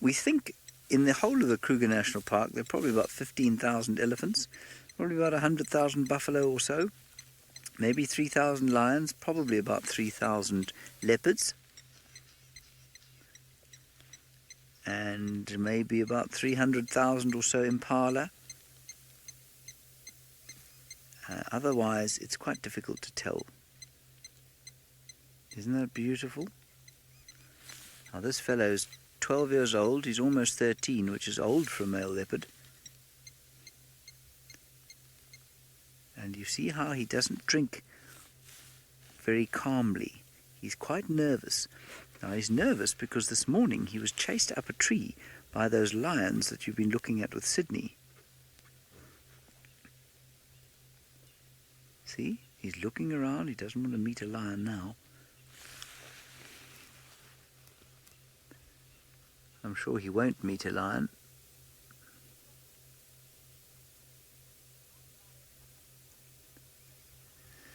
We think in the whole of the Kruger National Park there are probably about 15,000 elephants, probably about 100,000 buffalo or so, maybe 3,000 lions, probably about 3,000 leopards, and maybe about 300,000 or so impala. Otherwise, it's quite difficult to tell. Isn't that beautiful? Now, this fellow's 12 years old. He's almost 13, which is old for a male leopard. And you see how he doesn't drink very calmly. He's quite nervous. Now, he's nervous because this morning he was chased up a tree by those lions that you've been looking at with Sydney. See, he's looking around. He doesn't want to meet a lion now. I'm sure he won't meet a lion.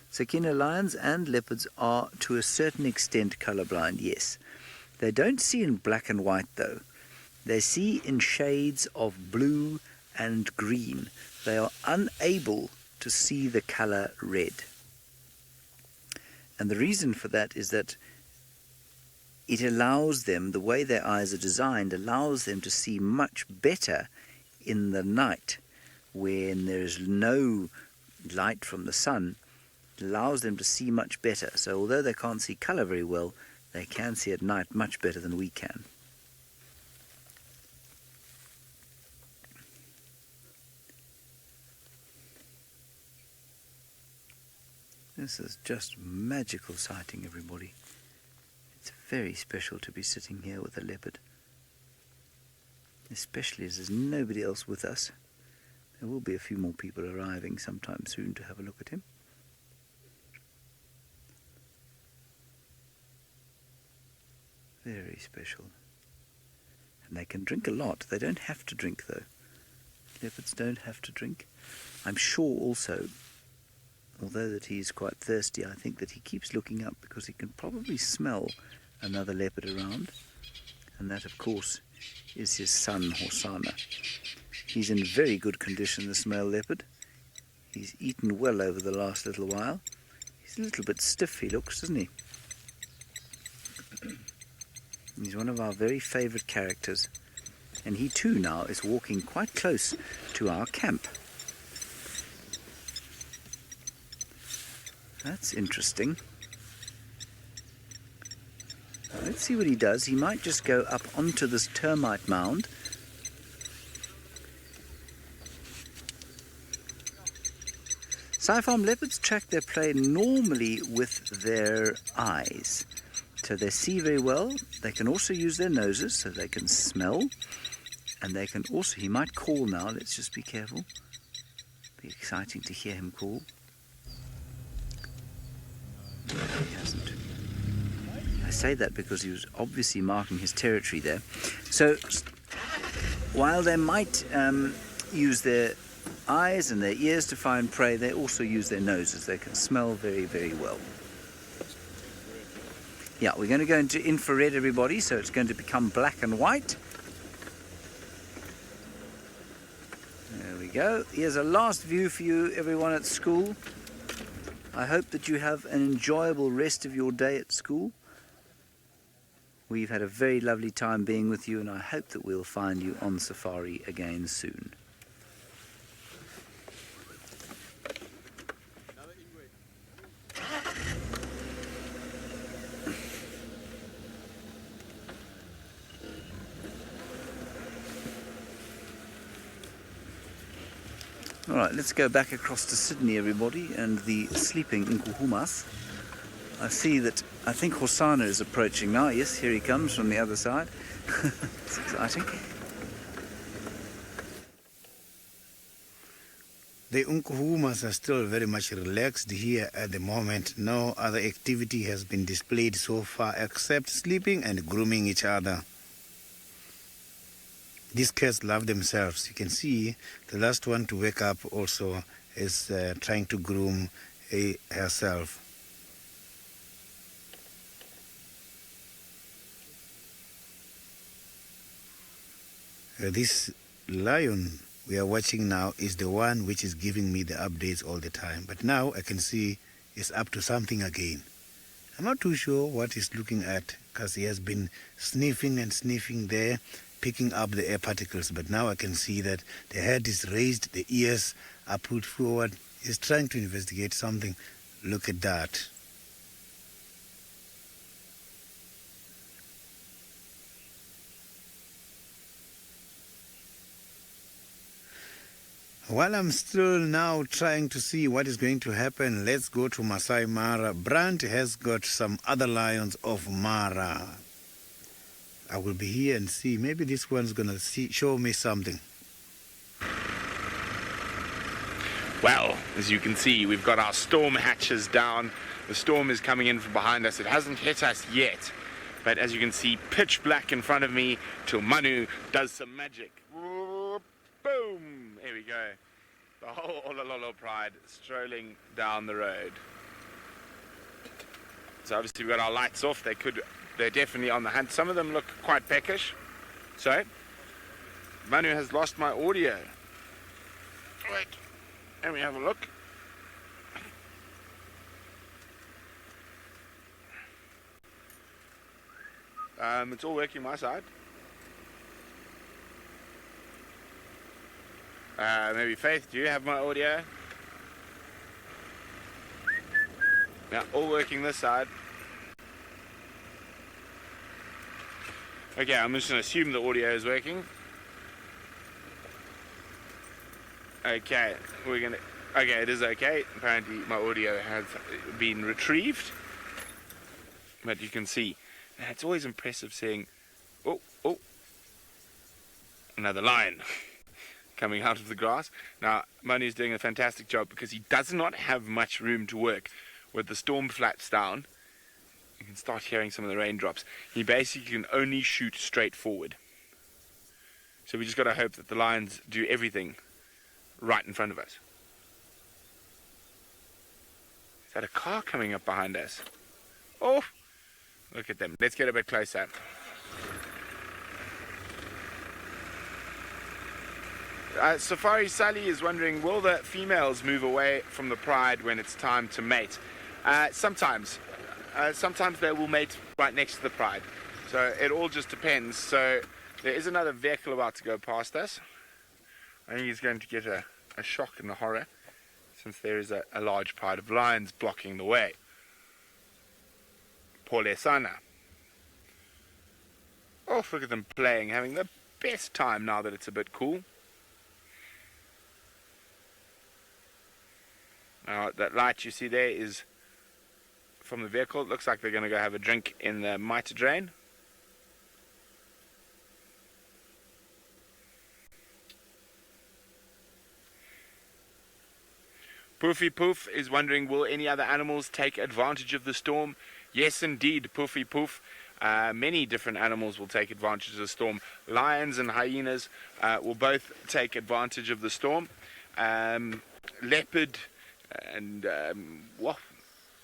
Sakina, lions and leopards are to a certain extent colorblind, yes. They don't see in black and white though. They see in shades of blue and green. They are unable to see the color red. And the reason for that is that it allows them, the way their eyes are designed, allows them to see much better in the night when there is no light from the sun. It allows them to see much better. So although they can't see color very well, they can see at night much better than we can. This is just magical sighting, everybody. It's very special to be sitting here with a leopard, especially as there's nobody else with us. There will be a few more people arriving sometime soon to have a look at him. Very special. And they can drink a lot. They don't have to drink, though. Leopards don't have to drink. I'm sure also, although that he's quite thirsty, I think that he keeps looking up because he can probably smell another leopard around. And that, of course, is his son, Hosana. He's in very good condition, this male leopard. He's eaten well over the last little while. He's He's a little bit stiff, he looks, doesn't he? He's one of our very favourite characters. And he too now is walking quite close to our camp. That's interesting. Let's see what he does. He might just go up onto this termite mound. Saifarm leopards track their prey normally with their eyes. So they see very well. They can also use their noses so they can smell. And they can also, he might call now. Let's just be careful. Be exciting to hear him call. No, he hasn't. I say that because he was obviously marking his territory there. So while they might use their eyes and their ears to find prey, they also use their noses. They can smell very, very well. Yeah, we're going to go into infrared, everybody, so it's going to become black and white. There we go. Here's a last view for you, everyone at school. I hope that you have an enjoyable rest of your day at school. We've had a very lovely time being with you, and I hope that we'll find you on safari again soon. All right, let's go back across to Sydney, everybody, and the sleeping Nkuhumas. I see that, I think Hosana is approaching now. Yes, here he comes from the other side. It's exciting. The Nkuhumas are still very much relaxed here at the moment. No other activity has been displayed so far except sleeping and grooming each other. These cats love themselves. You can see the last one to wake up also is trying to groom herself. This lion we are watching now is the one which is giving me the updates all the time. But now I can see it's up to something again. I'm not too sure what he's looking at because he has been sniffing and sniffing there, picking up the air particles, but now I can see that the head is raised, the ears are put forward. He's trying to investigate something. Look at that. While I'm still now trying to see what is going to happen, let's go to Maasai Mara. Brant has got some other lions of Mara. I will be here and see. Maybe this one's going to show me something. Well, as you can see, we've got our storm hatches down. The storm is coming in from behind us. It hasn't hit us yet. But as you can see, pitch black in front of me till Manu does some magic. Boom! Here we go. The whole Olololo Pride strolling down the road. So obviously we've got our lights off. They're definitely on the hunt. Some of them look quite peckish. So, Manu has lost my audio. Wait, let me have a look. It's all working my side. Maybe Faith, do you have my audio? Yeah, all working this side. Okay, I'm just going to assume the audio is working. Okay, okay, it is okay. Apparently my audio has been retrieved. But you can see, it's always impressive seeing, another lion coming out of the grass. Now, Manu's doing a fantastic job because he does not have much room to work. With the storm flats down, you can start hearing some of the raindrops. He basically can only shoot straight forward. So we just got to hope that the lions do everything right in front of us. Is that a car coming up behind us? Oh, look at them. Let's get a bit closer. Safari Sally is wondering, will the females move away from the pride when it's time to mate? Sometimes they will mate right next to the pride. So it all just depends. So there is another vehicle about to go past us. I think he's going to get a shock and a horror, since there is a large pride of lions blocking the way. Pole sana. Oh, look at them playing, having the best time now that it's a bit cool. Now, that light you see there is from the vehicle. It looks like they're going to go have a drink in the mitre drain. Poofy Poof is wondering, will any other animals take advantage of the storm? Yes, indeed, Poofy Poof. Many different animals will take advantage of the storm. Lions and hyenas will both take advantage of the storm. Leopard and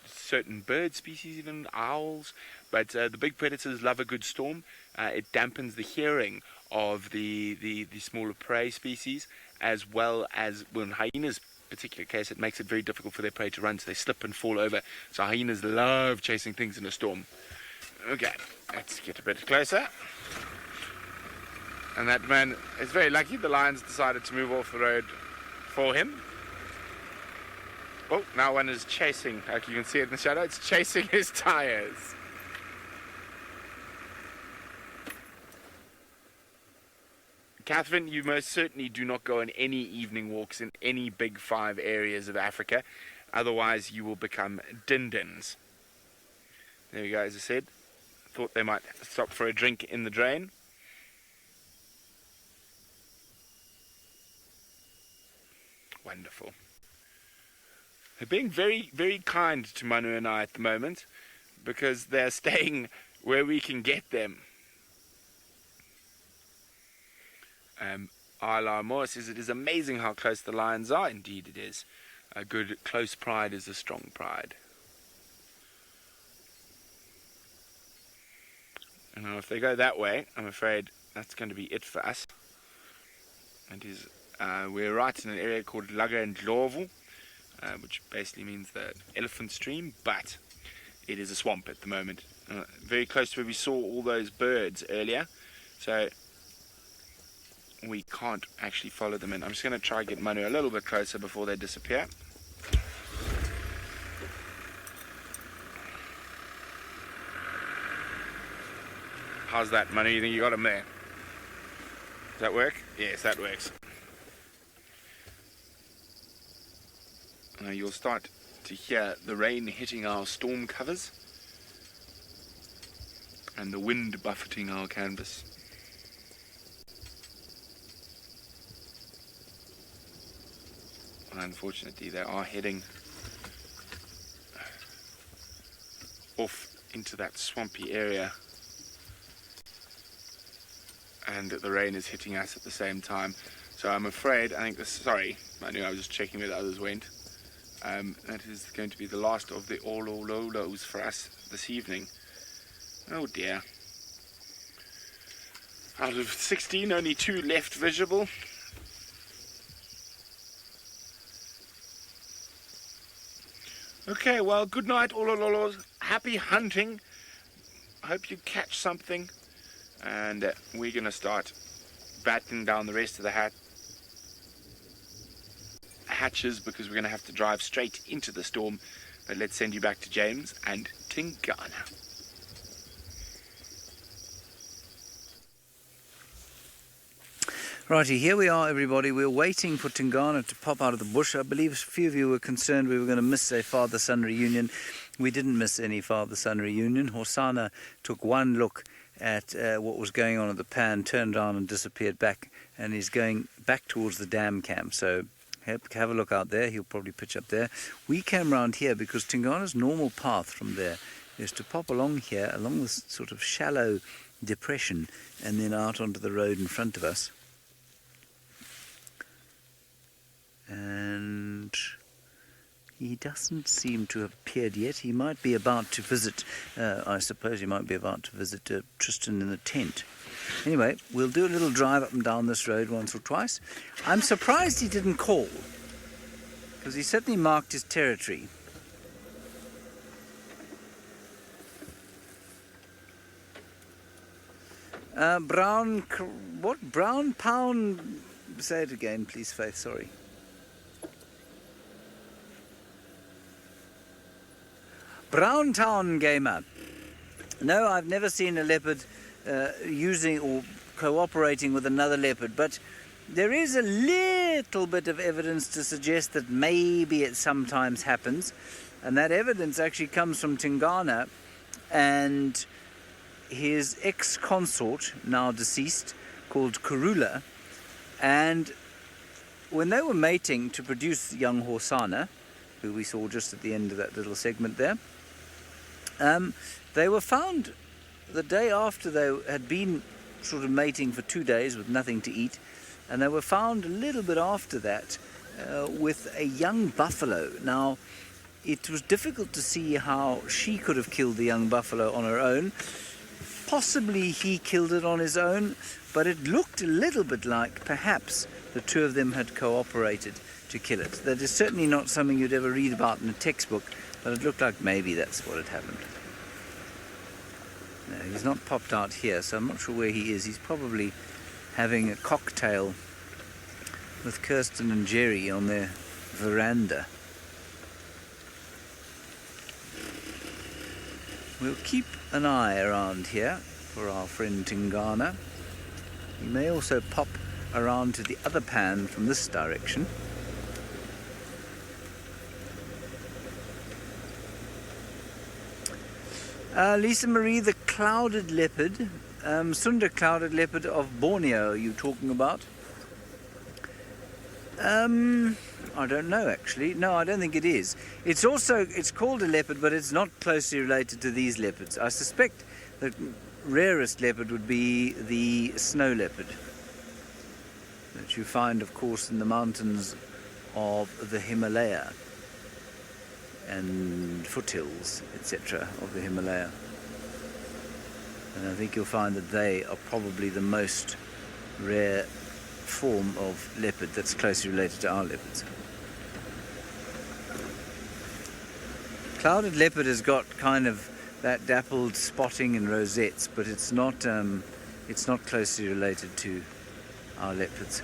certain bird species, even owls. But the big predators love a good storm. It dampens the hearing of the smaller prey species, as well as when hyenas, particular case, it makes it very difficult for their prey to run, so they slip and fall over. So hyenas love chasing things in a storm. Okay, let's get a bit closer. And that man is very lucky. The lions decided to move off the road for him. Oh, now one is chasing, like you can see it in the shadow, it's chasing his tires. Catherine, you most certainly do not go on any evening walks in any big 5 areas of Africa. Otherwise, you will become dindins. There we go, as I said. Thought they might stop for a drink in the drain. Wonderful. They're being very, very kind to Manu and I at the moment, because they're staying where we can get them. Ala Moore says it is amazing how close the lions are. Indeed it is. A good close pride is a strong pride. And now if they go that way, I'm afraid that's going to be it for us. And we're right in an area called Laga and Ndlovu, which basically means the elephant stream, but it is a swamp at the moment. Very close to where we saw all those birds earlier. So we can't actually follow them in. I'm just going to try and get Manu a little bit closer before they disappear. How's that, Manu? You think you got him there? Does that work? Yes, that works. Now you'll start to hear the rain hitting our storm covers and the wind buffeting our canvas. Unfortunately, they are heading off into that swampy area, and the rain is hitting us at the same time. So I'm afraid, I was just checking where the others went. That is going to be the last of the Olololos for us this evening. Oh dear. Out of 16, only 2 left visible. Okay, well, good night, Olololos. Happy hunting. Hope you catch something. And we're going to start battening down the rest of the hatches, because we're going to have to drive straight into the storm. But let's send you back to James and Tingana. Righty, here we are, everybody. We're waiting for Tingana to pop out of the bush. I believe a few of you were concerned we were going to miss a father-son reunion. We didn't miss any father-son reunion. Hosanna took one look at what was going on at the pan, turned around and disappeared back, and he's going back towards the dam camp. So have a look out there. He'll probably pitch up there. We came around here because Tingana's normal path from there is to pop along here, along this sort of shallow depression, and then out onto the road in front of us. And he doesn't seem to have appeared yet. He might be about to visit, I suppose he might be about to visit Tristan in the tent. Anyway, we'll do a little drive up and down this road once or twice. I'm surprised he didn't call, because he certainly marked his territory. Brown pound? Say it again, please, Faith, sorry. Brown town gamer. No, I've never seen a leopard using or cooperating with another leopard, but there is a little bit of evidence to suggest that maybe it sometimes happens, and that evidence actually comes from Tingana and his ex-consort, now deceased, called Karula. And when they were mating to produce young Horsana, who we saw just at the end of that little segment there, they were found the day after they had been sort of mating for 2 days with nothing to eat, and they were found a little bit after that with a young buffalo. Now, it was difficult to see how she could have killed the young buffalo on her own. Possibly he killed it on his own, but it looked a little bit like perhaps the two of them had cooperated to kill it. That is certainly not something you'd ever read about in a textbook, but it looked like maybe that's what had happened. No, he's not popped out here, so I'm not sure where he is. He's probably having a cocktail with Kirsten and Jerry on their veranda. We'll keep an eye around here for our friend Tingana. He may also pop around to the other pan from this direction. Lisa Marie, the clouded leopard, Sunda clouded leopard of Borneo, are you talking about? I don't know actually. No, I don't think it is. It's called a leopard, but it's not closely related to these leopards. I suspect the rarest leopard would be the snow leopard that you find, of course, in the mountains of the Himalaya and foothills, etc. of the Himalaya. And I think you'll find that they are probably the most rare form of leopard that's closely related to our leopards. Clouded leopard has got kind of that dappled spotting and rosettes, but it's not closely related to our leopards.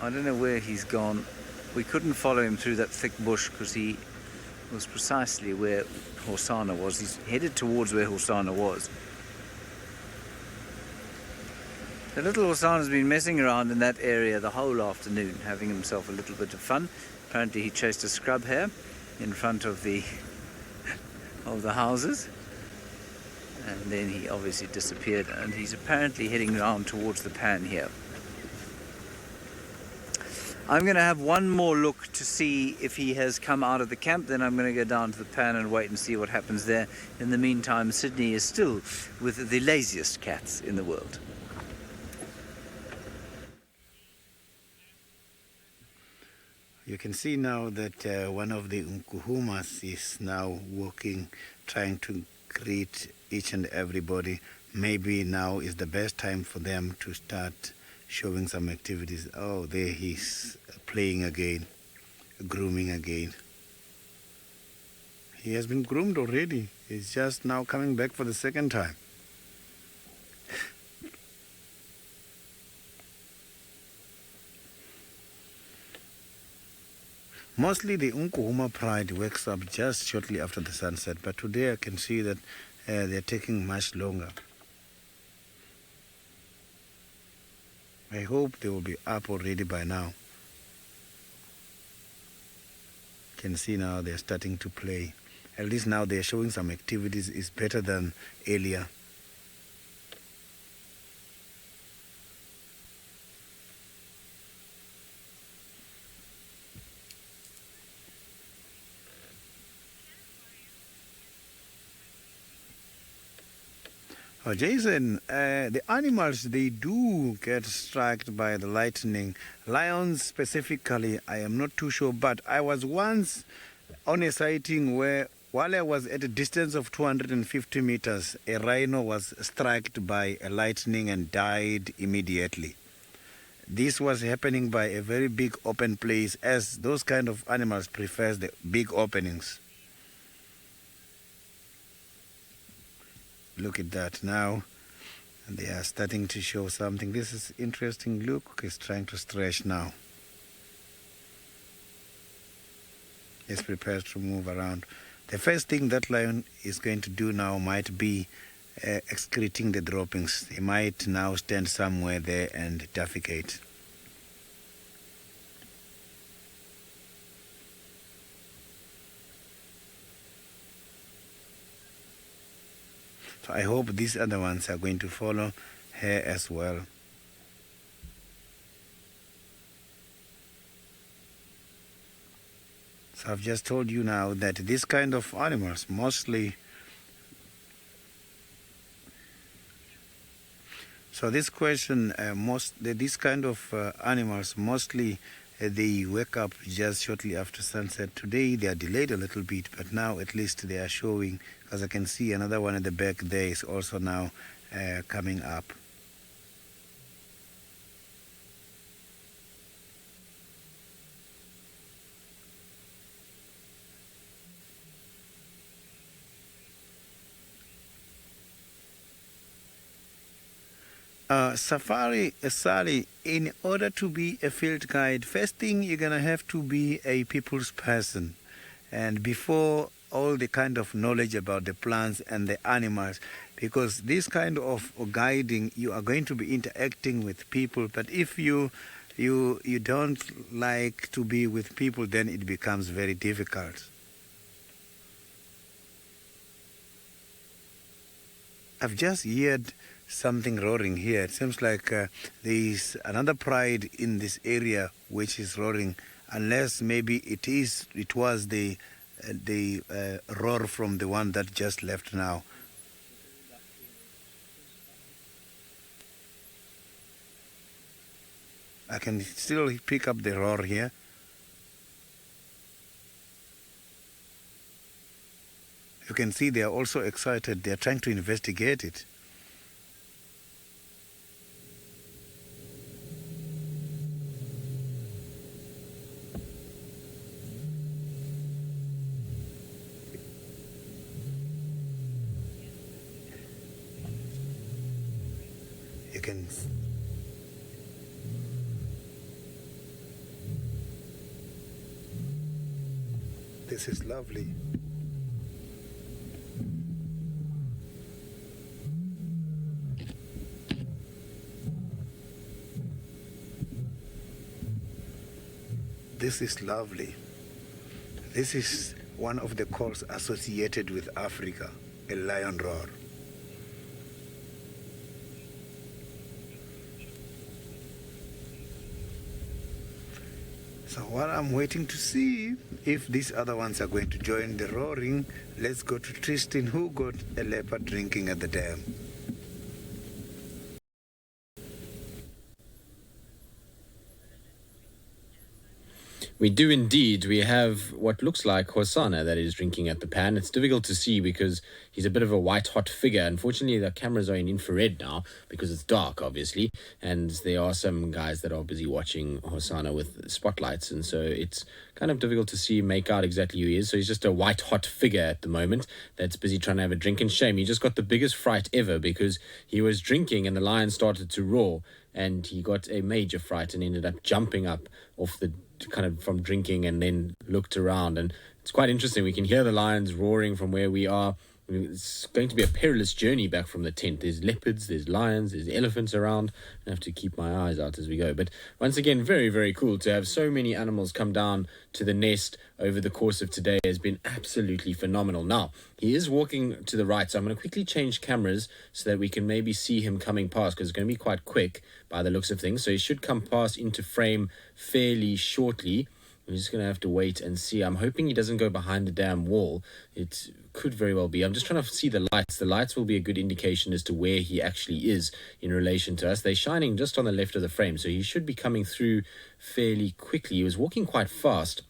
I don't know where he's gone. We couldn't follow him through that thick bush because he was precisely where Horsana was. He's headed towards where Horsana was. The little Horsana's been messing around in that area the whole afternoon, having himself a little bit of fun. Apparently he chased a scrub hare in front of the houses, and then he obviously disappeared, and he's apparently heading around towards the pan here. I'm going to have one more look to see if he has come out of the camp, then I'm going to go down to the pan and wait and see what happens there. In the meantime, Sydney is still with the laziest cats in the world. You can see now that one of the Nkuhumas is now walking, trying to greet each and everybody. Maybe now is the best time for them to start showing some activities. Oh, there he's playing again, grooming again. He has been groomed already. He's just now coming back for the second time. Mostly the Nkuhuma pride wakes up just shortly after the sunset, but today I can see that they're taking much longer. I hope they will be up already by now. Can see now they're starting to play. At least now they're showing some activities. It's better than earlier. Oh, Jason, the animals, they do get struck by the lightning. Lions specifically, I am not too sure, but I was once on a sighting where, while I was at a distance of 250 meters, a rhino was struck by a lightning and died immediately. This was happening by a very big open place, as those kind of animals prefer the big openings. Look at that now. And they are starting to show something. This is interesting. Look, he's trying to stretch now. He's prepared to move around. The first thing that lion is going to do now might be excreting the droppings. He might now stand somewhere there and defecate. So I hope these other ones are going to follow her as well. So I've just told you now that this kind of animals mostly... So this question, these kind of animals mostly they wake up just shortly after sunset. Today they are delayed a little bit, but now at least they are showing, because I can see another one at the back there is also now coming up. Safari, Sally, in order to be a field guide, first thing you're going to have to be a people's person. And before all the kind of knowledge about the plants and the animals, because this kind of guiding, you are going to be interacting with people. But if you don't like to be with people, then it becomes very difficult. I've just heard something roaring here. It seems like there is another pride in this area which is roaring, unless maybe it was the roar from the one that just left now. I can still pick up the roar here. You can see they are also excited. They are trying to investigate it. You can... This is lovely. This is lovely. This is one of the calls associated with Africa, a lion roar. So while I'm waiting to see if these other ones are going to join the roaring, let's go to Tristan, who got a leopard drinking at the dam. We do indeed. We have what looks like Hosanna that is drinking at the pan. It's difficult to see because he's a bit of a white hot figure. Unfortunately, the cameras are in infrared now because it's dark, obviously. And there are some guys that are busy watching Hosanna with spotlights. And so it's kind of difficult to see, make out exactly who he is. So he's just a white hot figure at the moment that's busy trying to have a drink. And shame, he just got the biggest fright ever because he was drinking and the lion started to roar. And he got a major fright and ended up jumping up off the kind of from drinking and then looked around. And it's quite interesting. We can hear the lions roaring from where we are. It's going to be a perilous journey back from the tent. There's leopards, there's lions, there's elephants around. I have to keep my eyes out as we go. But once again, very, very cool to have so many animals come down to the nest over the course of today has been absolutely phenomenal. Now, he is walking to the right, so I'm going to quickly change cameras so that we can maybe see him coming past, because it's going to be quite quick by the looks of things. So he should come past into frame fairly shortly. I'm just going to have to wait and see. I'm hoping he doesn't go behind the damn wall. It could very well be. I'm just trying to see the lights. The lights will be a good indication as to where he actually is in relation to us. They're shining just on the left of the frame, so he should be coming through fairly quickly. He was walking quite fast,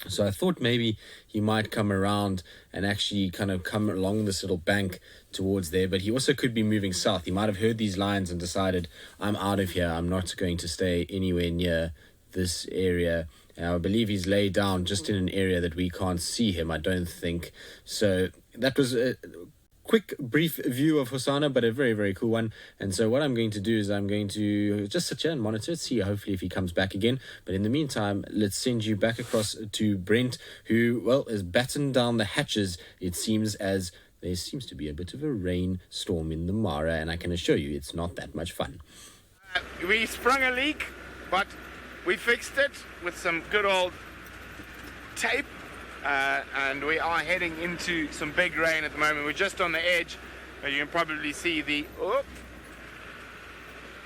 so I thought maybe he might come around and actually kind of come along this little bank towards there, but he also could be moving south. He might have heard these lions and decided, I'm out of here. I'm not going to stay anywhere near this area. I believe he's laid down just in an area that we can't see him, I don't think. So that was quick, brief view of Hosanna, but a very, very cool one. And so what I'm going to do is I'm going to just sit here and monitor it, see hopefully if he comes back again. But in the meantime, let's send you back across to Brent, who, well, has battened down the hatches. It seems as there seems to be a bit of a rainstorm in the Mara, and I can assure you it's not that much fun. We sprung a leak, but we fixed it with some good old tape. And we are heading into some big rain at the moment. We're just on the edge, as you can probably see the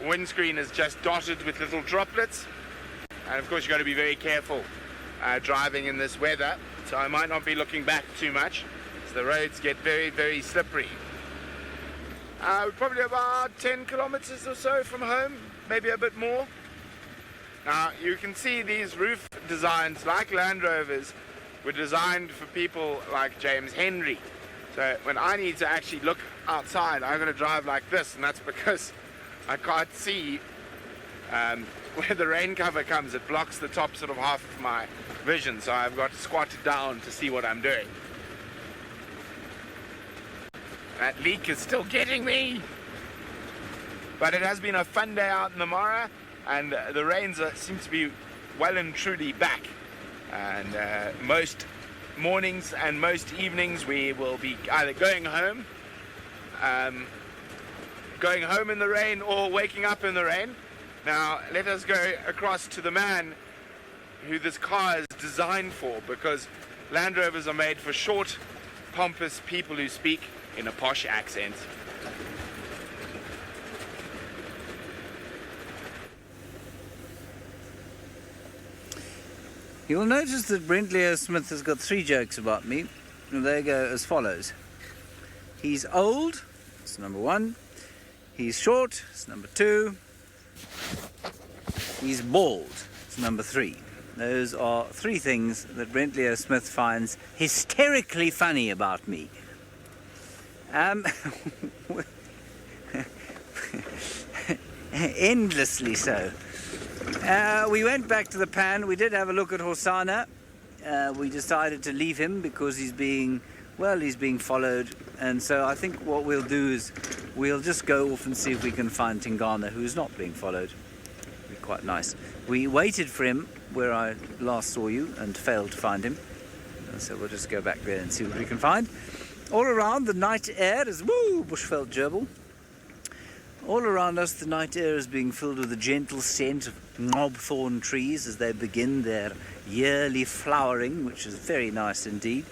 windscreen is just dotted with little droplets. And of course you've got to be very careful driving in this weather, so I might not be looking back too much, so the roads get very, very slippery. We're probably about 10 kilometers or so from home, maybe a bit more. Now you can see these roof designs, like Land Rovers, were designed for people like James Henry. So when I need to actually look outside, I'm going to drive like this, and that's because I can't see where the rain cover comes. It blocks the top sort of half of my vision, so I've got squatted down to see what I'm doing. That leak is still getting me. But it has been a fun day out in the Mara, and the rains seem to be well and truly back. And most mornings and most evenings we will be either going home in the rain or waking up in the rain. Now let us go across to the man who this car is designed for, because Land Rovers are made for short, pompous people who speak in a posh accent. You'll notice that Brent Leo Smith has got 3 jokes about me, and they go as follows. He's old, that's number 1. He's short, that's number 2. He's bald, that's number 3. Those are 3 things that Brent Leo Smith finds hysterically funny about me. Endlessly so. We went back to the pan. We did have a look at Hosanna. We decided to leave him because he's being followed, and so I think what we'll do is we'll just go off and see if we can find Tingana, who's not being followed. It'd be quite nice. We waited for him where I last saw you and failed to find him, and so we'll just go back there and see what we can find. All around, the night air is bushveld gerbil. All around us, the night air is being filled with the gentle scent of knobthorn trees as they begin their yearly flowering, which is very nice indeed.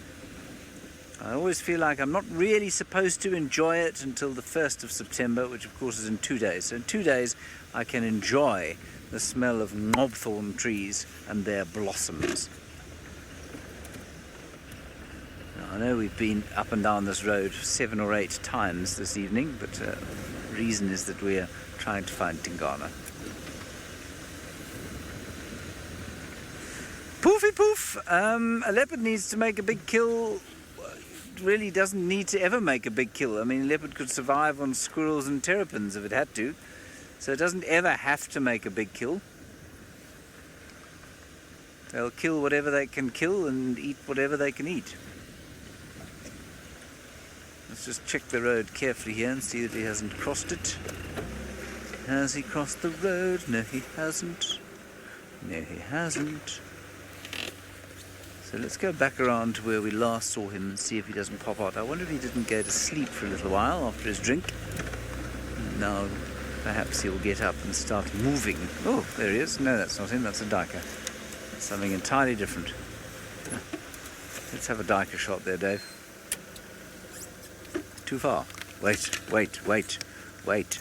I always feel like I'm not really supposed to enjoy it until the 1st of September, which of course is in 2 days. So in 2 days, I can enjoy the smell of knobthorn trees and their blossoms. Now, I know we've been up and down this road 7 or 8 times this evening, but the reason is that we are trying to find Tingana. Poofy poof! A leopard needs to make a big kill. It really doesn't need to ever make a big kill. I mean, a leopard could survive on squirrels and terrapins if it had to. So it doesn't ever have to make a big kill. They'll kill whatever they can kill and eat whatever they can eat. Let's just check the road carefully here and see that he hasn't crossed it. Has he crossed the road? No, he hasn't. No, he hasn't. So let's go back around to where we last saw him and see if he doesn't pop out. I wonder if he didn't go to sleep for a little while after his drink. Now perhaps he'll get up and start moving. Oh, there he is. No, that's not him, that's a duiker. Something entirely different. Let's have a duiker shot there, Dave. Too far. Wait, wait, wait, wait.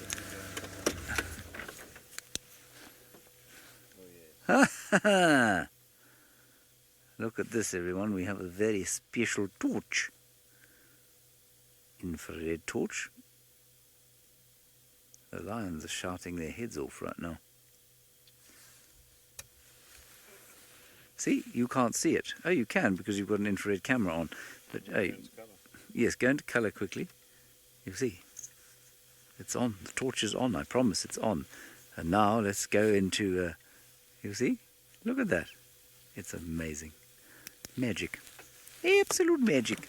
Ha ha ha! Look at this, everyone. We have a very special torch. Infrared torch. The lions are shouting their heads off right now. See, you can't see it. Oh, you can because you've got an infrared camera on. But oh, yes, go into colour quickly. You see, it's on. The torch is on. I promise, it's on. And now let's go into. You see, look at that. It's amazing. Magic. Absolute magic.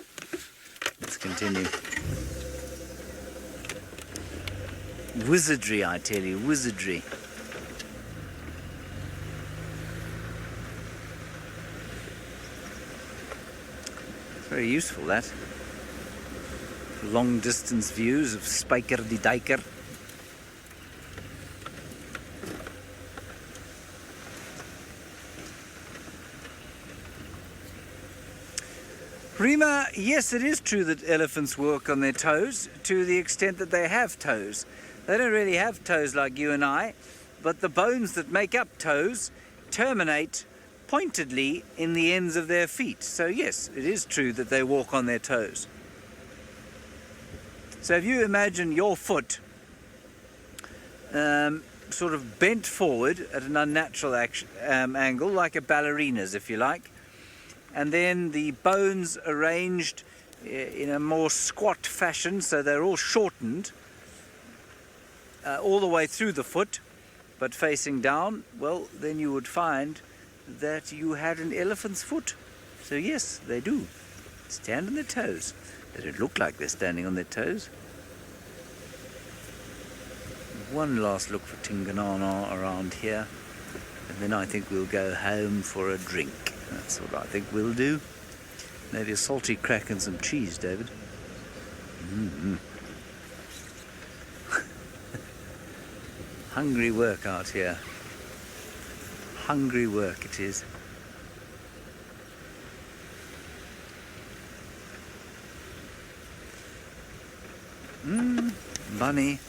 Let's continue. Wizardry, I tell you, wizardry. Very useful, that. Long distance views of Spyker die Dijker. Rima, yes, it is true that elephants walk on their toes to the extent that they have toes. They don't really have toes like you and I, but the bones that make up toes terminate pointedly in the ends of their feet. So yes, it is true that they walk on their toes. So if you imagine your foot sort of bent forward at an unnatural angle, like a ballerina's, if you like, and then the bones arranged in a more squat fashion, so they're all shortened all the way through the foot, but facing down, well, then you would find that you had an elephant's foot. So yes, they do stand on their toes. They don't look like they're standing on their toes. One last look for Tinganana around here, and then I think we'll go home for a drink. That's what I think we'll do. Maybe a salty crack and some cheese, David. Hungry work out here. Hungry work it is. Bunny.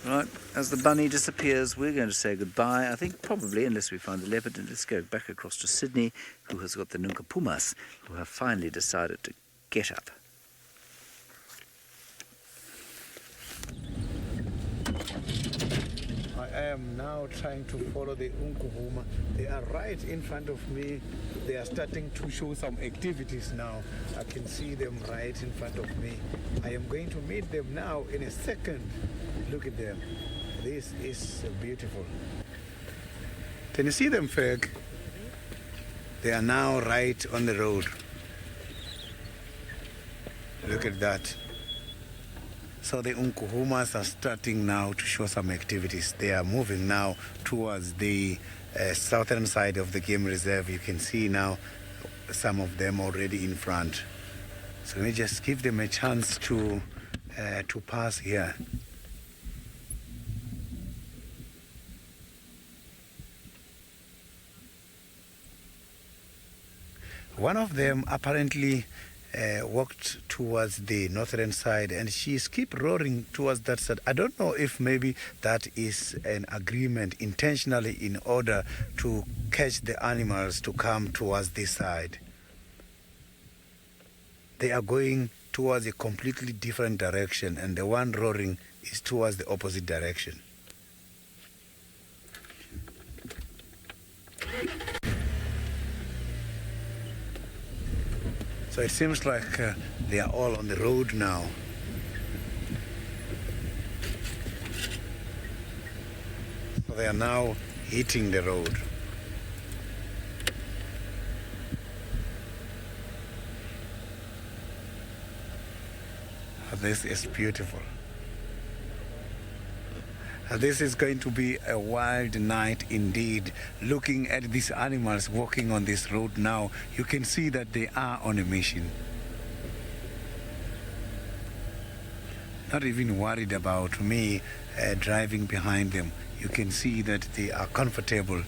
Right, as the bunny disappears, we're going to say goodbye. I think probably, unless we find the leopard, and let's go back across to Sydney, who has got the Nunkapumas, who have finally decided to get up. I am now trying to follow the Unkuhuma. They are right in front of me. They are starting to show some activities now. I can see them right in front of me. I am going to meet them now in a second. Look at them. This is beautiful. Can you see them, Ferg? They are now right on the road. Look at that. So the Unkuhumas are starting now to show some activities. They are moving now towards the southern side of the game reserve. You can see now some of them already in front. So let me just give them a chance to pass here. One of them apparently walked towards the northern side, and she's keep roaring towards that side. I don't know if maybe that is an agreement intentionally in order to catch the animals to come towards this side. They are going towards a completely different direction, and the one roaring is towards the opposite direction. So it seems like they are all on the road now. So they are now hitting the road. This is beautiful. This is going to be a wild night indeed. Looking at these animals walking on this road now, you can see that they are on a mission. Not even worried about me driving behind them. You can see that they are comfortable.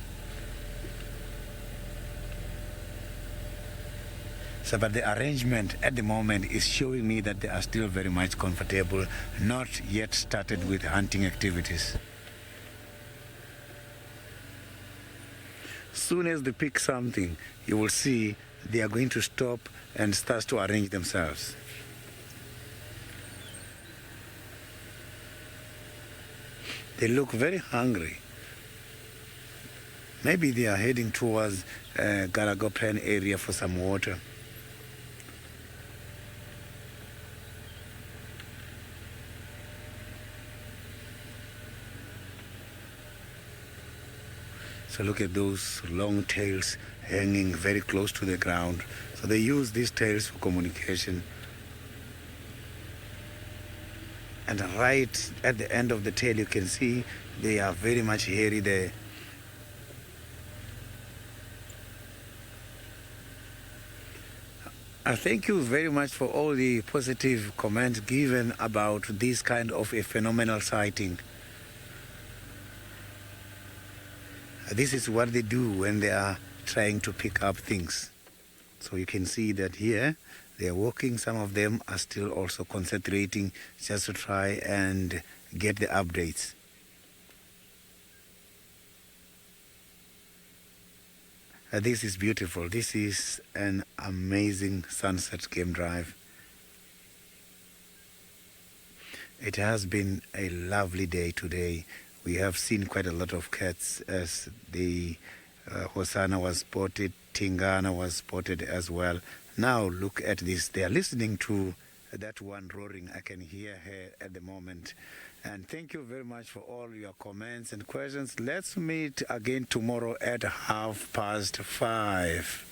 So, but the arrangement at the moment is showing me that they are still very much comfortable, not yet started with hunting activities. Soon as they pick something, you will see they are going to stop and start to arrange themselves. They look very hungry. Maybe they are heading towards Garago Plain area for some water. So look at those long tails hanging very close to the ground. So they use these tails for communication. And right at the end of the tail, you can see they are very much hairy there. Thank you very much for all the positive comments given about this kind of a phenomenal sighting. This is what they do when they are trying to pick up things. So you can see that here they are walking. Some of them are still also concentrating just to try and get the updates. This is beautiful. This is an amazing sunset game drive. It has been a lovely day today. We have seen quite a lot of cats as the Hosanna was spotted, Tingana was spotted as well. Now look at this. They are listening to that one roaring. I can hear her at the moment. And thank you very much for all your comments and questions. Let's meet again tomorrow at 5:30.